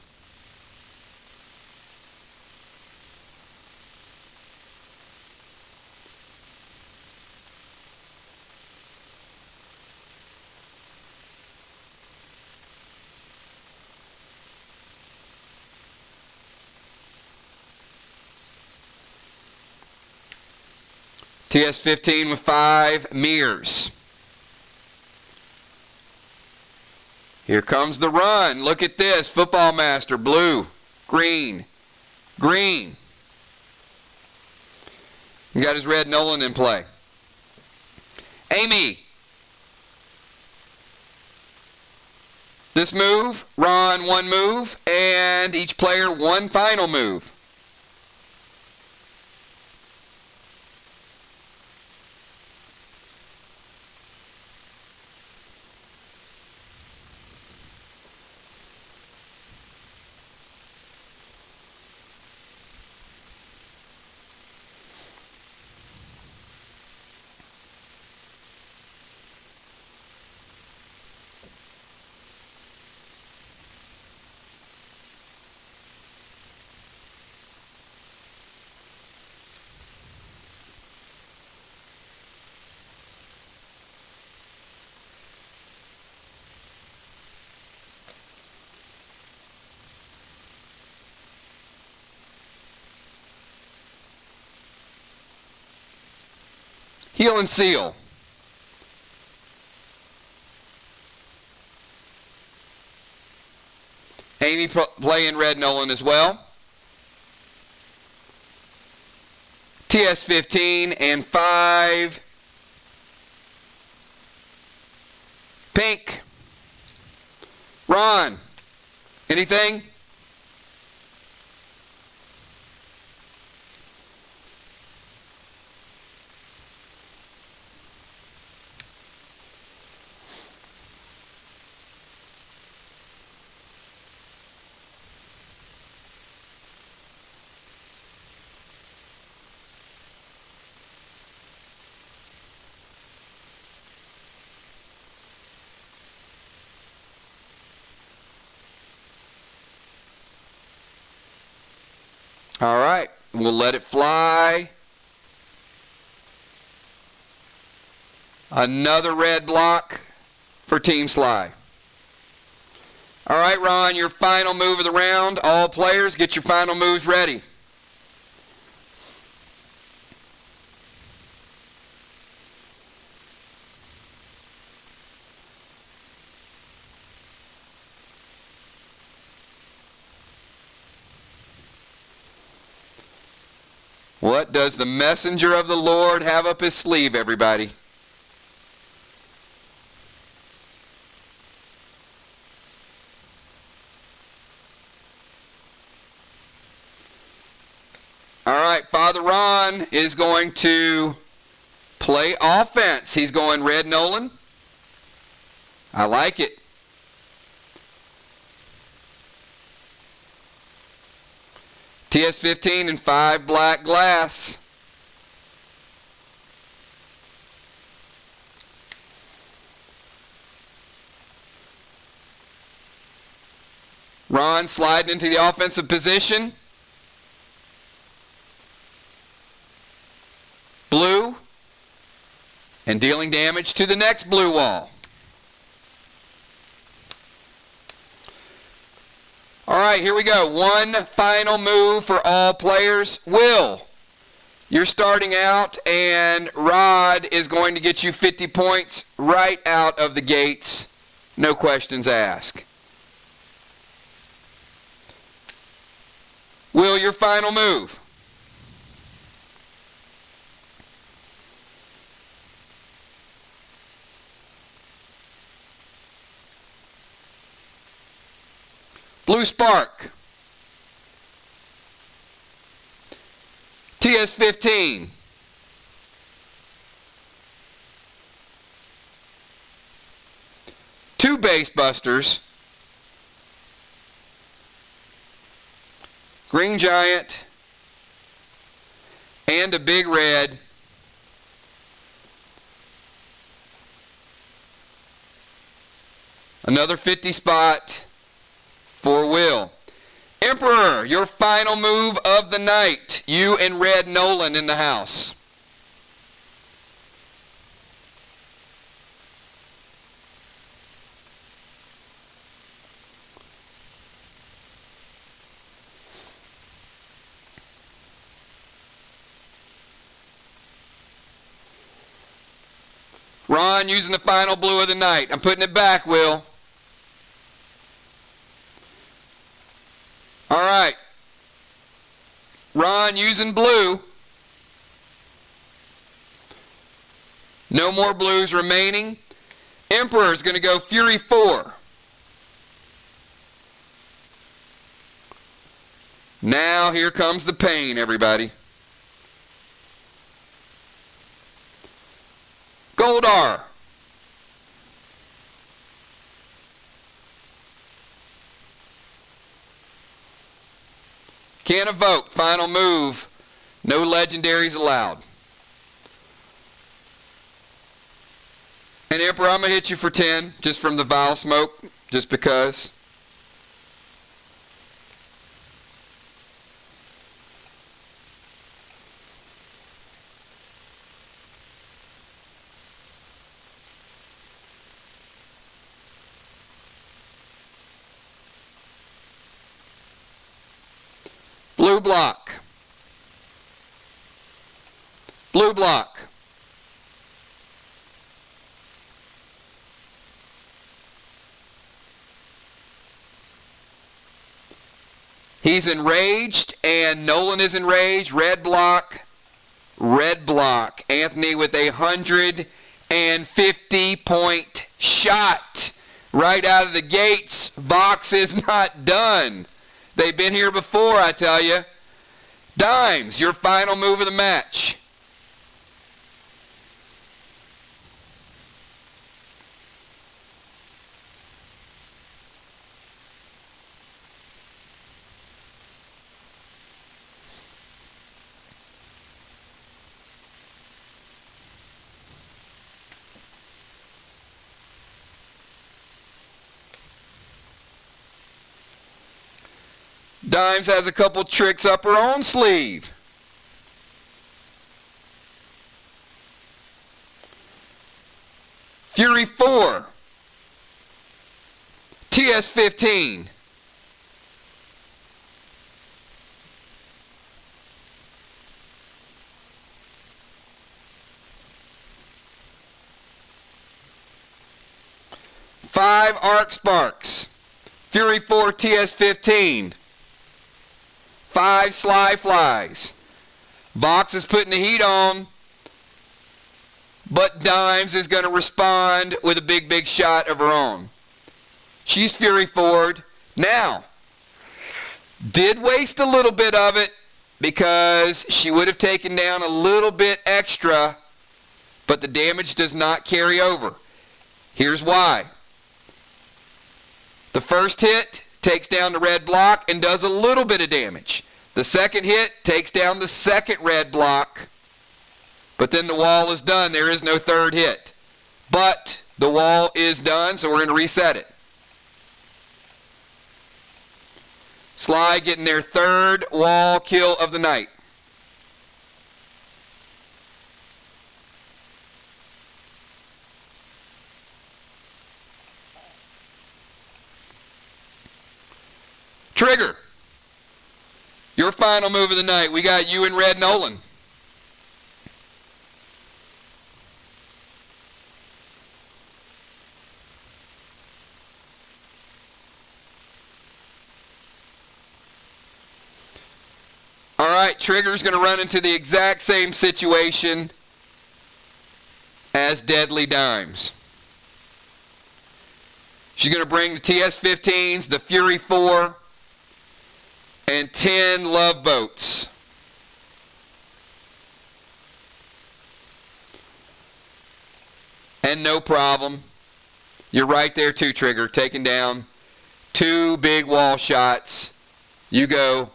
TS15 with 5 mirrors. Here comes the run. Look at this. Football Master, blue, green, green. He got his red Nolan in play. Amy. This move, Ron 1 move, and each player 1 final move. Heal and seal. Amy playing red Nolan as well. TS 15 and 5. Pink. Ron. Anything? All right, we'll let it fly. Another red block for Team SLY. All right, Ron, your final move of the round. All players, get your final moves ready. What does the messenger of the Lord have up his sleeve, everybody? All right, Father Ron is going to play offense. He's going red Nolan. I like it. TS 15 and 5 black glass. Ron sliding into the offensive position. Blue. And dealing damage to the next blue wall. All right, here we go. One final move for all players. Will, you're starting out, and Rod is going to get you 50 points right out of the gates. No questions asked. Will, your final move. Blue Spark. TS 15. Two base busters. Green Giant. And a big red. Another 50 spot for Will. Emperor, your final move of the night. You and red Nolan in the house. Ron using the final blue of the night. I'm putting it back, Will. All right. Ron using blue. No more blues remaining. Emperor is going to go Fury 4. Now here comes the pain, everybody. Goldar. Can't evoke. Final move. No legendaries allowed. And Emperor, I'm going to hit you for 10, just from the vile smoke, just because. Blue block. Blue block. He's enraged, and Nolan is enraged. Red block. Red block. Anthony with a 150-point shot. Right out of the gates. VOX is not done. They've been here before, I tell you. Dimes, your final move of the match. Dimes has a couple tricks up her own sleeve. Fury 4. TS15. Five arc sparks. Fury 4 TS15. 5 SLY flies. VOX is putting the heat on, but Dimes is going to respond with a big shot of her own. She's Fury forward. Now, did waste a little bit of it because she would have taken down a little bit extra, but the damage does not carry over. Here's why. The first hit takes down the red block and does a little bit of damage. The second hit takes down the second red block, but then the wall is done. There is no third hit. But the wall is done, so we're going to reset it. SLY getting their third wall kill of the night. Trigger, your final move of the night. We got you and Red Nolan. All right, Trigger's going to run into the exact same situation as Deadly Dimes. She's going to bring the TS-15s, the Fury 4, and 10 love boats. And no problem. You're right there too, Trigger, taking down 2 big wall shots. You go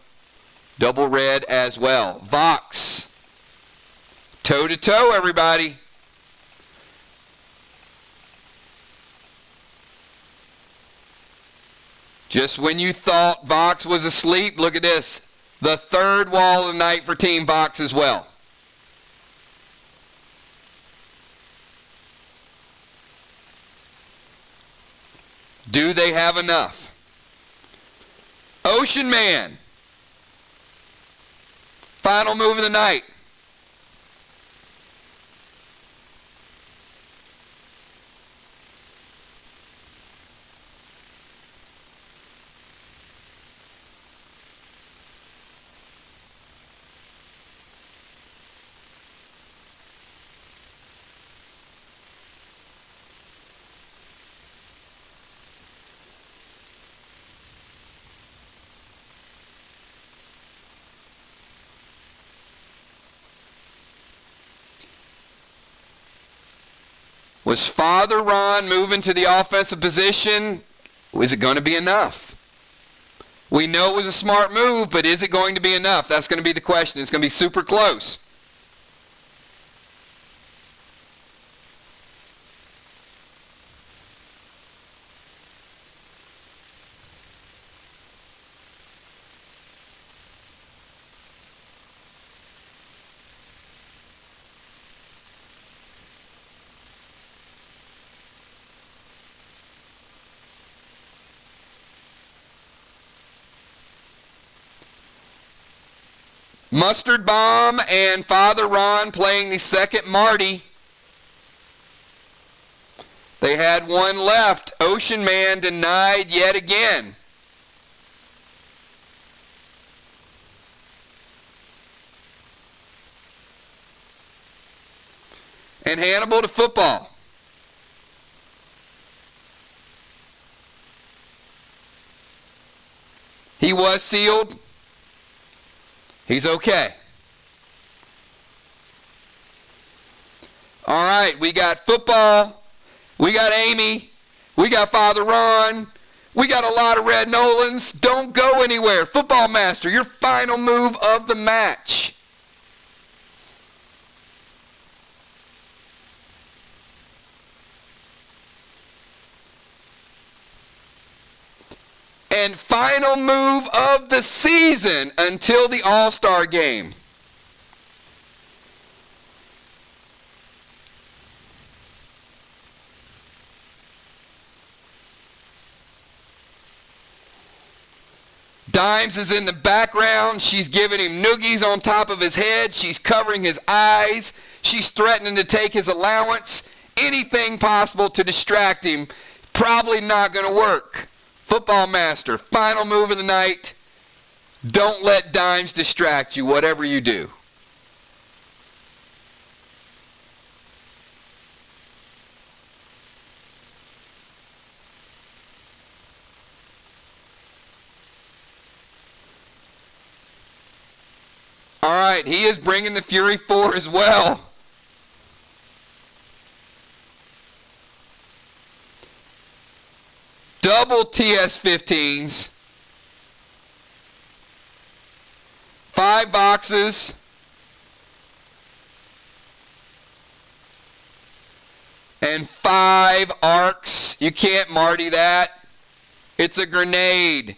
double red as well. VOX, toe to toe, everybody. Just when you thought VOX was asleep, look at this. The third wall of the night for Team VOX as well. Do they have enough? Ocean Man. Final move of the night. Was Father Ron moving to the offensive position? Was it going to be enough? We know it was a smart move, but is it going to be enough? That's going to be the question. It's going to be super close. Mustard Bomb and Father Ron playing the second Marty. They had one left. Ocean Man denied yet again. And Hannibal to football. He was sealed. He's okay. All right, we got football. We got Amy. We got Father Ron. We got a lot of red Nolans. Don't go anywhere. Football Master, your final move of the match. And final move of the season until the All-Star game. Dimes is in the background. She's giving him noogies on top of his head. She's covering his eyes. She's threatening to take his allowance. Anything possible to distract him. Probably not going to work. Football Master, final move of the night. Don't let Dimes distract you, whatever you do. All right, he is bringing the Fury 4 as well. Double TS-15s. 5 boxes. And 5 arcs. You can't Marty that. It's a grenade.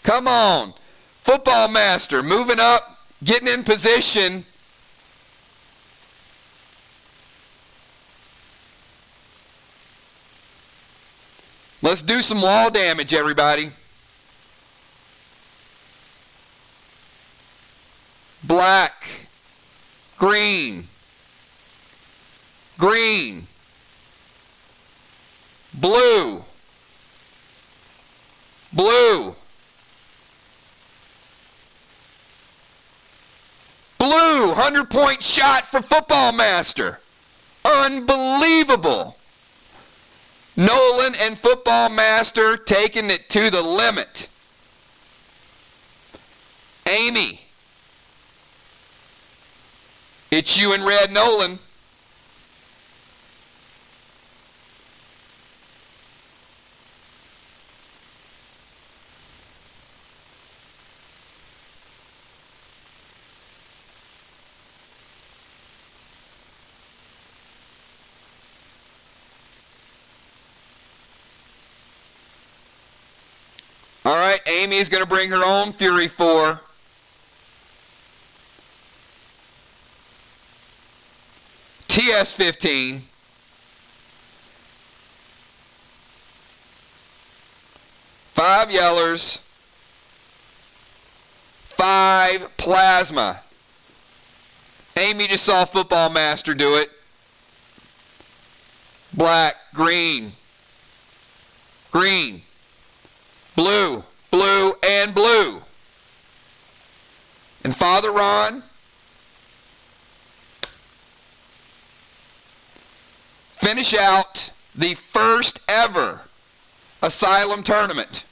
Come on. Football Master moving up, getting in position. Let's do some wall damage, everybody. Black, green, green, blue, blue, blue, 100-point shot for Football Master. Unbelievable. Nolan and Football Master taking it to the limit. Amy. It's you and Red Nolan. All right, Amy is going to bring her own Fury 4. TS-15. 5 yellers. 5 plasma. Amy just saw Football Master do it. Black, green, green. Blue, blue, and blue. And Father Ron, finish out the first ever Asylum tournament.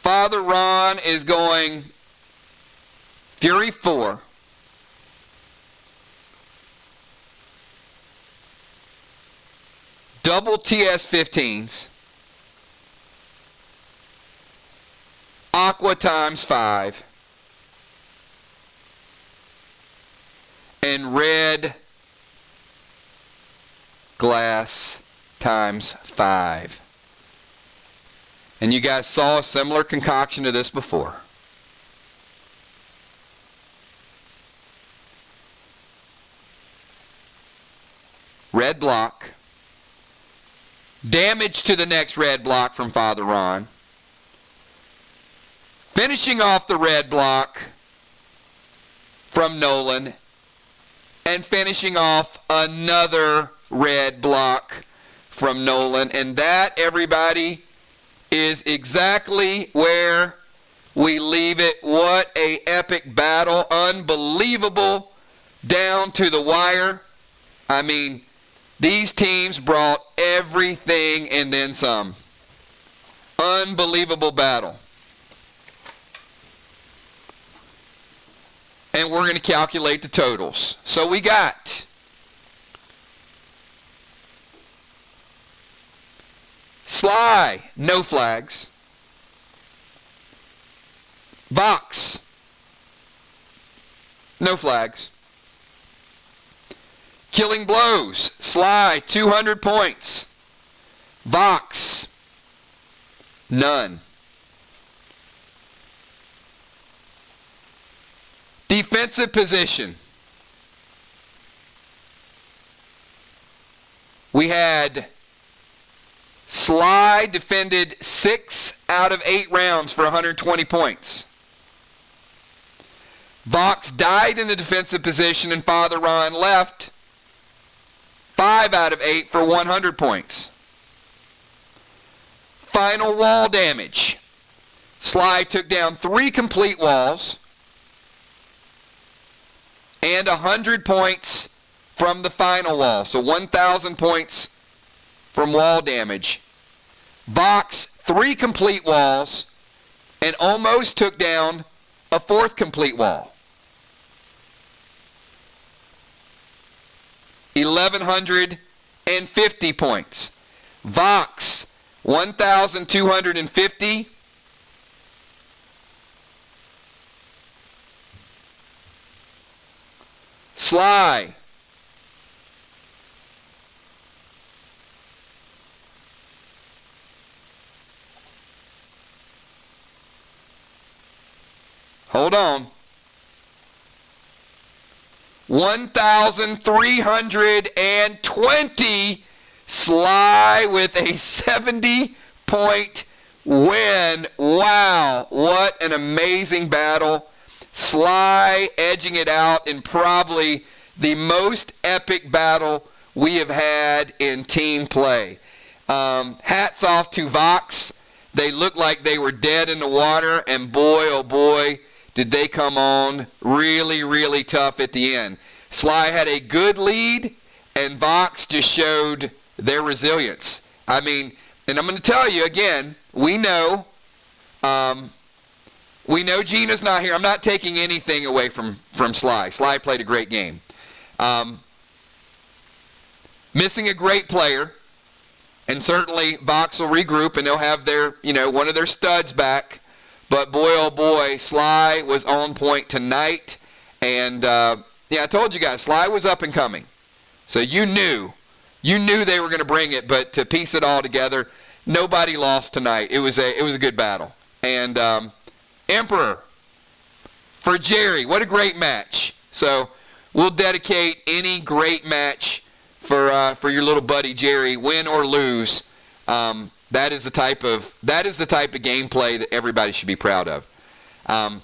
Father Ron is going Fury 4. Double TS-15s. Aqua times 5. And red glass times 5. And you guys saw a similar concoction to this before. Red block. Damage to the next red block from Father Ron. finishing off the red block from Nolan, and finishing off another red block from Nolan. And that, everybody, is exactly where we leave it. What a epic battle. Unbelievable down to the wire. I mean, these teams brought everything and then some. Unbelievable battle. And we're going to calculate the totals. So we got SLY, no flags. VOX, no flags. Killing Blows, SLY, 200 points. VOX, none. Defensive position. We had SLY defended 6 out of 8 rounds for 120 points. VOX died in the defensive position and Father Ron left 5 out of 8 for 100 points. Final wall damage. SLY took down 3 complete walls and 100 points from the final wall. So 1,000 points from wall damage. VOX, 3 complete walls and almost took down a 4th complete wall. 1,150 points. VOX, 1,250. SLY, hold on, 1,320. SLY with a 70-point win. Wow, what an amazing battle. SLY edging it out in probably the most epic battle we have had in team play. Hats off to VOX. They looked like they were dead in the water, and boy, oh boy, did they come on really, really tough at the end. SLY had a good lead, and VOX just showed their resilience. I mean, and I'm going to tell you again, we know Gina's not here. I'm not taking anything away from SLY. SLY played a great game. Missing a great player, and certainly VOX will regroup and they'll have their, one of their studs back. But boy, oh boy, SLY was on point tonight. And I told you guys, SLY was up and coming. So you knew they were going to bring it. But to piece it all together, nobody lost tonight. It was a good battle. And Emperor for Jerry, what a great match. So we'll dedicate any great match for your little buddy Jerry, win or lose. That is the type of gameplay that everybody should be proud of. I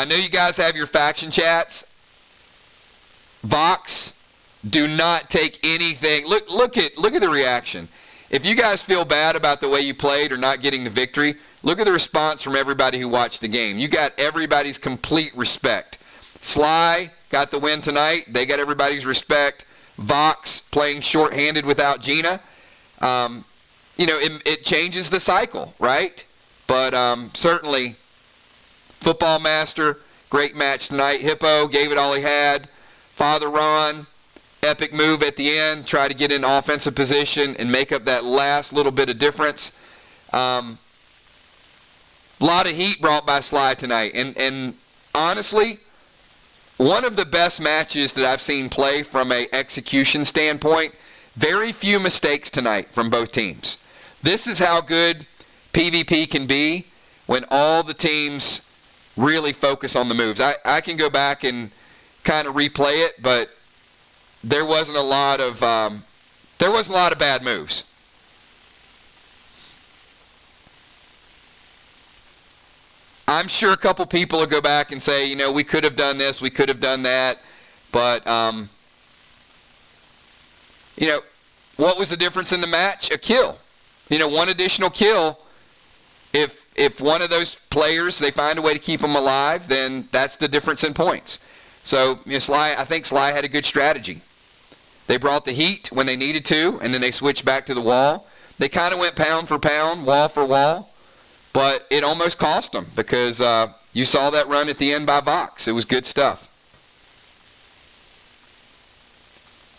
know you guys have your faction chats. VOX, do not take anything. Look at the reaction. If you guys feel bad about the way you played or not getting the victory, look at the response from everybody who watched the game. You got everybody's complete respect. SLY got the win tonight. They got everybody's respect. VOX playing shorthanded without Gina. It changes the cycle, right? But certainly, Football Master, great match tonight. Hippo gave it all he had. Father Ron, epic move at the end, try to get in offensive position and make up that last little bit of difference. A lot of heat brought by SLY tonight. And honestly, one of the best matches that I've seen play from an execution standpoint. Very few mistakes tonight from both teams. This is how good PvP can be when all the teams really focus on the moves. I can go back and kind of replay it, but there wasn't a lot of bad moves. I'm sure a couple people will go back and say, you know, we could have done this, we could have done that. But, you know, what was the difference in the match? A kill. You know, one additional kill. If one of those players, they find a way to keep them alive, then that's the difference in points. So, you know, I think SLY had a good strategy. They brought the heat when they needed to, and then they switched back to the wall. They kind of went pound for pound, wall for wall, but it almost cost them because you saw that run at the end by VOX. It was good stuff.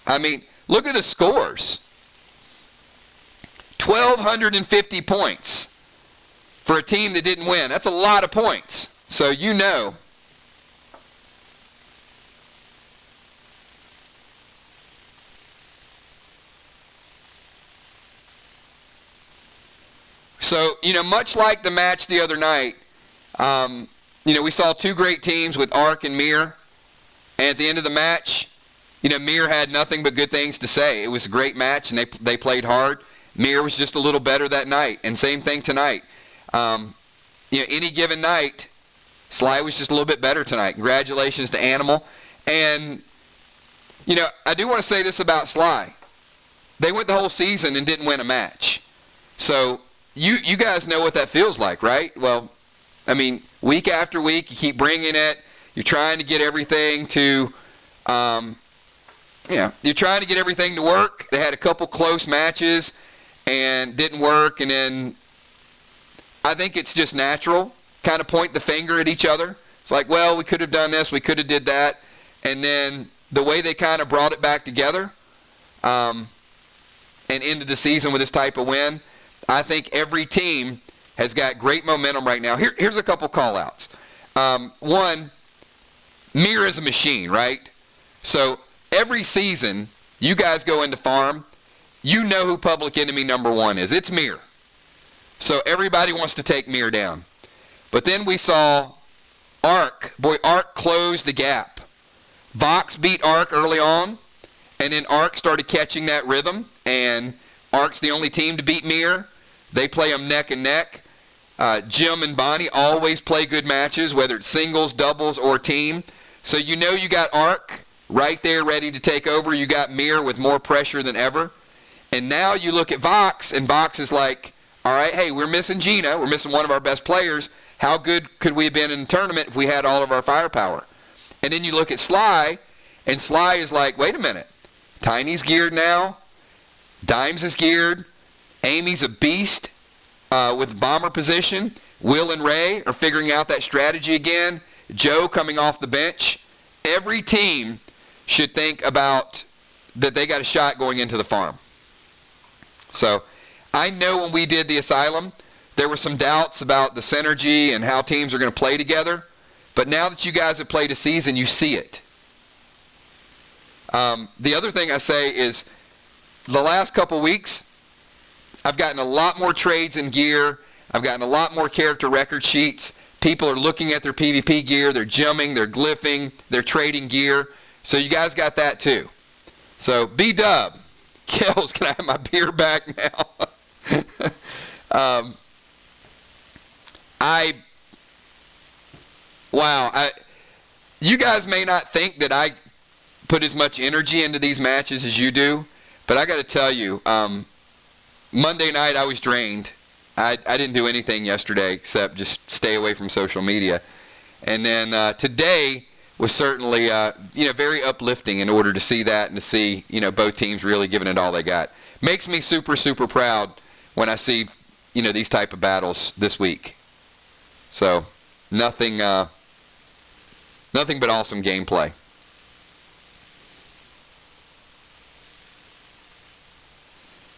I mean, look at the scores. 1,250 points for a team that didn't win. That's a lot of points. So you know. So, you know, much like the match the other night, you know, we saw two great teams with Ark and Mir. And at the end of the match, you know, Mir had nothing but good things to say. It was a great match, and they played hard. Mir was just a little better that night, and same thing tonight. You know, any given night, SLY was just a little bit better tonight. Congratulations to Animal. And, you know, I do want to say this about SLY. They went the whole season and didn't win a match. So you guys know what that feels like, right? Well, I mean, week after week, you keep bringing it. You're trying to get everything to, you're trying to get everything to work. They had a couple close matches and didn't work, and then I think it's just natural, kind of point the finger at each other. It's like, well, we could have done this, we could have did that, and then the way they kind of brought it back together and ended the season with this type of win, I think every team has got great momentum right now. Here's a couple call-outs. One, Mir is a machine, right? So every season, you guys go into farm, you know who public enemy number one is. It's Mir. So everybody wants to take Mir down. But then we saw Ark. Boy, Ark closed the gap. VOX beat Ark early on, and then Ark started catching that rhythm, and Ark's the only team to beat Mir. They play them neck and neck. Jim and Bonnie always play good matches, whether it's singles, doubles, or team. So you know you got Ark right there ready to take over. You got Mir with more pressure than ever. And now you look at VOX, and VOX is like, all right, hey, we're missing Gina. We're missing one of our best players. How good could we have been in the tournament if we had all of our firepower? And then you look at SLY, and SLY is like, wait a minute. Tiny's geared now. Dimes is geared. Amy's a beast with bomber position. Will and Ray are figuring out that strategy again. Joe coming off the bench. Every team should think about that they got a shot going into the farm. So I know when we did the Asylum, there were some doubts about the synergy and how teams are going to play together. But now that you guys have played a season, you see it. The other thing I say is the last couple weeks, I've gotten a lot more trades in gear. I've gotten a lot more character record sheets. People are looking at their PvP gear. They're gemming. They're glyphing. They're trading gear. So you guys got that too. So B-Dub. Kells, can I have my beer back now? You guys may not think that I put as much energy into these matches as you do, but I got to tell you, Monday night I was drained. I didn't do anything yesterday except just stay away from social media. And then today was certainly very uplifting in order to see that and to see both teams really giving it all they got. Makes me super, super proud when I see these type of battles this week. So nothing but awesome gameplay.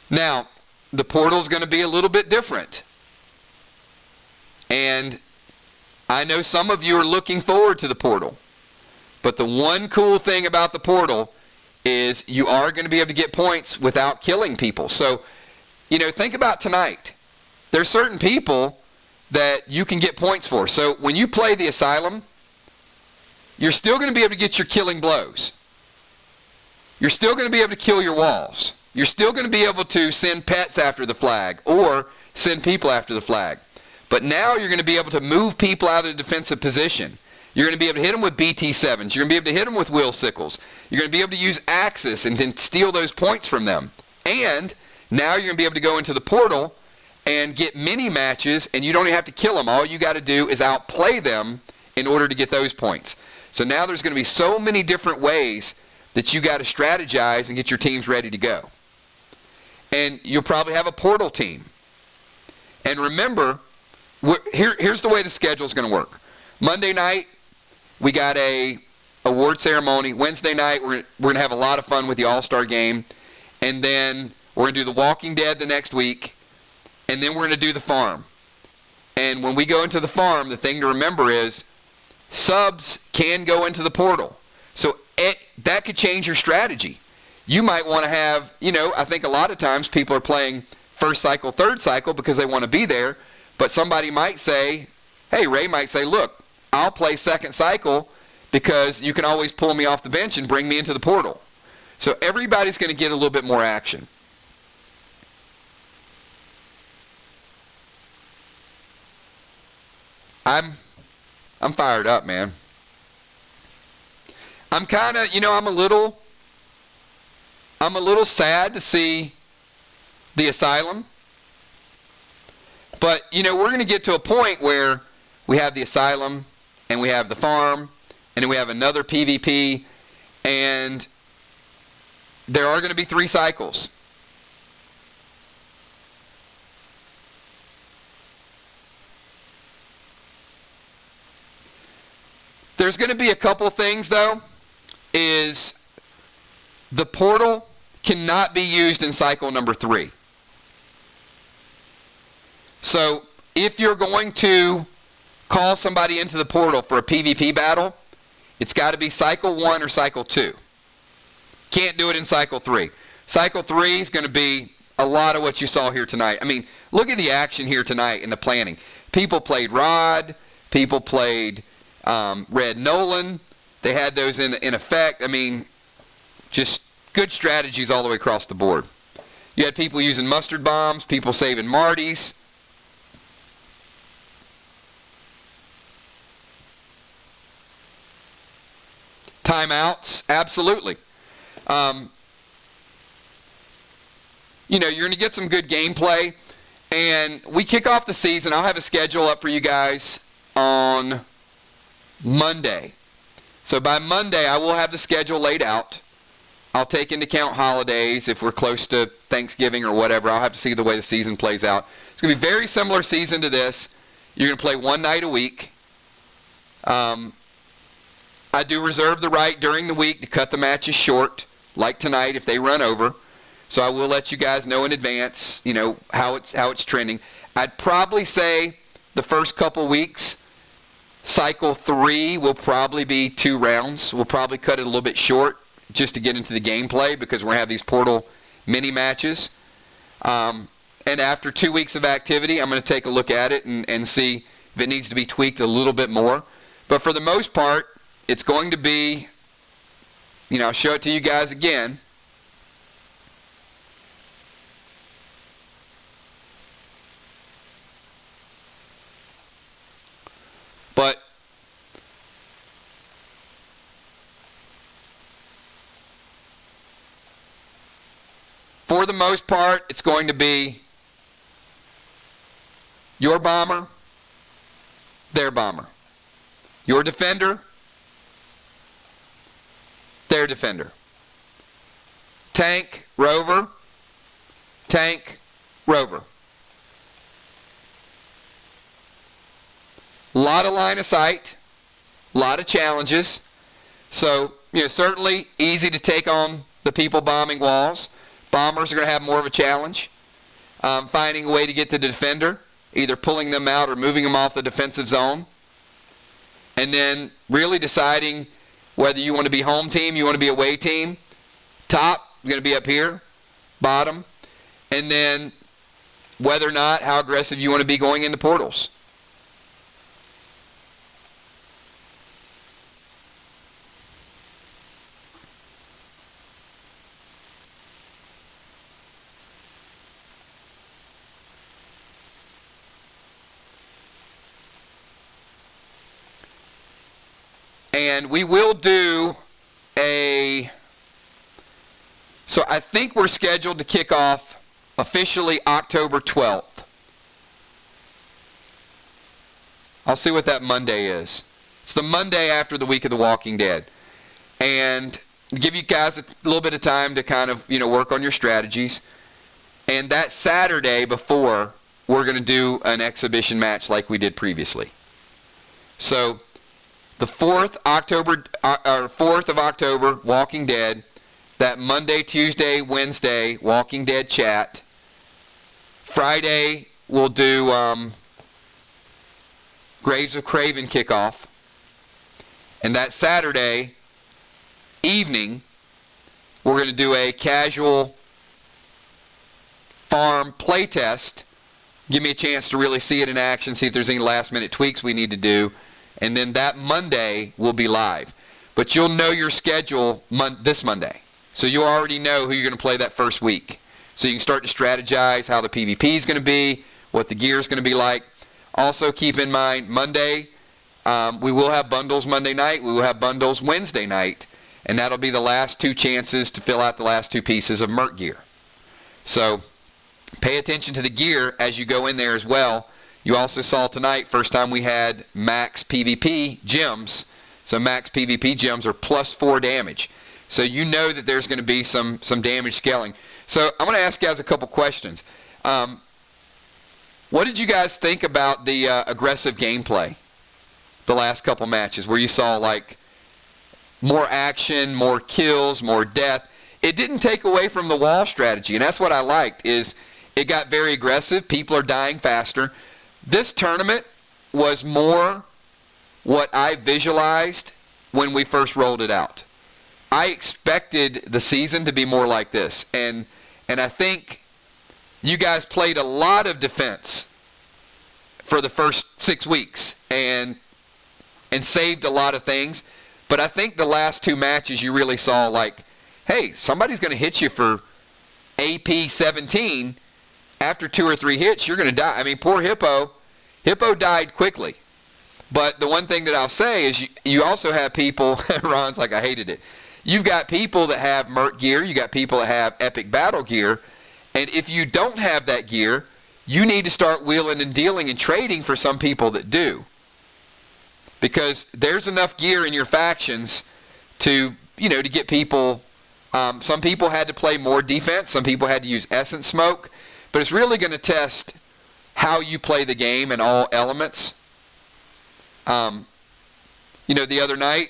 Now, the portal's going to be a little bit different. And I know some of you are looking forward to the portal. But the one cool thing about the portal is you are going to be able to get points without killing people. So, think about tonight. There's certain people that you can get points for. So when you play the Asylum, you're still going to be able to get your killing blows. You're still going to be able to kill your walls. You're still going to be able to send pets after the flag or send people after the flag. But now you're going to be able to move people out of the defensive position. You're going to be able to hit them with BT7s. You're going to be able to hit them with wheel sickles. You're going to be able to use Axis and then steal those points from them. And now you're going to be able to go into the portal and get mini matches, and you don't even have to kill them. All you got to do is outplay them in order to get those points. So now there's going to be so many different ways that you got to strategize and get your teams ready to go. And you'll probably have a portal team. And remember, here's the way the schedule is going to work. Monday night, we got a award ceremony. Wednesday night, we're going to have a lot of fun with the All-Star game. And then we're going to do The Walking Dead the next week. And then we're going to do the farm. And when we go into the farm, the thing to remember is subs can go into the portal. So that could change your strategy. You might want to have, I think a lot of times people are playing first cycle, third cycle because they want to be there. But somebody might say, hey, Ray might say, look, I'll play second cycle because you can always pull me off the bench and bring me into the portal. So everybody's going to get a little bit more action. I'm fired up, man. I'm kind of, I'm a little sad to see the Asylum. But, we're going to get to a point where we have the Asylum, and we have the farm, and then we have another PvP, and there are going to be 3 cycles. There's going to be a couple things, though, is the portal cannot be used in cycle number 3. So if you're going to call somebody into the portal for a PvP battle, it's got to be cycle 1 or cycle 2. Can't do it in cycle 3. Cycle 3 is going to be a lot of what you saw here tonight. I mean, look at the action here tonight in the planning. People played Rod. People played Red Nolan. They had those in effect. I mean, just good strategies all the way across the board. You had people using mustard bombs, people saving Martys. Timeouts, absolutely. You're going to get some good gameplay. And we kick off the season. I'll have a schedule up for you guys on Monday. So by Monday, I will have the schedule laid out. I'll take into account holidays. If we're close to Thanksgiving or whatever, I'll have to see the way the season plays out. It's going to be a very similar season to this. You're going to play one night a week. I do reserve the right during the week to cut the matches short, like tonight if they run over. So I will let you guys know in advance, how it's trending. I'd probably say the first couple weeks, cycle 3 will probably be 2 rounds. We'll probably cut it a little bit short just to get into the gameplay because we're going to have these portal mini matches. And after 2 weeks of activity, I'm going to take a look at it and see if it needs to be tweaked a little bit more. But for the most part, it's going to be, I'll show it to you guys again. But for the most part, it's going to be your bomber, their bomber. Your defender, their defender. Tank, rover, tank, rover. A lot of line of sight, a lot of challenges. So, certainly easy to take on the people bombing walls. Bombers are going to have more of a challenge. Finding a way to get to the defender, either pulling them out or moving them off the defensive zone. And then really deciding whether you want to be home team, you want to be away team. Top is going to be up here, bottom. And then whether or not, how aggressive you want to be going into portals. And we will do so I think we're scheduled to kick off officially October 12th. I'll see what that Monday is. It's the Monday after the week of The Walking Dead. And give you guys a little bit of time to kind of, work on your strategies. And that Saturday before, we're going to do an exhibition match like we did previously. So the 4th of October, Walking Dead. That Monday, Tuesday, Wednesday, Walking Dead chat. Friday, we'll do Graves of Craven kickoff. And that Saturday evening, we're going to do a casual farm playtest. Give me a chance to really see it in action, see if there's any last minute tweaks we need to do. And then that Monday will be live. But you'll know your schedule this Monday. So you already know who you're going to play that first week. So you can start to strategize how the PvP is going to be, what the gear is going to be like. Also keep in mind, Monday, we will have bundles Monday night. We will have bundles Wednesday night. And that'll be the last 2 chances to fill out the last 2 pieces of Merc gear. So pay attention to the gear as you go in there as well. You also saw tonight, first time we had max PvP gems. So max PvP gems are +4 damage. So you know that there's going to be some damage scaling. So I'm going to ask you guys a couple questions. What did you guys think about the aggressive gameplay the last couple matches where you saw like more action, more kills, more death? It didn't take away from the wall strategy, and that's what I liked, is it got very aggressive. People are dying faster. This tournament was more what I visualized when we first rolled it out. I expected the season to be more like this, and I think you guys played a lot of defense for the first 6 weeks and saved a lot of things. But I think the last 2 matches you really saw like, hey, somebody's going to hit you for AP 17. After 2 or 3 hits, you're going to die. I mean, poor Hippo. Hippo died quickly. But the one thing that I'll say is you also have people, Ron's like, I hated it. You've got people that have Merc gear. You got people that have Epic Battle gear. And if you don't have that gear, you need to start wheeling and dealing and trading for some people that do. Because there's enough gear in your factions to get people. Some people had to play more defense. Some people had to use Essence Smoke. But it's really going to test how you play the game in all elements. The other night,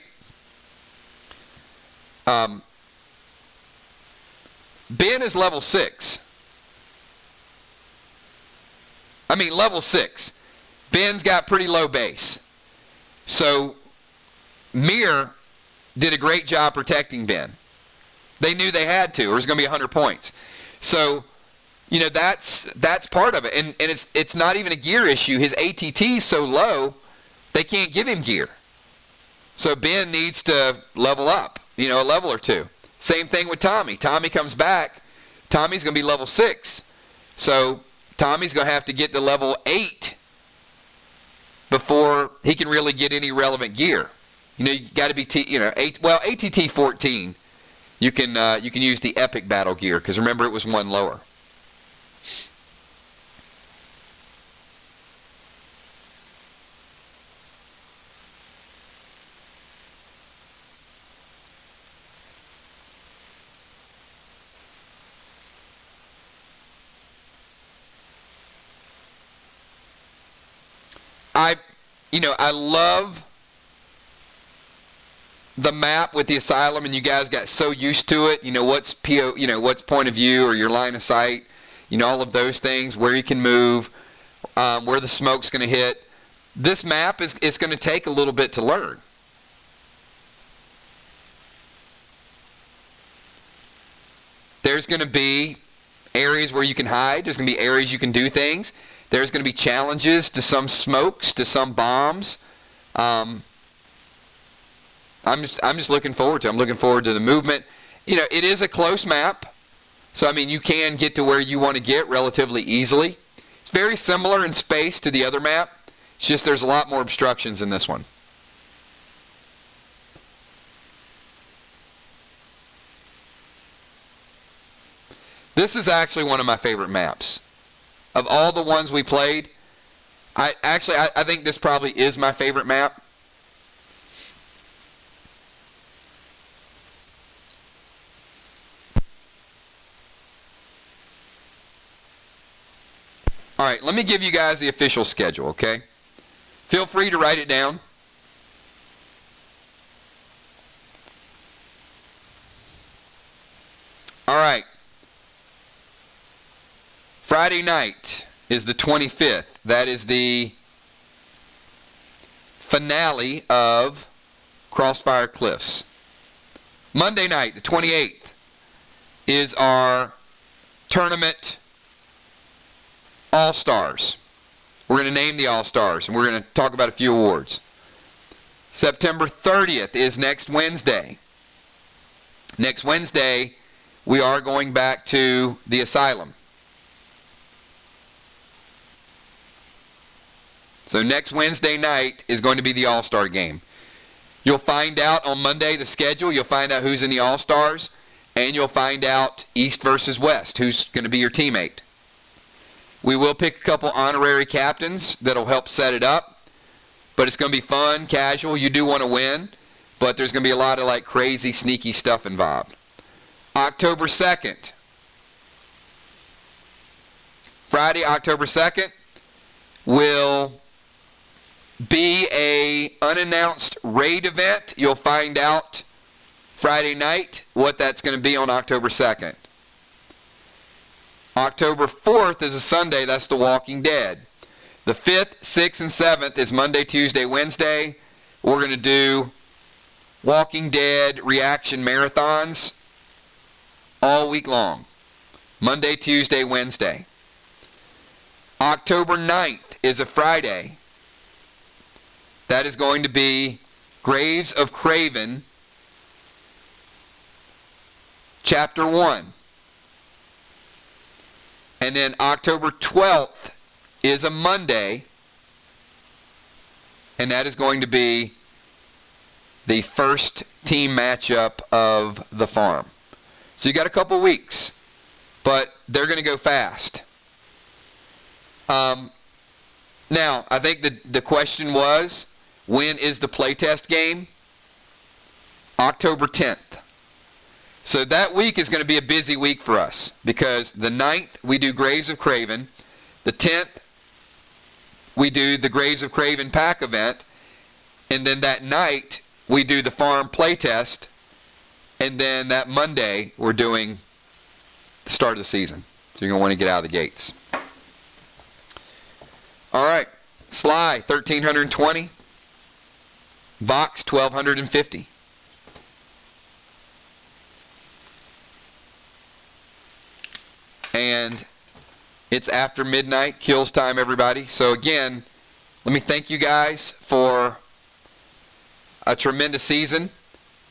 Ben is level 6. I mean, level 6. Ben's got pretty low base. So, Mir did a great job protecting Ben. They knew they had to, or it was going to be 100 points. So, that's part of it. And it's not even a gear issue. His ATT is so low, they can't give him gear. So Ben needs to level up, a level or 2. Same thing with Tommy. Tommy comes back. Tommy's going to be level 6. So Tommy's going to have to get to level 8 before he can really get any relevant gear. You got to be, 8. Well, ATT 14. You can use the Epic Battle gear because remember it was 1 lower. I love the map with the Asylum, and you guys got so used to it. What's what's point of view or your line of sight. All of those things, where you can move, where the smoke's going to hit. This map is going to take a little bit to learn. There's going to be areas where you can hide. There's going to be areas you can do things. There's going to be challenges to some smokes, to some bombs. I'm just looking forward to it. I'm looking forward to the movement. It is a close map. So, you can get to where you want to get relatively easily. It's very similar in space to the other map. It's just there's a lot more obstructions in this one. This is actually one of my favorite maps. Of all the ones we played, I think this probably is my favorite map. All right, let me give you guys the official schedule, okay? Feel free to write it down. All right. Friday night is the 25th. That is the finale of Crossfire Cliffs. Monday night, the 28th, is our tournament All-Stars. We're going to name the All-Stars, and we're going to talk about a few awards. September 30th is next Wednesday. Next Wednesday, we are going back to the Asylum. So next Wednesday night is going to be the All-Star game. You'll find out on Monday the schedule. You'll find out who's in the All-Stars, and you'll find out East versus West, who's going to be your teammate. We will pick a couple honorary captains that'll help set it up, but it's going to be fun, casual. You do want to win, but there's going to be a lot of like crazy, sneaky stuff involved. October 2nd. Friday, October 2nd, will be a unannounced raid event. You'll find out Friday night what that's going to be on October 2nd. October 4th is a Sunday. That's The Walking Dead. The 5th, 6th, and 7th is Monday, Tuesday, Wednesday. We're going to do Walking Dead reaction marathons all week long. Monday, Tuesday, Wednesday. October 9th is a Friday. That is going to be Graves of Craven, Chapter 1. And then October 12th is a Monday, and that is going to be the first team matchup of the farm. So you got a couple weeks, but they're going to go fast. Now, I think the question was, when is the playtest game? October 10th. So that week is going to be a busy week for us because the 9th we do Graves of Craven. The 10th we do the Graves of Craven pack event. And then that night we do the farm playtest. And then that Monday we're doing the start of the season. So you're going to want to get out of the gates. All right. SLY 1320. VOX 1250. And it's after midnight, kills time, everybody. So again, let me thank you guys for a tremendous season.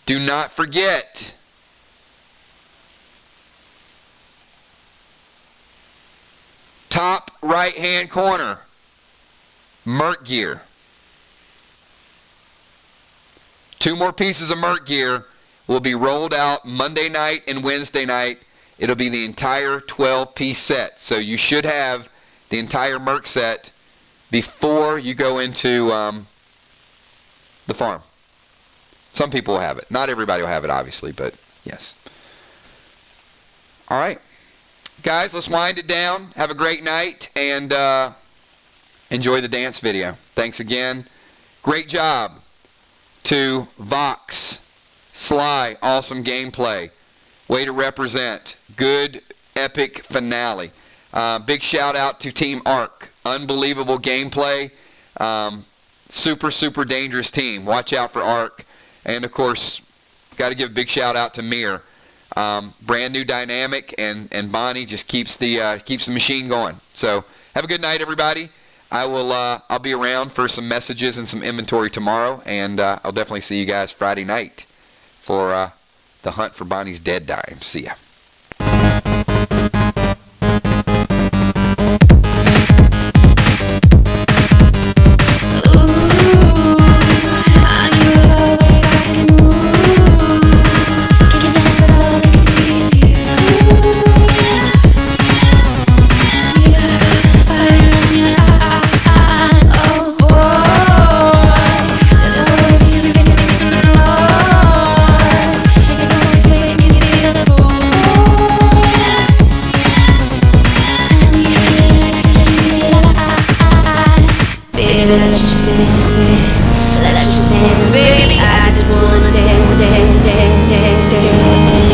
Do not forget, top right-hand corner, Merc gear. 2 more pieces of Merc gear will be rolled out Monday night and Wednesday night. It'll be the entire 12-piece set. So you should have the entire Merc set before you go into the farm. Some people will have it. Not everybody will have it, obviously, but yes. All right. Guys, let's wind it down. Have a great night, and enjoy the dance video. Thanks again. Great job to VOX, SLY, awesome gameplay. Way to represent. Good, epic finale. Big shout out to Team ARC. Unbelievable gameplay. Super, super dangerous team. Watch out for ARC. And of course, got to give a big shout out to Mir. Brand new dynamic, and Bonnie just keeps the machine going. So have a good night, everybody. I'll be around for some messages and some inventory tomorrow, and I'll definitely see you guys Friday night for the hunt for Bonnie's dead dime. See ya. Can you dance with all the baby, let's just dance, dance. Let's just dance, baby. I just wanna dance, dance, dance, dance, dance.